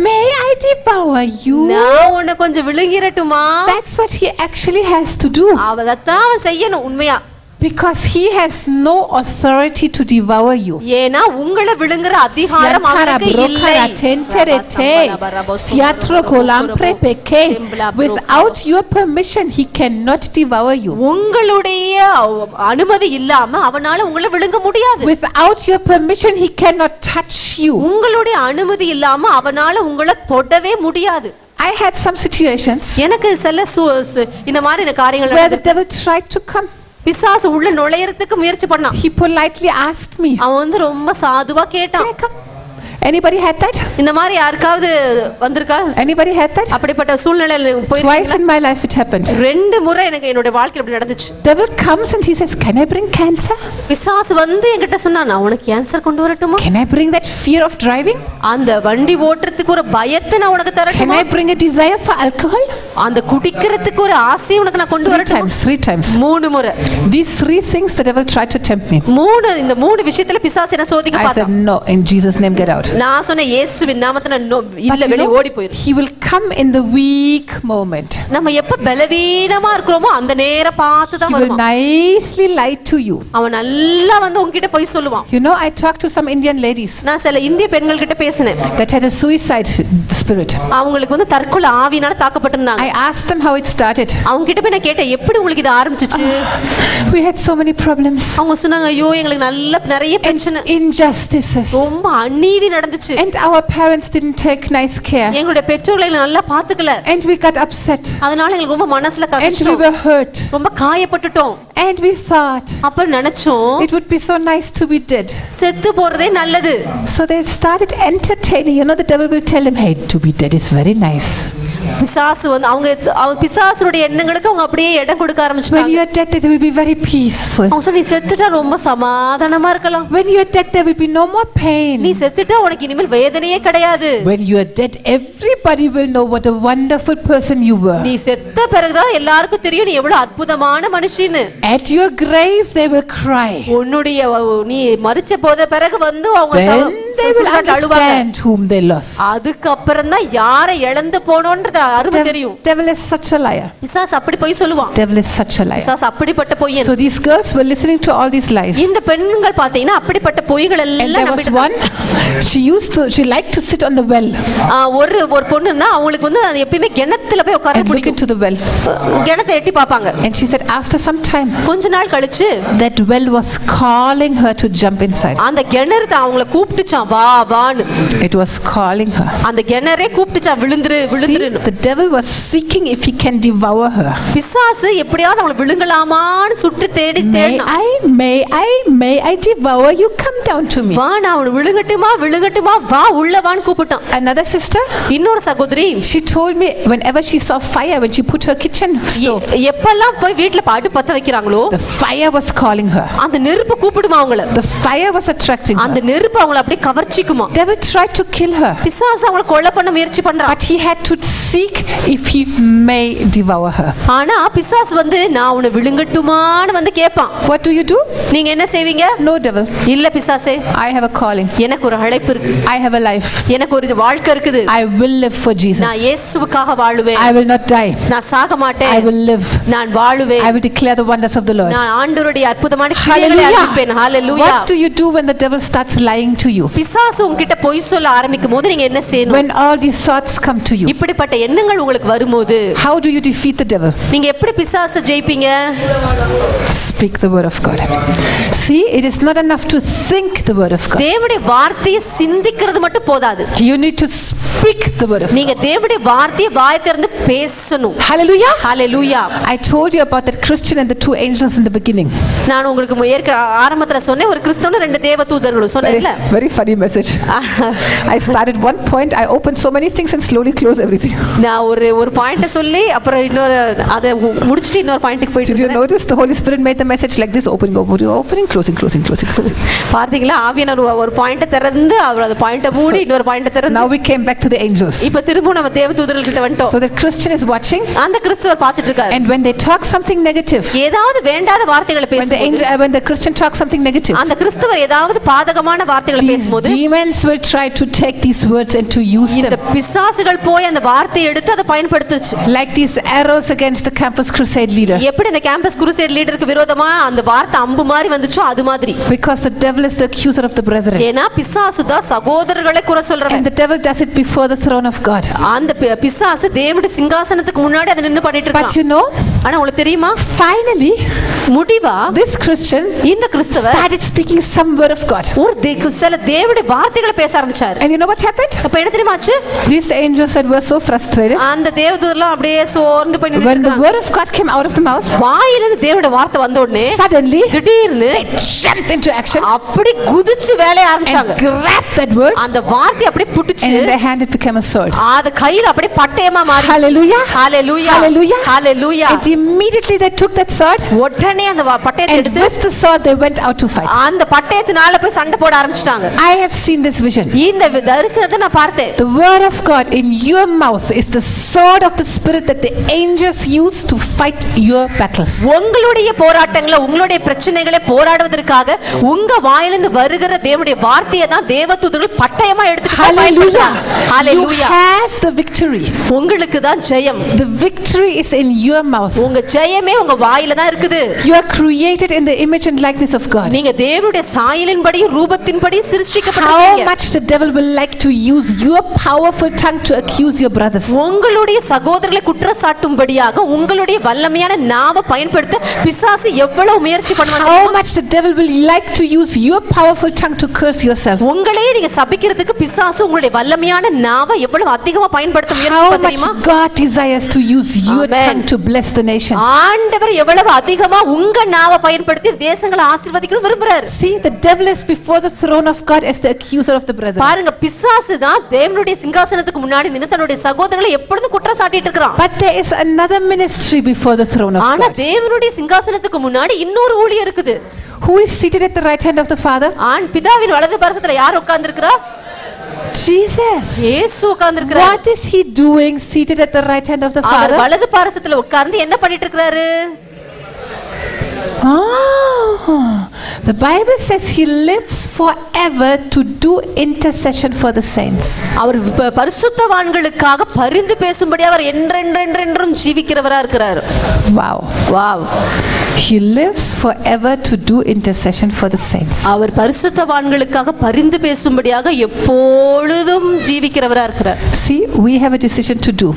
May I devour you? நான் உன்னை கொஞ்சம் விழுங்கிரட்டுமா? That's what he actually has to do. அவதான் அவன் செய்யணும் உண்மையா. Because he has no authority to devour you. ஏனா உங்களை விழுங்குற அதிகாரம் அவருக்கு இல்லை. Without your permission he cannot devour you. உங்களுடைய அனுமதி இல்லாம அவனால உங்களை விழுங்க முடியாது. Without your permission he cannot touch you. உங்களுடைய அனுமதி இல்லாம அவனால உங்களை தொடவே முடியாது. I had some situations எனக்கு சில இந்த மாதிரி காரியங்கள் where the devil tried to come. பிசாசு உள்ள நுழையறதுக்கு முயற்சி பண்ணான். He politely asked me. அவன் வந்து ரொம்ப சாதுவா கேட்டான். Anybody had that? இந்த மாதிரி யாருக்காவது வந்திருக்கா? Anybody had that? அப்படிப்பட்ட சூழ்நிலையில போய் Twice in my life it happened. ரெண்டு முறை எனக்கு என்னோட வாழ்க்கையில அப்படி நடந்துச்சு. Devil comes and he says, "Can I bring cancer?" பிசாசு வந்து என்கிட்ட சொன்னா, நான் உனக்கு கேன்சர் கொண்டு வரட்டுமா? Can I bring that fear of driving? அந்த வண்டி ஓட்டறதுக்கு ஒரு பயத்தை நான் உனக்கு தரட்டுமா? Can I bring a desire for alcohol? அந்த குடிக்கிறதுக்கு ஒரு ஆசை உனக்கு நான் கொண்டு வரட்டுமா? Three times. மூணு முறை. These three things the devil tried to tempt me. இந்த மூணு விஷயத்துல பிசாசு என்ன சோதிக்க பார்த்தான். I said, "No, in Jesus name get out." நான் சொன்ன இயேசுவின் நாமத்துல இல்ல வெளிய ஓடி போயிரு. He will come in the weak moment. நம்ம எப்ப பலவீனமா இருக்கோமோ அந்த நேர பார்த்து தான் வருவான். He will nicely lie to you. அவன் நல்லா வந்து உன்கிட்ட போய் சொல்லுவான். You know, I talked to some Indian ladies. நான் சில இந்திய பெண்கள் கிட்ட பேசினேன். That had a suicide spirit. அவங்களுக்கு வந்து தற்கொலை ஆவியினால தாக்கப்பட்டிருந்தாங்க. I asked them how it started. அவங்க கிட்ட போய் நான் கேட்டேன், எப்படி உங்களுக்கு இது ஆரம்பிச்சிச்சு? We had so many problems. அவங்க சொன்னாங்க, ஐயோ எங்களுக்கு நிறைய பிரச்சனை. Injustices. ரொம்ப அநீதி நடந்துச்சு. And our parents didn't take nice care. எங்களுடைய பெற்றோர்களை நல்லா பாத்துக்கல. And we got upset. அதனால எங்களுக்கு ரொம்ப மனசுல கஷ்டம். And we were hurt. ரொம்ப காயப்பட்டுட்டோம். And we thought, அப்ப நினைச்சோம், it would be so nice to be dead. செத்து போறதே நல்லது. So they started entertaining. You know, the devil will tell them, "Hey, to be dead is very nice." பிசாசு வந்து அவங்க பிசாசுடைய எண்ணங்களுக்கு அவங்க அப்படியே இடம் கொடுக்க ஆரம்பிச்சிட்டாங்க. When you are dead, they will be very peaceful. அவங்க சொல்லி செத்துட்டா ரொம்ப சமாதானமா இருக்கலாம். When you are dead, there will be no more pain. நீ செத்துட்டா உனக்கு இனிமேல் வேதனையே கிடையாது. When you are dead, everybody will know what a wonderful person you were. நீ செத்த பிறகுதான் எல்லாருக்கும் தெரியும் நீ எவ்வளவு அற்புதமான மனுஷின்னு. At your grave they will cry. உன்னுடைய நீ மரிச்ச போத பிறகு வந்து அவங்க they will understand whom they lost. அதுக்கு அப்புறம் தான் யாரை இழந்து போனோன்றது அருமை தெரியும். Devil is such a liar. பிசாசு அப்படி போய் சொல்லுவான். Devil is such a liar. பிசாசு அப்படிப்பட்ட பொய்யன். So these girls were listening to all these lies. இந்த பெண்கள் பாத்தீங்கன்னா அப்படிப்பட்ட பொய்கள் எல்லாம் நம்பிட்டு one she liked to sit on the well. ஒரு பொண்ணுன்னா அவங்களுக்கு வந்து அது எப்பவுமே கிணத்துல போய் உட்கார்ந்து look into the well. கிணத்தை எட்டி பாப்பாங்க. And she said after some time கொஞ்ச நாள் கழிச்சு that well was calling her to jump inside. அந்த கிணறு அவங்கள கூப்பிட்டுச்சாம் வா வான்னு. It was calling her. அந்த கிணறே கூப்பிட்டுச்சாம் விழுந்துரு விழுந்துருன்னு. The devil was seeking if he can devour her. பிசாசு எப்படியாவது அவளை விழுங்கலாமான்னு சுட்டு தேடி தேடினான். May I devour you? Come down to me. வா நான் அவளை விழுங்கட்டுமா வா உள்ள வான்னு கூப்பிட்டான். Another sister, இன்னொரு சகோதரி, she told me whenever she saw fire when she put her kitchen stove, எப்பெல்லாம் போய் வீட்ல பாடு பத்த வைக்கறாங்களோ the fire was calling her. அந்த நெருப்பு கூப்பிடுமா அவங்கள. The fire was attracting her. அந்த நெருப்பு அவங்கள அப்படியே கவர்ச்சிக்குமா. Devil tried to kill her. பிசாசு அவளை கொலை பண்ண முயற்சி பண்றான். But he had to seek if he may devour her. ஆனா பிசாசு வந்து நான் உன்னை விழுங்கட்டுமான்னு வந்து கேட்பான். What do you do? நீங்க என்ன செய்வீங்க? No devil. இல்ல பிசாசே, I have a calling. எனக்கு ஒரு அழைப்பு இருக்கு. I have a life. எனக்கு ஒரு வாழ்க்கை இருக்குது. I will live for Jesus. நான் இயேசுவுக்காக வாழுவேன். I will not die. நான் சாக மாட்டேன். I will live. நான் வாழுவேன். I will declare the wonders of the Lord. நான் ஆண்டவருடைய அற்புதமான கிரியைகளை அறிவிப்பேன். ஹalleluya. What do you do when the devil starts lying to you? பிசாசு உன்கிட்ட பொய் சொல்ல ஆரம்பிக்கும்போது நீங்க என்ன செய்யணும்? When all these thoughts come to you, இப்படிப்பட்ட எண்ணங்கள் உங்களுக்கு வரும்போது how do you defeat the devil? நீங்க எப்படி பிசாசை ஜெயிப்பீங்க? Speak the word of God. See, it is not enough to think the word of God. தேவனுடைய வார்த்தையை சிந்திக்கிறது மட்டும் போதாது. You need to speak the word of God. நீங்க தேவனுடைய வார்த்தையை வாய் திறந்து பேசணும். Hallelujah. Hallelujah. I told you about that Christian and the two angels in the beginning. நான் உங்களுக்கு ஆரம்பத்துல சொன்னேன் ஒரு கிறிஸ்தவனும் ரெண்டு தேவதூதர்களும் சொன்னேன்ல. Very funny message. I started one point, I opened so many things and slowly closed everything. நான் ஒரு பாயிண்ட சொல்லி அப்புறம் இன்னொரு அத முடிச்சிட்டு இன்னொரு பாயிண்ட்க்கு போயிட்டு. Did you notice the Holy Spirit made the message like this, opening, closing. பார்த்தீங்களா ஆவியானவர் ஒரு பாயிண்ட திறந்து அவர் அந்த பாயிண்ட மூடி இன்னொரு பாயிண்ட திறந்து. Now we came back to the angels. இப்போ திரும்ப நம்ம தேவதூதர்கள் கிட்ட வந்துட்டோம். So the Christian is watching. அந்த கிறிஸ்தவர் பார்த்துட்டு இருக்காரு. And when they talk something negative, ஏதாவது வேண்டாத வார்த்தைகளை பேசும்போது, when the Christian talks something negative, அந்த கிறிஸ்தவர் ஏதாவது பாதகமான வார்த்தைகளை பேசும்போது, demons will try to take these words and to use them. இந்த பிசாசுகள் போய் அந்த வார்த்தையை எடுத்து அதை பயன்படுத்துச்சு. Like these arrows against the campus crusade leader. எப்படி இந்த campus crusade leaderக்கு விரோதமா அந்த வார்த்தை அம்பு மாதிரி வந்துச்சோ அது மாதிரி. Because the devil is the accuser of the brethren. ஏனா பிசாசு தான் சகோதரர்களை குறை சொல்றவன். And the devil does it before the throne of God. அந்த பிசாசு தேவனுடைய சிங்காசனத்துக்கு முன்னாடி அத நின்னு பண்ணிட்டு இருக்கான். But you know, ஆனா உங்களுக்கு தெரியுமா, finally முடிவா this Christian, இந்த கிறிஸ்தவர் started speaking some word of God. ஒரு சில தேவனுடைய வார்த்தைகளை பேச ஆரம்பிச்சார். And you know what happened? அப்ப என்ன தெரியுமாச்சு? These angels that were so frustrated, அந்த தேவதூதர்லாம் அப்படியே சோர்ந்து போய் நின்னுட்டு when the word of God came out of the mouth, வாயிலிருந்து தேவனுடைய வார்த்தை வந்த உடனே suddenly திடீர்னு they jumped into action, அப்படி குதிச்சு வேலைய ஆரம்பிச்சாங்க. grabbed that word, அந்த வார்த்தை அப்படியே புடிச்சு, and in their hand it became a sword. அது கையில அப்படியே பட்டயமா மாறிச்சு. Hallelujah. Hallelujah. Hallelujah. Hallelujah. And immediately they took that sword, உடனே அந்த பட்டயத்தை and எடுத்து with the sword they went out to fight. அந்த பட்டயத்தினால போய் சண்டை போட ஆரம்பிச்சிட்டாங்க. I have seen this vision. இந்த தரிசனத்தை நான் பார்த்தேன். The word of God in your mouth is the sword of the spirit that the angels use to fight your battles. உங்களுடைய போராட்டங்களை உங்களுடைய பிரச்சனைகளை போராடுவதற்காக உங்க வாயிலிருந்து வருகிற தேவனுடைய வார்த்தையை தான் தேவதூதர்கள் பட்டயமா எடுத்து Hallelujah. Hallelujah. You have the victory. உங்களுக்கு தான் ஜெயம். The victory is in your mouth. உங்க ஜெயமே உங்க வாயில தான் இருக்குது. You are created in the image and likeness of God. நீங்க தேவனுடைய சாயலின்படி ரூபத்தின்படி சிருஷ்டிக்கப்பட்டீங்க. How much the devil will like to use your powerful tongue to accuse your brothers. உங்களுடைய சகோதரர்களை குற்றச்சாட்டும்படியாக உங்களுடைய வல்லமையான நாவை பயன்படுத்த பிசாசு எவ்வளவு முயற்சி பண்ணுவாங்க. How much the devil will like to use your powerful tongue to curse yourself. உங்களையே நீங்க சபிக்கிறதுக்கு பிசாசு உங்களுடைய வல்லமையான நாவை எவ்வளவு அதிகமா பயன்படுத்த முயற்சி பண்ணுவாங்க தெரியுமா? How much God desires to use your tongue to bless the nations. ஆண்டவர் எவ்வளவு அதிகமா உங்க நாவை பயன்படுத்தி தேசங்களை ஆசீர்வதிக்க விரும்புறார். See, the devil is before the throne of God as the accuser of the brethren. பாருங்க, பிசாசு தான் தேவனுடைய சிங்காசனத்துக்கு முன்னாடி நின்னு தன்னுடைய சகோதர சகோதரர்களை எப்பொழுதும் குற்றம் சாட்டிட்டு இருக்கான். But there is another ministry before the throne of God. ஆனா தேவனுடைய சிங்காசனத்துக்கு முன்னாடி இன்னொரு ஊழியம் இருக்குது. Who is seated at the right hand of the Father? பிதாவின் வலது பாரசத்துல யார் உட்கார்ந்திருக்கிறா? Jesus. இயேசு உட்கார்ந்திருக்கிறார். What is he doing seated at the right hand of the Father? அவர் வலது பாரசத்துல உட்கார்ந்து என்ன பண்ணிட்டு இருக்காரு? The Bible says he lives forever to do intercession for the saints. அவர் பரிசுத்தவான்களுக்காக பரிந்து பேசும்படி அவர் என்றென்றும் ஜீவிக்கிறவரா இருக்கிறார். Wow. Wow. He lives forever to do intercession for the saints. அவர் பரிசுத்தவான்களுக்காக பரிந்து பேசும்படியாக எப்பொழுதும் ஜீவிக்கிறவரா இருக்கிறார். See, we have a decision to do.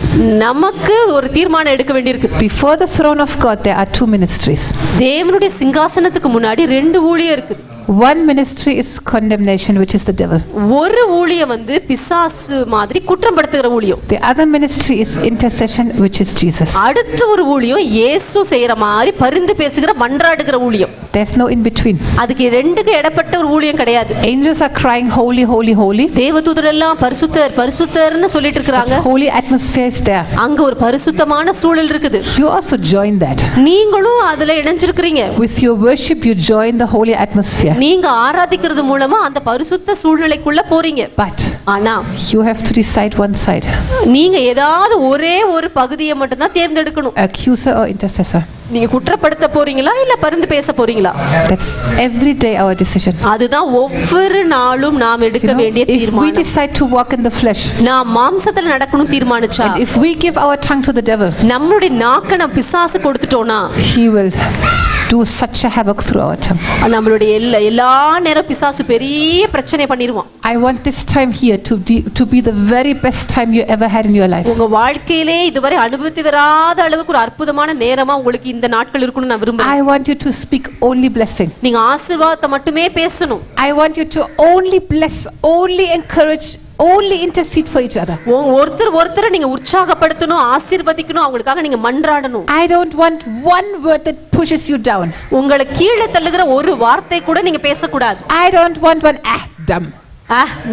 நமக்கு ஒரு தீர்மானம் எடுக்க வேண்டியிருக்கு. Before the throne of God there are two ministries. தேவனுடைய சிங்காசனத்துக்கு முன்னாடி ரெண்டு ஊழியம் இருக்குது. One ministry is condemnation, which is the devil. ஒரு ஊழியம் வந்து பிசாசு மாதிரி குற்றப்படுத்துகிற ஊழியம். The other ministry is intercession, which is Jesus. அடுத்த ஒரு ஊழியம் இயேசு செய்யற மாதிரி பரிந்து பேசுகிற மன்றாடுகிற ஊழியம். There's no in between. அதுக்கு ரெண்டுக்கு இடப்பட்ட ஒரு ஊழியம் கிடையாது. Angels are crying holy, holy, holy. தேவதூதர் எல்லாம் பரிசுத்தர் பரிசுத்தர்னு சொல்லிட்டு இருக்காங்க. Holy atmosphere is there. அங்க ஒரு பரிசுத்தமான சூழல் இருக்குது. You also join that. நீங்களும் அதுல இணைஞ்சிருக்கீங்க. With your worship you join the holy atmosphere. நீங்க ஆராதிக்கிறது மூலமா அந்த பரிசுத்த சூழ்நிலைக்குள்ள போறீங்க. But ஆனா you have to decide one side. நீங்க ஏதாவது ஒரே ஒரு பகுதியை மட்டும் தான் தேர்ந்தெடுக்கணும். Accuser or intercessor? நீங்க குற்றப்படுத்த போறீங்களா இல்ல பரிந்து பேச போறீங்களா? That's every day our decision. அதுதான் ஒவ்வொரு நாளும் நாம் எடுக்க வேண்டிய தீர்மானம். If we decide to walk in the flesh, நாம் மாம்சத்துல நடக்கணும் தீர்மானிச்சா, if we give our tongue to the devil, நம்மளுடைய நாக்க நம்ம பிசாசு கொடுத்துட்டோம்னா, he will do such a havoc through our tongue. நம்மளுடைய எல்லா நேரம் பிசாசு பெரிய பிரச்சனை பண்ணிடுவான். I want this time here to be the very best time you ever had in your life. உங்க வாழ்க்கையிலே இதுவரை அனுபவித்து வராத அளவுக்கு ஒரு அற்புதமான நேரமா உங்களுக்கு இந்த நாட்கள் இருக்கணும் நான் விரும்புறேன். I want you to speak only blessing. நீங்க ஆசீர்வாதத்தை மட்டுமே பேசணும். I want you to only bless, only encourage, only intercede for each other. ஒருத்தர் நீங்க உற்சாகப்படுத்தணும், ஆசீர்வதிக்கணும், அவங்களுக்காக நீங்க மன்றாடணும். I don't want one word that pushes you down. உங்களை கீழே தள்ளுகிற ஒரு வார்த்தை கூட நீங்க பேசக்கூடாது. I don't want one dumb.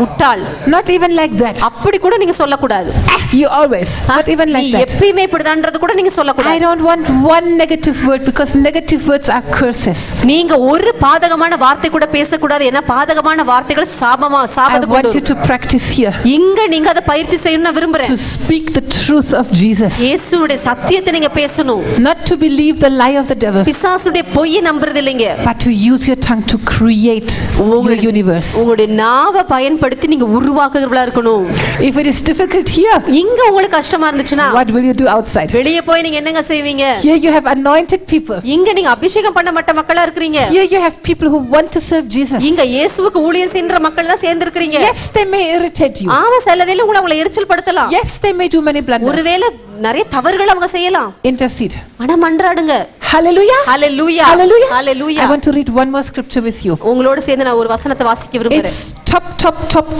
முட்டாள். Not even like that. அப்படி கூட நீங்க சொல்ல கூடாது. You always. Not even like that. எப்பவுமே இப்படிதான்றது கூட நீங்க சொல்ல கூடாது. I don't want one negative word because negative words are curses. நீங்க ஒரு பாதகமான வார்த்தை கூட பேசக்கூடாது. ஏன்னா பாதகமான வார்த்தைகள் சாபத்தை I want you to practice here. இங்க நீங்க அத பயிற்சி செய்யணும் நான் விரும்புறேன். To speak the truth of Jesus. இயேசுவுடைய சத்தியத்தை நீங்க பேசணும். Not to believe the lie of the devil. பிசாசுடைய பொய்யை நம்புறது இல்லைங்க. But to use your tongue to create your universe. உங்களுடைய நாவை பயன்படுத்தி நீங்க உருவாக்குறவளா இருக்கணும். If it is difficult here, இங்க உங்களுக்கு கஷ்டமா இருந்துச்சுனா, what will you do outside? வெளிய போய் நீங்க என்னங்க செய்வீங்க? Here you have anointed people. இங்க நீங்க அபிஷேகம் பண்ணப்பட்ட மக்களா இருக்கீங்க. Here you have people who want to serve Jesus. இங்க இயேசுவுக்கு ஊழியம் செய்யற மக்கள் தான் சேர்ந்து இருக்கீங்க. Yes, they may irritate you. ஆமா, சில வேளை உங்களை எரிச்சல் படுத்தலாம். Yes, they may do many blunders. ஒருவேளை நிறைய தவறுகள் அவங்க செய்யலாம். Intercede. ஆனா மன்றாடுங்க. Hallelujah. Hallelujah. Hallelujah. Hallelujah. I want to read one more scripture with you. உங்களோட சேர்ந்து நான் ஒரு வசனத்தை வாசிக்க விரும்புறேன். It's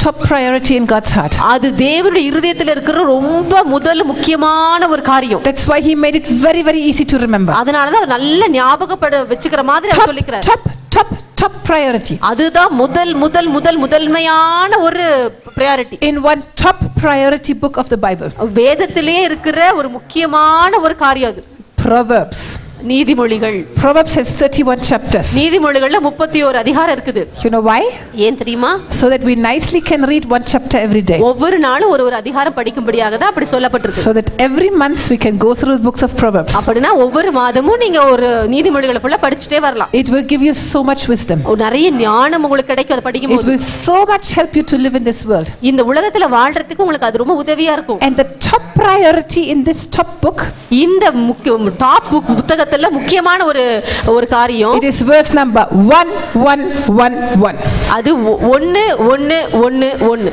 top priority in God's heart. அது தேவனுடைய இருதயத்தில் இருக்கிற ரொம்ப முதல் முக்கியமான ஒரு காரியம். That's why he made it very very easy to remember. அதனால தான் நல்ல ஞாபகப்பட வெச்சுக்கிற மாதிரி அவர் சொல்லிக்கிறார். Top priority. அதுதான் முதல்மையான ஒரு priority. In one top priority book of the Bible. வேதத்திலே இருக்கிற ஒரு முக்கியமான ஒரு காரியம் அது. Proverbs. நீதிமொழிகள். Proverbs has 31 chapters. நீதிமொழிகள்ல 31 அதிகாரம் இருக்குது. You know why? ஏன் தெரியுமா? So that we nicely can read one chapter every day. ஒவ்வொரு நாளும் ஒரு அதிகாரம் படிக்கும்படியாக தான் அப்படி சொல்லப்பட்டிருக்கு. So that every month we can go through the books of Proverbs. அப்படினா ஒவ்வொரு மாதமும் நீங்க ஒரு நீதிமொழிகளை ஃபுல்லா படிச்சிட்டே வரலாம். It will give you so much wisdom. நிறைய ஞானம் உங்களுக்கு கிடைக்கும் அத படிக்கும்போது. It will so much help you to live in this world. இந்த உலகத்துல வாழ்றதுக்கு உங்களுக்கு அது ரொம்ப உதவியா இருக்கும். And the top priority in this top book, இந்த டாப் புத்தகத்துல முக்கியமான ஒரு காரியம், it is verse number 1111. அது 111.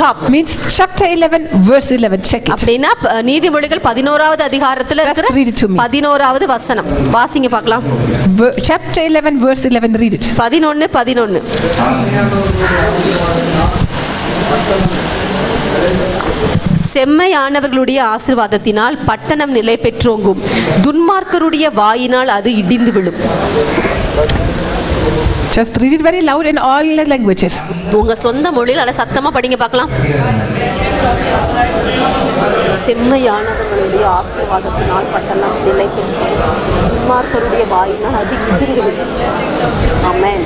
top means chapter 11 verse 11. Check it. அப்படினா நீதிமொழிகள் 11வது அதிகாரத்துல இருக்கிற 11வது வசனம் வாசிங்க பார்க்கலாம். Chapter 11 verse 11, read it. 11. செம்மையானவர்களுடைய ஆசீர்வாதத்தினால் பட்டணம் நிலை பெற்றோங்கும், துன்மார்க்கருடைய வாயினால் அது இடிந்து விழும். Just read it very loud in all languages. உங்க சொந்த மொழியில நல்ல சத்தமா படிங்க பார்க்கலாம். செம்மையானவர்களுடைய ஆசீர்வாதத்தினால் பட்டணம் நிலை பெற்றது. துன்மார்க்கருடைய வாயினால் அது இடுங்குகிறது. ஆமென்.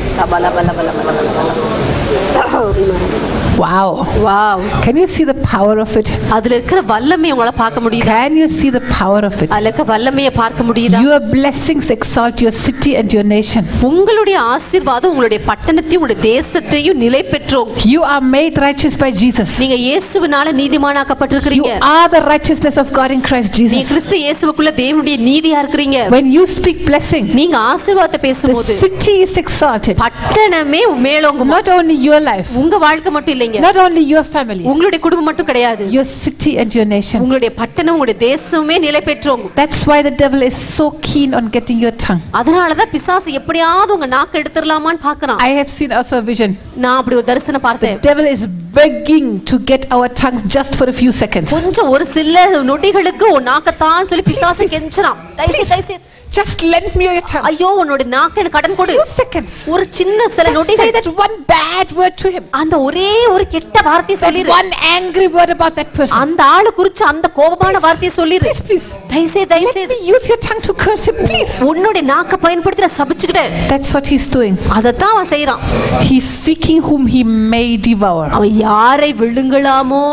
Wow. Wow. Can you see the power of it? அதுல இருக்கிற வல்லமையை உங்களால பார்க்க முடியுதா? Can you see the power of it? அதுல இருக்கிற வல்லமையை பார்க்க முடியுதா? Your blessings exalt your city and your nation. உங்களுடைய ஆசீர்வாதம் உங்களுடைய பட்டணத்தையும் உங்களுடைய தேசத்தையும் நிலை பெற்றோம். You are made righteous by Jesus. நீங்க இயேசுவினால நீதிமானாக்கப்பட்டிருக்கீங்க. You are the righteousness of God in Christ Jesus. நீங்க கிறிஸ்து இயேசுவுக்குள்ள தேவனுடைய நீதியா இருக்கீங்க. When you speak blessing, நீங்க ஆசீர்வாதத்தை பேசும்போது the city is exalted. பட்டணமே மேலோங்கும். Not only your life, உங்க வாழ்க்கை மட்டும் இல்லைங்க. not only your family, உங்களுடைய குடும்பம் மட்டும் கிடையாது. your city and your nation. உங்களுடைய பட்டணம் உங்களுடைய தேசமே நிலை பெற்றோம். That's why the devil is so keen on getting your tongue. அதனால தான் பிசாசு எப்படியாவது உங்க நாக்க எடுத்துறலாமான்னு பார்க்கறான். I have seen also a vision. நான் அப்படி ஒரு தரிசனம் பார்த்தேன். The devil is begging to get our tongues just for a few seconds. கொஞ்சம் ஒரு சில நொடிகளுக்கு உன் நாக்கத்தான் சொல்லி பிசாசு கெஞ்சறான். தயவுசெய்து just lend me your tongue. ஐயோ உன்னோட நாக்க எனக்கு கடன் கொடு. Few seconds. ஒரு சின்ன சில நொடிகள். Say that one bad word to him. அந்த ஒரே ஒரு கெட்ட வார்த்தை சொல்லிரு. One angry word about that person. அந்த ஆளு குறிச்சு அந்த கோபமான வார்த்தையை சொல்லிரு. Please. தயவுசெய்து let me use your tongue to curse him, please. உன்னோட நாக்க பயன்படுத்தி நான் சபிச்சுக்கிட்டேன். That's what he's doing. அதத்தான் அவன் செய்றான். He's seeking whom he may devour. அவன் யாரை விழுங்கலாமோ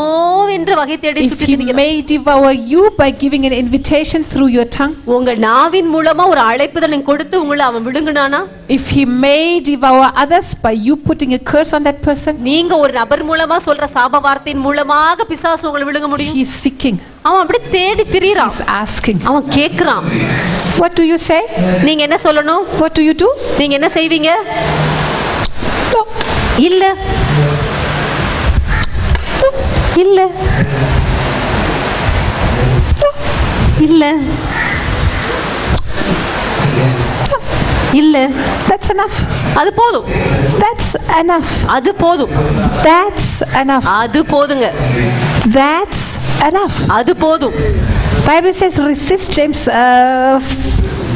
என்று வகை தேடி சுற்றிட்டு இருக்கிறான். If he may devour you by giving an invitation through your tongue. உங்க நாவின் மூலமா ஒரு அழைப்புதல் கொடுத்து உங்களை அவன் விழுங்குனானா? If he may devour others by you putting a curse on that person. நீங்க ஒரு நபர் மூலமா சொல்ற சாப வார்த்தையின் மூலமாக பிசாசு உங்களை விழுங்க முடியும். He's seeking. அவன் அப்படி தேடி திரியறான். He's asking. அவன் கேக்குறான். What do you say? நீங்க என்ன சொல்லணும்? What do you do? நீங்க என்ன செய்வீங்க? No. இல்ல. இல்ல. இல்ல. இல்ல. That's enough. அது போதும். That's enough. அது போதும். That's enough. அது போதுங்க. That's enough. அது போதும். Bible says resist James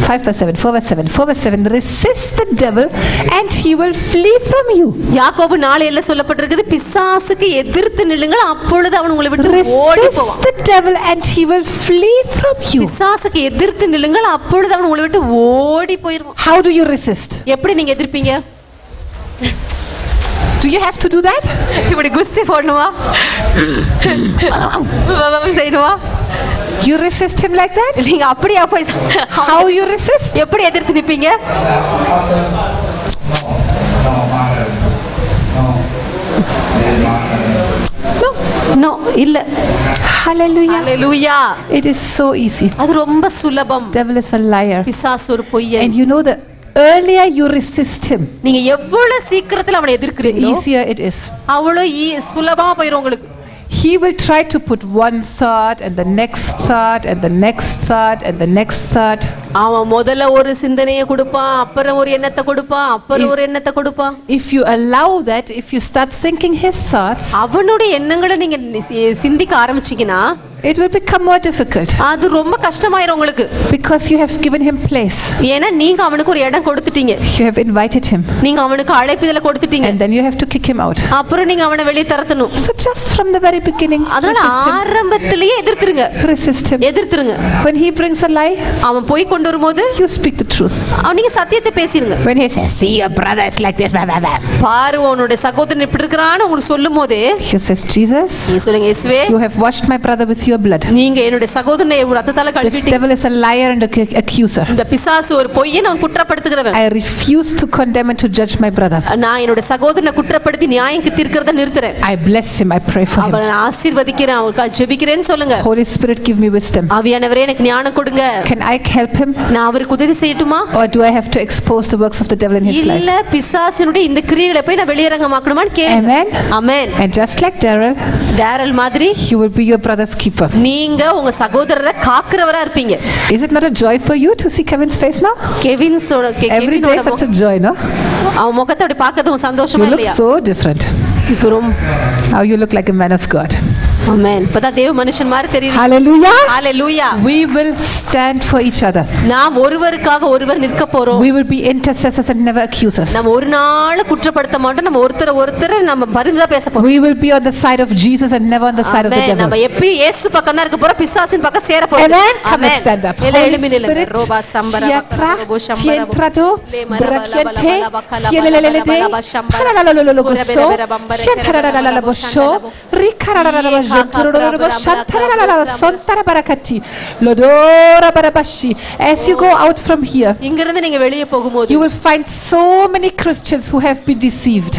5:7 4:7 resist the devil and he will flee from you. யாக்கோபு 4:7 சொல்லப்பட்டிருக்குது பிசாசுக்கு எதிர்த்து நில்லுங்கள் அப்பொழுது அவன் உங்களை விட்டு ஓடி போவான். Resist the devil and he will flee from you. பிசாசுக்கு எதிர்த்து நில்லுங்கள் அப்பொழுது அவன் உங்களை விட்டு ஓடி போயிடுவான். How do you resist? எப்படி நீங்க எதிர்ப்பீங்க? Do you have to do that? இப்படி குஸ்தி போடணுமா? செய்யணுமா? You resist him like that? நீங்க அப்படியே போய் how you resist? எப்படி எதிர்த்து நிப்பீங்க? No, இல்ல. Hallelujah. Hallelujah. It is so easy. அது ரொம்ப சுலபம். Devil is a liar. பிசாசு ஒரு பொய்யன். And you know the earlier you resist him, நீங்க எவ்வளவு சீக்கிரத்துல அவனை எதிர்க்கிறீங்களோ the easier it is. அவ்வளவு சுலபமா போயிரும் உங்களுக்கு. He will try to put one thought and the next thought and the next thought and the next thought. அவன் முதல்ல ஒரு சிந்தனையை கொடுப்பான், அப்புறம் ஒரு எண்ணத்தை கொடுப்பான், அப்புறம் ஒரு எண்ணத்தை கொடுப்பான். If you allow that, if you start thinking his thoughts, அவனுடைய எண்ணங்களை நீங்க சிந்திக்க ஆரம்பிச்சீங்கன்னா it will become more difficult. அது ரொம்ப கஷ்டமாயிரும் உங்களுக்கு. Because you have given him place. ஏன்னா நீங்க அவனுக்கு ஒரு இடம் கொடுத்துட்டீங்க. You have invited him. நீங்க அவனுக்கு அழைப்பிதழ கொடுத்துட்டீங்க. And then you have to kick him out. அப்புறம் நீங்க அவனை வெளிய தரத்தணும். So just from the very beginning, அதனால ஆரம்பத்திலேயே எதிர்த்துருங்க. Resist him. எதிர்த்துருங்க. When he brings a lie, அவன் போய் கொண்டு வரும்போது you speak the truth. நீங்க சத்தியத்தை பேசிருங்க. When he says, see your brother is like this, பாரு உன்னோட சகோதரன் இப்படி இருக்கறான்னு உங்களுக்கு சொல்லும்போது, he says, Jesus, நீ சொல்லுங்க இயேசுவே, you have washed my brother with your blood. நீங்க என்னோட சகோதரனை ரத்தத்தால கழுவிட்டீங்க. This devil is a liar and an accuser. இந்த பிசாசு ஒரு பொய்யன், அவன் குற்றப்படுத்துகிறவன். I refuse to condemn and to judge my brother. நான் என்னோட சகோதரனை குற்றப்படுத்தி நியாயம் தீர்க்கிறத நிறுத்துறேன். I bless him, I pray for him. அவனை ஆசீர்வதிக்கிறேன், அவனுக்கு ஜெபிக்கிறேன்னு சொல்லுங்க. Holy Spirit, give me wisdom. ஆவியானவரே எனக்கு ஞானம் கொடுங்க. Can I help him? நான் அவருக்கு உதவி செய்யட்டுமா? Or do I have to expose the works of the devil in his life? இல்ல பிசாசினுடைய இந்த கிரியைகளை போய் நான் வெளியரங்கமாக்கணுமான்னு கேளுங்க. Amen. Amen. And just like Daryl மாதிரி he will be your brother's keeper. நீங்க உங்க சகோதரரை காக்குறவரா இருப்பீங்க. Is it not a joy for you to see Kevin's face now? Every day such a joy, no? அவன் முகத்தை அப்படி பார்க்கிறது சந்தோஷமா இல்லையா? You look so different. How you look like a man of God. ஆமென். இப்பதான் தேவ மனுஷன் மாதிரி தெரியுது. Hallelujah. Hallelujah. We will stand for each other. நாம் ஒருவருக்காக ஒருவர் நிற்க போறோம். We will be intercessors and never accusers. நம்ம ஒரு நாள் குற்றப்படுத்த மாட்டோம். நம்ம ஒருத்தர் நம்ம பரிந்தா பேச போறோம். We will be on the side of Jesus and never on the side of the devil. நம்ம எப்பவும் இயேசு பக்கம் தான் இருக்க போறோம். பிசாசின் பக்கம் சேர போறோம். Amen. Come and stand up. Holy Spirit, ரோபா சம்பர tientrato brakiente sielelelede halalololologoso shantaralalaboso rikaralalaboso shantaralalabarakati lodora barabashi. As you go out from here, இங்கிருந்து நீங்க வெளியே போகும்போது you will find so many Christians who have been deceived.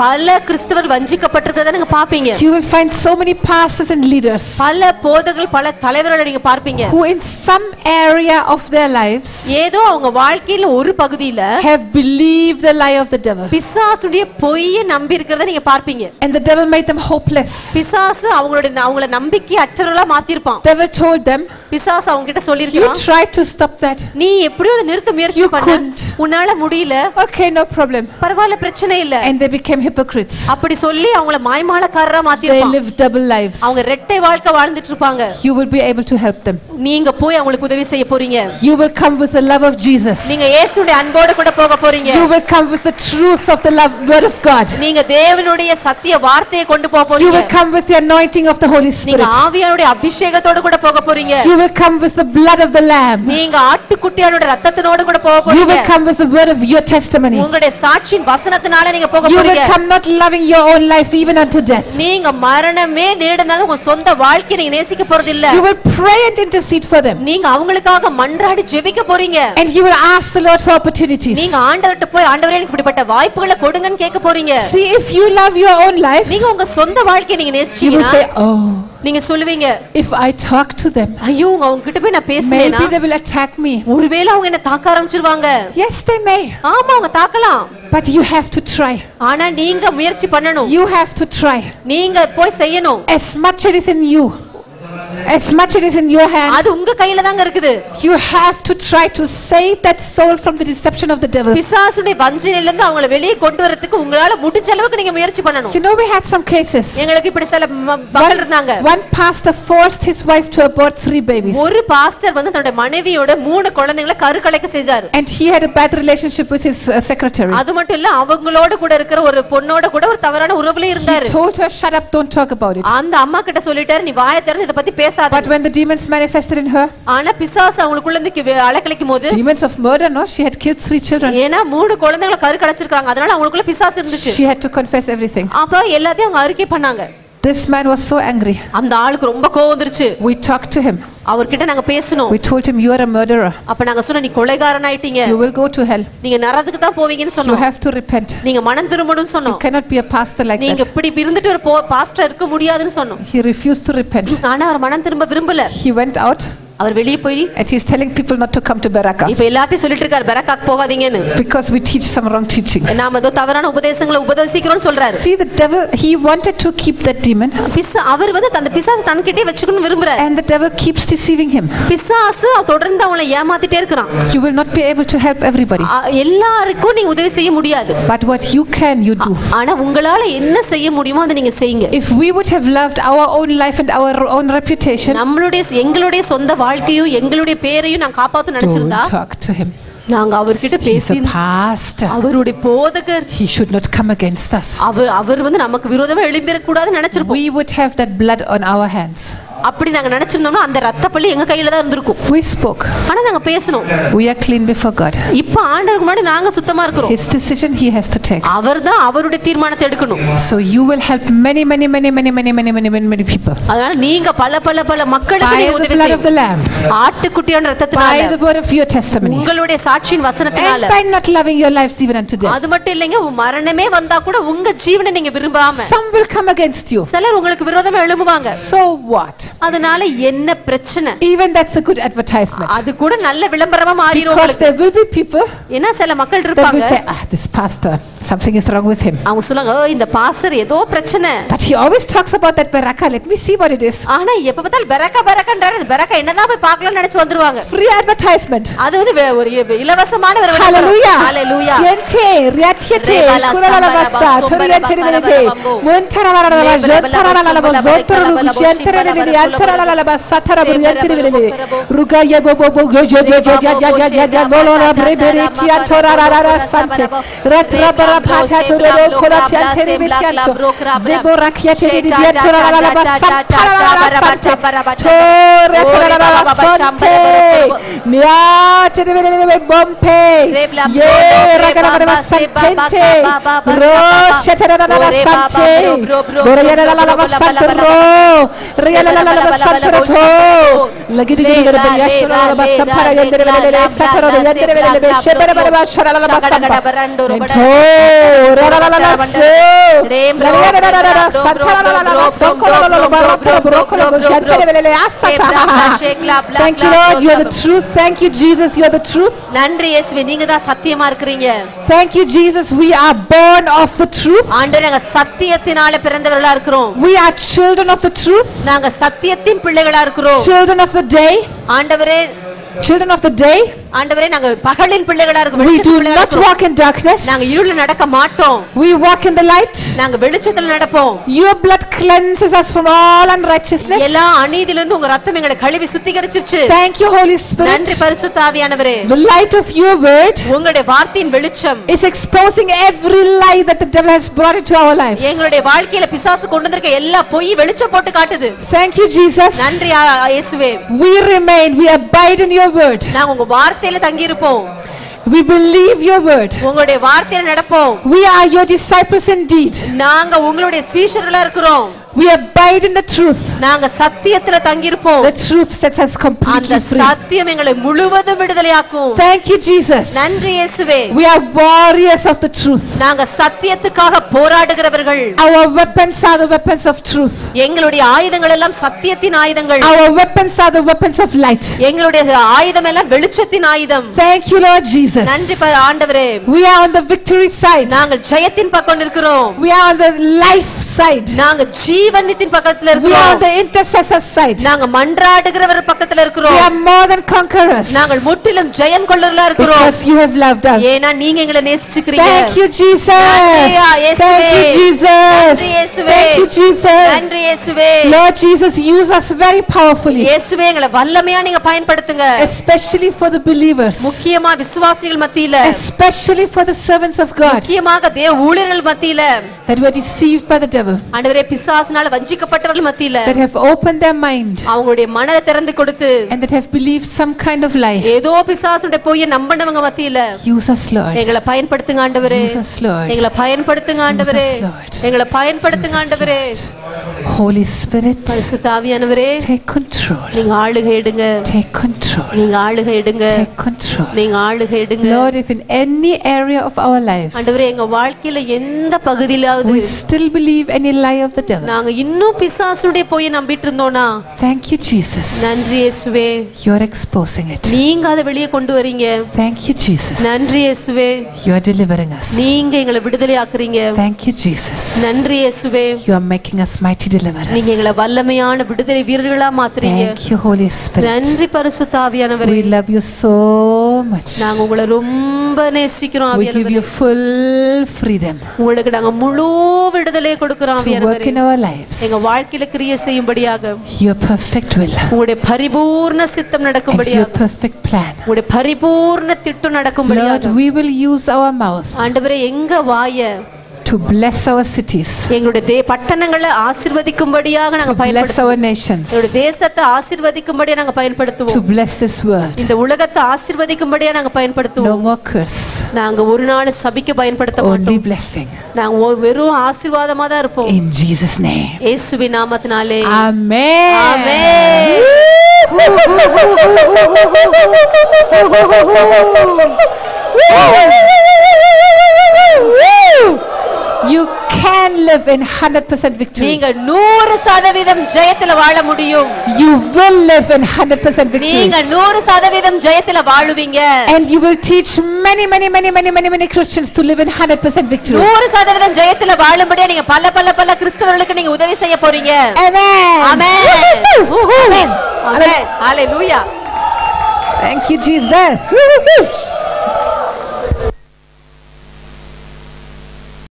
பல கிறிஸ்தவர் வஞ்சிக்கப்பட்டிருக்கிறதை நீங்க பாப்பீங்க. You will find so many pastors and leaders பல போதகர்கள் பல தலைவர்களை நீங்க பார்ப்பீங்க who in some area of their lives ஏதோ அவங்க வாழ்க்கையில ஒரு பகுதியில have believed the lie of the devil. பிசாசுடைய பொய்யை நம்பி இருக்கிறதை நீங்க பார்ப்பீங்க. And the devil made them hopeless. பிசாசு அவங்கள நம்பிக்கை அற்றவர்களா மாத்திருப்பான். Devil told them, பிசாசு அவங்க கிட்ட you சொல்லிருக்கான், tried to stop that. நீ எப்படியோ அதை நிறுத்த முயற்சி பண்ண, உன்னால முடியல. Okay, no problem. பரவாயில்லை, பிரச்சனை இல்ல. And they became hypocrites. அப்படி சொல்லி அவங்கள மாய்மாலக்காரரா They மாத்திருப்பான். lived double lives. அவங்க இரட்டை வாழ்க்கை வாழ்ந்துட்டு இருப்பாங்க. You will be able to help them. நீங்க போய் அவங்களுக்கு உதவி செய்ய போறீங்க. You will come with the love of Jesus. நீங்க இயேசுவுடைய அன்போடு கூட போக போறீங்க. You will come with the truth of the love word of God. நீங்க தேவனுடைய சத்திய வார்த்தையை கொண்டு போக You போறீங்க. will come with the anointing of the Holy நீங்க Spirit. ஆவியானுடைய அபிஷேகத்தோடு கூட போக போறீங்க. You will come with the blood of the lamb. நீங்க ஆட்டுக்குட்டியோட இரத்தத்தோடு கூட போக You போறீங்க. will come with the word of your testimony. உங்களுடைய சாட்சியின் வசனத்தினால நீங்க போக You will போறீங்க. come not loving your own life even unto death. நீங்க மரணமே நேர்ந்தாலும் உங்க சொந்த வாழ்க்கையை நீங்க நேசிக்க போறது இல்ல. You will pray and intercede for them. நீங்க அவங்களுக்காக மன்றாடி ஜெபிக்க போறீங்க. And you will ask the Lord for opportunities. நீங்க ஆண்டவர்ட்ட போய் ஆண்டவரே எனக்கு இப்படிப்பட்ட வாய்ப்புகளை கொடுங்கன்னு கேட்க போறீங்க. See, if you love your own life, நீங்க உங்க சொந்த வாழ்க்கையை நீங்க you will நேசிச்சீங்கன்னா say, oh, நீங்க சொல்லுவீங்க, if I talk to them, ஐயோ அவங்க கிட்ட போய் நான் பேசினேனா maybe they will attack me. ஒருவேளை அவங்க என்ன தாக்க ஆரம்பிச்சிருவாங்க. Yes, they may. ஆமா, அவங்க தாக்கலாம். But you have to try. ஆனா நீங்க முயற்சி பண்ணணும். You have to try. நீங்க போய் செய்யணும். As much it is in you, as much it is in your hand, அது உங்க கையில தாங்க இருக்குது. you have to try to save that soul from the deception of the devil. பிசாசுடைய வஞ்சனையில இருந்து அவங்கள வெளியே கொண்டு வரதுக்கு உங்களால முடிஞ்ச அளவுக்கு நீங்க முயற்சி பண்ணணும். You know, we had some cases. எங்களுக்கு இப்படி சில மக்கள் இருந்தாங்க. One pastor forced his wife to abort 3 babies. ஒரு பாஸ்டர் வந்து தன்னுடைய மனைவியோட 3 குழந்தைகளை கருக்கலைக்க செஞ்சாரு. And he had a bad relationship with his secretary. அது மட்டும் இல்ல, அவங்களோட கூட இருக்கிற ஒரு பொண்ணோட கூட ஒரு தவறான உறவுல இருந்தாரு. He told her, shut up, don't talk about it. அந்த அம்மா கிட்ட சொல்லிட்டாரு, நீ வாயை திறந்து இத பத்தி பேசாத. But when the demons manifested in her, ஆனா பிசாசு அவங்களுக்குள்ள இருந்து அலக்கலைக்கும் போது, demons of murder, no, she had killed 3 children. ஏனா 3 குழந்தைகளை கருக்கலைச்சிருக்காங்க. அதனால அவங்களுக்குள்ள பிசாசு இருந்துச்சு. She had to confess everything. அப்ப எல்லாத்தையும் அவங்க அறிக்கை பண்ணாங்க. This man was so angry. அந்த ஆளுக்கு ரொம்ப கோவம் வந்துருச்சு. We talked to him. அவர்கிட்ட நாங்க பேசணும். We told him, you are a murderer. அப்ப நாங்க சொன்ன, நீ கொலைகாரன் ஆயிட்டீங்க. You will go to hell. நீங்க நரகத்துக்கு தான் போவீங்கன்னு சொன்னோம். You have to repent. நீங்க மனம் திரும்பணும்னு சொன்னோம். You cannot be a pastor like நீங்க that. இப்படி இருந்துட்டு ஒரு பாஸ்டர் இருக்க முடியாதுன்னு சொன்னோம். He refused to repent. ஆனா அவர் மனம் திரும்ப விரும்பல. He went out. அவர் வெளியே போய் and he's telling people not to come to Baraka. இப்ப எல்லாரும் சொல்லிட்டு இருக்கார், பரக்காக்கு போகாதீங்கன்னு. Because we teach some wrong teachings. நாம ஏதோ தவறான உபதேசங்களை உபதேசிக்கிறோம்னு சொல்றாரு. See, the devil, he wanted to keep that demon. அவர் வந்து அந்த பிசாசு தன்கிட்டே வச்சுக்கணும் விரும்புறார். And the devil keeps deceiving him. பிசாசு தொடர்ந்து அவளை ஏமாத்திட்டே இருக்கான். You will not be able to help everybody. எல்லாருக்கும் நீ உதவி செய்ய முடியாது. But what you can, you do. ஆனா உங்களால என்ன செய்ய முடியுமோ அதை நீங்க செய்யுங்க. If we would have loved our own life and our own reputation, எங்களுடைய சொந்த வாழ்க்கையும் எங்களுடைய பேரையும் நான் காப்பாத்த நினைச்சிருந்தா, don't talk to him. நாங்க அவர்கிட்ட பேசி, அவருடைய போதகர், he should not come against us. அவர் வந்து நமக்கு விரோதமா எழும்பிர கூடாதுன்னு நினைச்சிருப்போம். We would have that blood on our hands. அப்படி நாங்க நினைச்சிருந்தோம்னா அந்த ரத்த பழி எங்க கையில தான் இருந்திருக்கும். We spoke. ஆனா நாங்க பேசணும். We are clean before God. இப்ப ஆண்டவருக்கு முன்னாடி நாங்க சுத்தமா இருக்கிறோம். His decision he has to take. அவர்தான் அவருடைய தீர்மானத்தை எடுக்கணும். So you will help many people. அதனால நீங்க பல மக்களுக்கு நீங்க உதவி செய்யணும். ஆட்டுக்குட்டியான இரத்தத்தினால, by the word of your testimony, உங்களுடைய சாட்சியின் வசனத்தினால, and by not loving your lives even unto death. அது மட்டும் இல்லைங்க, மரணமே வந்தா கூட உங்க ஜீவனை நீங்க விரும்பாம, some will come against you. சிலர் உங்களுக்கு விரோதமா எழும்புவாங்க. So what? அதனால என்ன பிரச்சனை? Even that's a good advertisement. அது கூட நல்ல விளம்பரமா மாறிரும் உங்களுக்கு. Because there will be people. ஏன்னா சில மக்கள் இருப்பாங்க. They will say, this pastor, something is wrong with him. அவங்க சொல்லுவாங்க, இந்த பாஸ்டர் ஏதோ பிரச்சனை. But he always talks about that baraka. Let me see what it is. ஆனா எப்ப பார்த்தாலும் பரக்கான்றாரு. அந்த பரக்கா என்னதான் போய் பார்க்கலாம்னு நினைச்சு வந்துருவாங்க. Free advertisement. அது வந்து ஒரு இலவசமான ஒரு Hallelujah. Hallelujah. Siente, riatiete, kuralabasa, torianterelete. Montarabara, jotaralaba, zotorulu, jenterelele, yantaralaba, satarabrianterelele. Rugaya bobo gojo lolora brebere tiantorara sante. Ratrabara patatoro kolatiantereletianto. Zeborakiate diantoralaba saparala sante. Toratoralaba sante. Niaterelele bompe. Ye ragarabara sante. Roshetarala sante. Borayalala sante ro. Rialala sante ro. Lagi yashara basapara yenderelele satara yenderelele shebara bara sharala basapara to rarala se rarala satara sokolo bara brokolo yenderelele asata. Thank you Lord, you are the truth. Thank you Jesus, you are the truth. நன்றி இயேசுவே, நீங்க தான் சத்தியமா இருக்கீங்க. Thank you Jesus, we are born of the truth. ஆண்டவரே, நாங்க சத்தியத்தினால பிறந்தவர்களா இருக்கிறோம். We are children of the truth. நாங்க சத்தியத்தின் பிள்ளைகளா இருக்கிறோம். Children of the day. ஆண்டவரே, children of the day. ஆண்டவரே, நாங்க பகலின் பிள்ளைகளா இருக்கோம். We do not walk in darkness. நாங்க இருளில் நடக்க மாட்டோம். We walk in the light. நாங்க வெளிச்சத்தில் நடப்போம். Your blood cleanses us from all unrighteousness. எல்லா அநீதியிலிருந்து உங்க ரத்தம் எங்களை கழுவி சுத்திகரிச்சிருச்சு. Thank you Holy Spirit. நன்றி பரிசுத்த ஆவியானவரே. The light of your word உங்களுடைய வார்த்தையின் வெளிச்சம் is exposing every lie that the devil has brought into our lives. எங்களுடைய வாழ்க்கையில பிசாசு கொண்டு வந்திருக்க எல்லா பொய் வெளிச்சம் போட்டு காட்டுது. Thank you Jesus. நன்றி இயேசுவே. We remain, we abide in your word. நாங்க உங்க வார்த்தையில தங்கி இருப்போம். We believe your word. உங்களுடைய வார்த்தையில நடப்போம். We are your disciples indeed. நாங்க உங்களுடைய சீஷர்களா இருக்கிறோம். We abide in the truth. நாங்க சத்தியத்துல தங்கி இருப்போம். The truth sets us completely free. அந்த சத்தியம் எங்களை முழுவதும் விடுதலையாக்கும். Thank you Jesus. நன்றி இயேசுவே. We are warriors of the truth. நாங்க சத்தியத்துக்காக போராடுகிறவர்கள். Our weapons are the weapons of truth. எங்களுடைய ஆயுதங்கள் எல்லாம் சத்தியத்தின் ஆயுதங்கள். Our weapons are the weapons of light. எங்களுடைய ஆயுதம் எல்லாம் வெளிச்சத்தின் ஆயுதம். Thank you Lord Jesus. நன்றி ஆண்டவரே. We are on the victory side. நாங்கள் ஜெயத்தின் பக்கம் இருக்கிறோம். We are on the life side. நாங்க ஜீவனின் பக்கத்துல இருக்கிறோம். We are on the intercessor side. நாங்க மன்றாடுகிறவர் பக்கத்துல இருக்கிறோம். We are more than conquerors. நாங்கள் முற்றிலும் ஜெயம் கொள்ளவர்களா இருக்கிறோம். Because you have loved us. ஏனா நீங்க எங்களை நேசிக்கிறீங்க. Thank you Jesus. Thank you Jesus. Thank you Jesus. நன்றி இயேசுவே. Lord Jesus, use us very powerfully. இயேசுவே, எங்களை வல்லமையா நீங்க பயன்படுத்துங்க. Especially for the believers. முக்கியமா விசுவாசிகள் மத்தியில. Especially for the servants of God. முக்கியமாக தேவ ஊழியர்கள் மத்தியில. That were deceived by the devil. ஆண்டவரே, பிசாசினால வஞ்சிக்கப்பட்டவர்கள் மத்தியில. That have opened their mind. அவங்களுடைய மனதை திறந்து கொடுத்து. And that have believed some kind of lie. ஏதோ பிசாசுடைய பொய்யை நம்பினவங்க மத்தியில. Use us Lord. எங்களை பயன்படுத்துங்க ஆண்டவரே. Use us Lord. எங்களை பயன்படுத்துங்க ஆண்டவரே. எங்களை பயன்படுத்துங்க ஆண்டவரே. Holy Spirit, பரிசுத்த ஆவியானவரே, take control. நீங்க ஆளுகை எடுங்க. Take control. நீங்க ஆளுகை எடுங்க. Take control. நீங்க ஆளுகை எடுங்க. Lord, if in any area of our lives ஆண்டவரே, எங்க வாழ்க்கையில எந்த பகுதியிலாவது we still believe any lie of the devil, நாங்க இன்னும் பிசாசுடைய பொய்யை நம்பிட்டு இருந்தோம்னா, thank you Jesus. நன்றி இயேசுவே. You are exposing it. நீங்க அதை வெளியே கொண்டு வரீங்க. Thank you Jesus. நன்றி இயேசுவே. You are delivering us. நீங்க எங்களை விடுதலை ஆக்குறீங்க. Thank you Jesus. நன்றி இயேசுவே. You are making us mighty deliverers. நீங்க எங்களை வல்லமையான விடுதலை வீரர்களா மாத்துறீங்க. Thank you Holy Spirit. நன்றி பரிசுத்த ஆவியானவரே. We love you so much. நாங்க உங்களை ரொம்ப நேசிக்கிறோம் ஆவியானவரே. We give you full freedom. உங்களுக்கு நாங்க முழு விடுதலை கொடுக்கிறோம் ஆவியானவரே. To work in our lives. எங்க வாழ்க்கையில கிரியை செய்யும்படியாக. Your perfect will. உங்களுடைய பரிபூர்ண சித்தம் நடக்கும்படியாக. Your perfect plan. உங்களுடைய பரிபூர்ண திட்டம் நடக்கும்படியாக. Lord, we will use our mouth. ஆண்டவரே, எங்க வாயை to bless our cities, எங்களுடைய பட்டணங்களை ஆசீர்வதிக்கும்படியாக நாங்க பயன்படுத்துவோம். bless our nations, எங்களுடைய தேசத்தை ஆசீர்வதிக்கும்படியாக நாங்க பயன்படுத்துவோம். to bless this world, இந்த உலகத்தை ஆசீர்வதிக்கும்படியாக நாங்க பயன்படுத்துவோம். no more curse, நாங்க ஒரு நாள் சபிக்க பயன்படுத்த மாட்டோம். only blessing. நாங்க வெறும் ஆசீர்வாதமா தான் இருப்போம். In Jesus name. இயேசுவின் நாமத்தினாலே. Amen. Amen. You can live in 100% victory. நீங்க 100% ஜெயத்துல வாழ முடியும். You will live in 100% victory. நீங்க 100% ஜெயத்துல வாழுவீங்க. And you will teach many Christians to live in 100% victory. 100% ஜெயத்துல வாழும்படியா நீங்க பல கிறிஸ்தவர்களுக்கு நீங்க உதவி செய்ய போறீங்க. Amen. Amen. Amen. Hallelujah. Thank you, Jesus.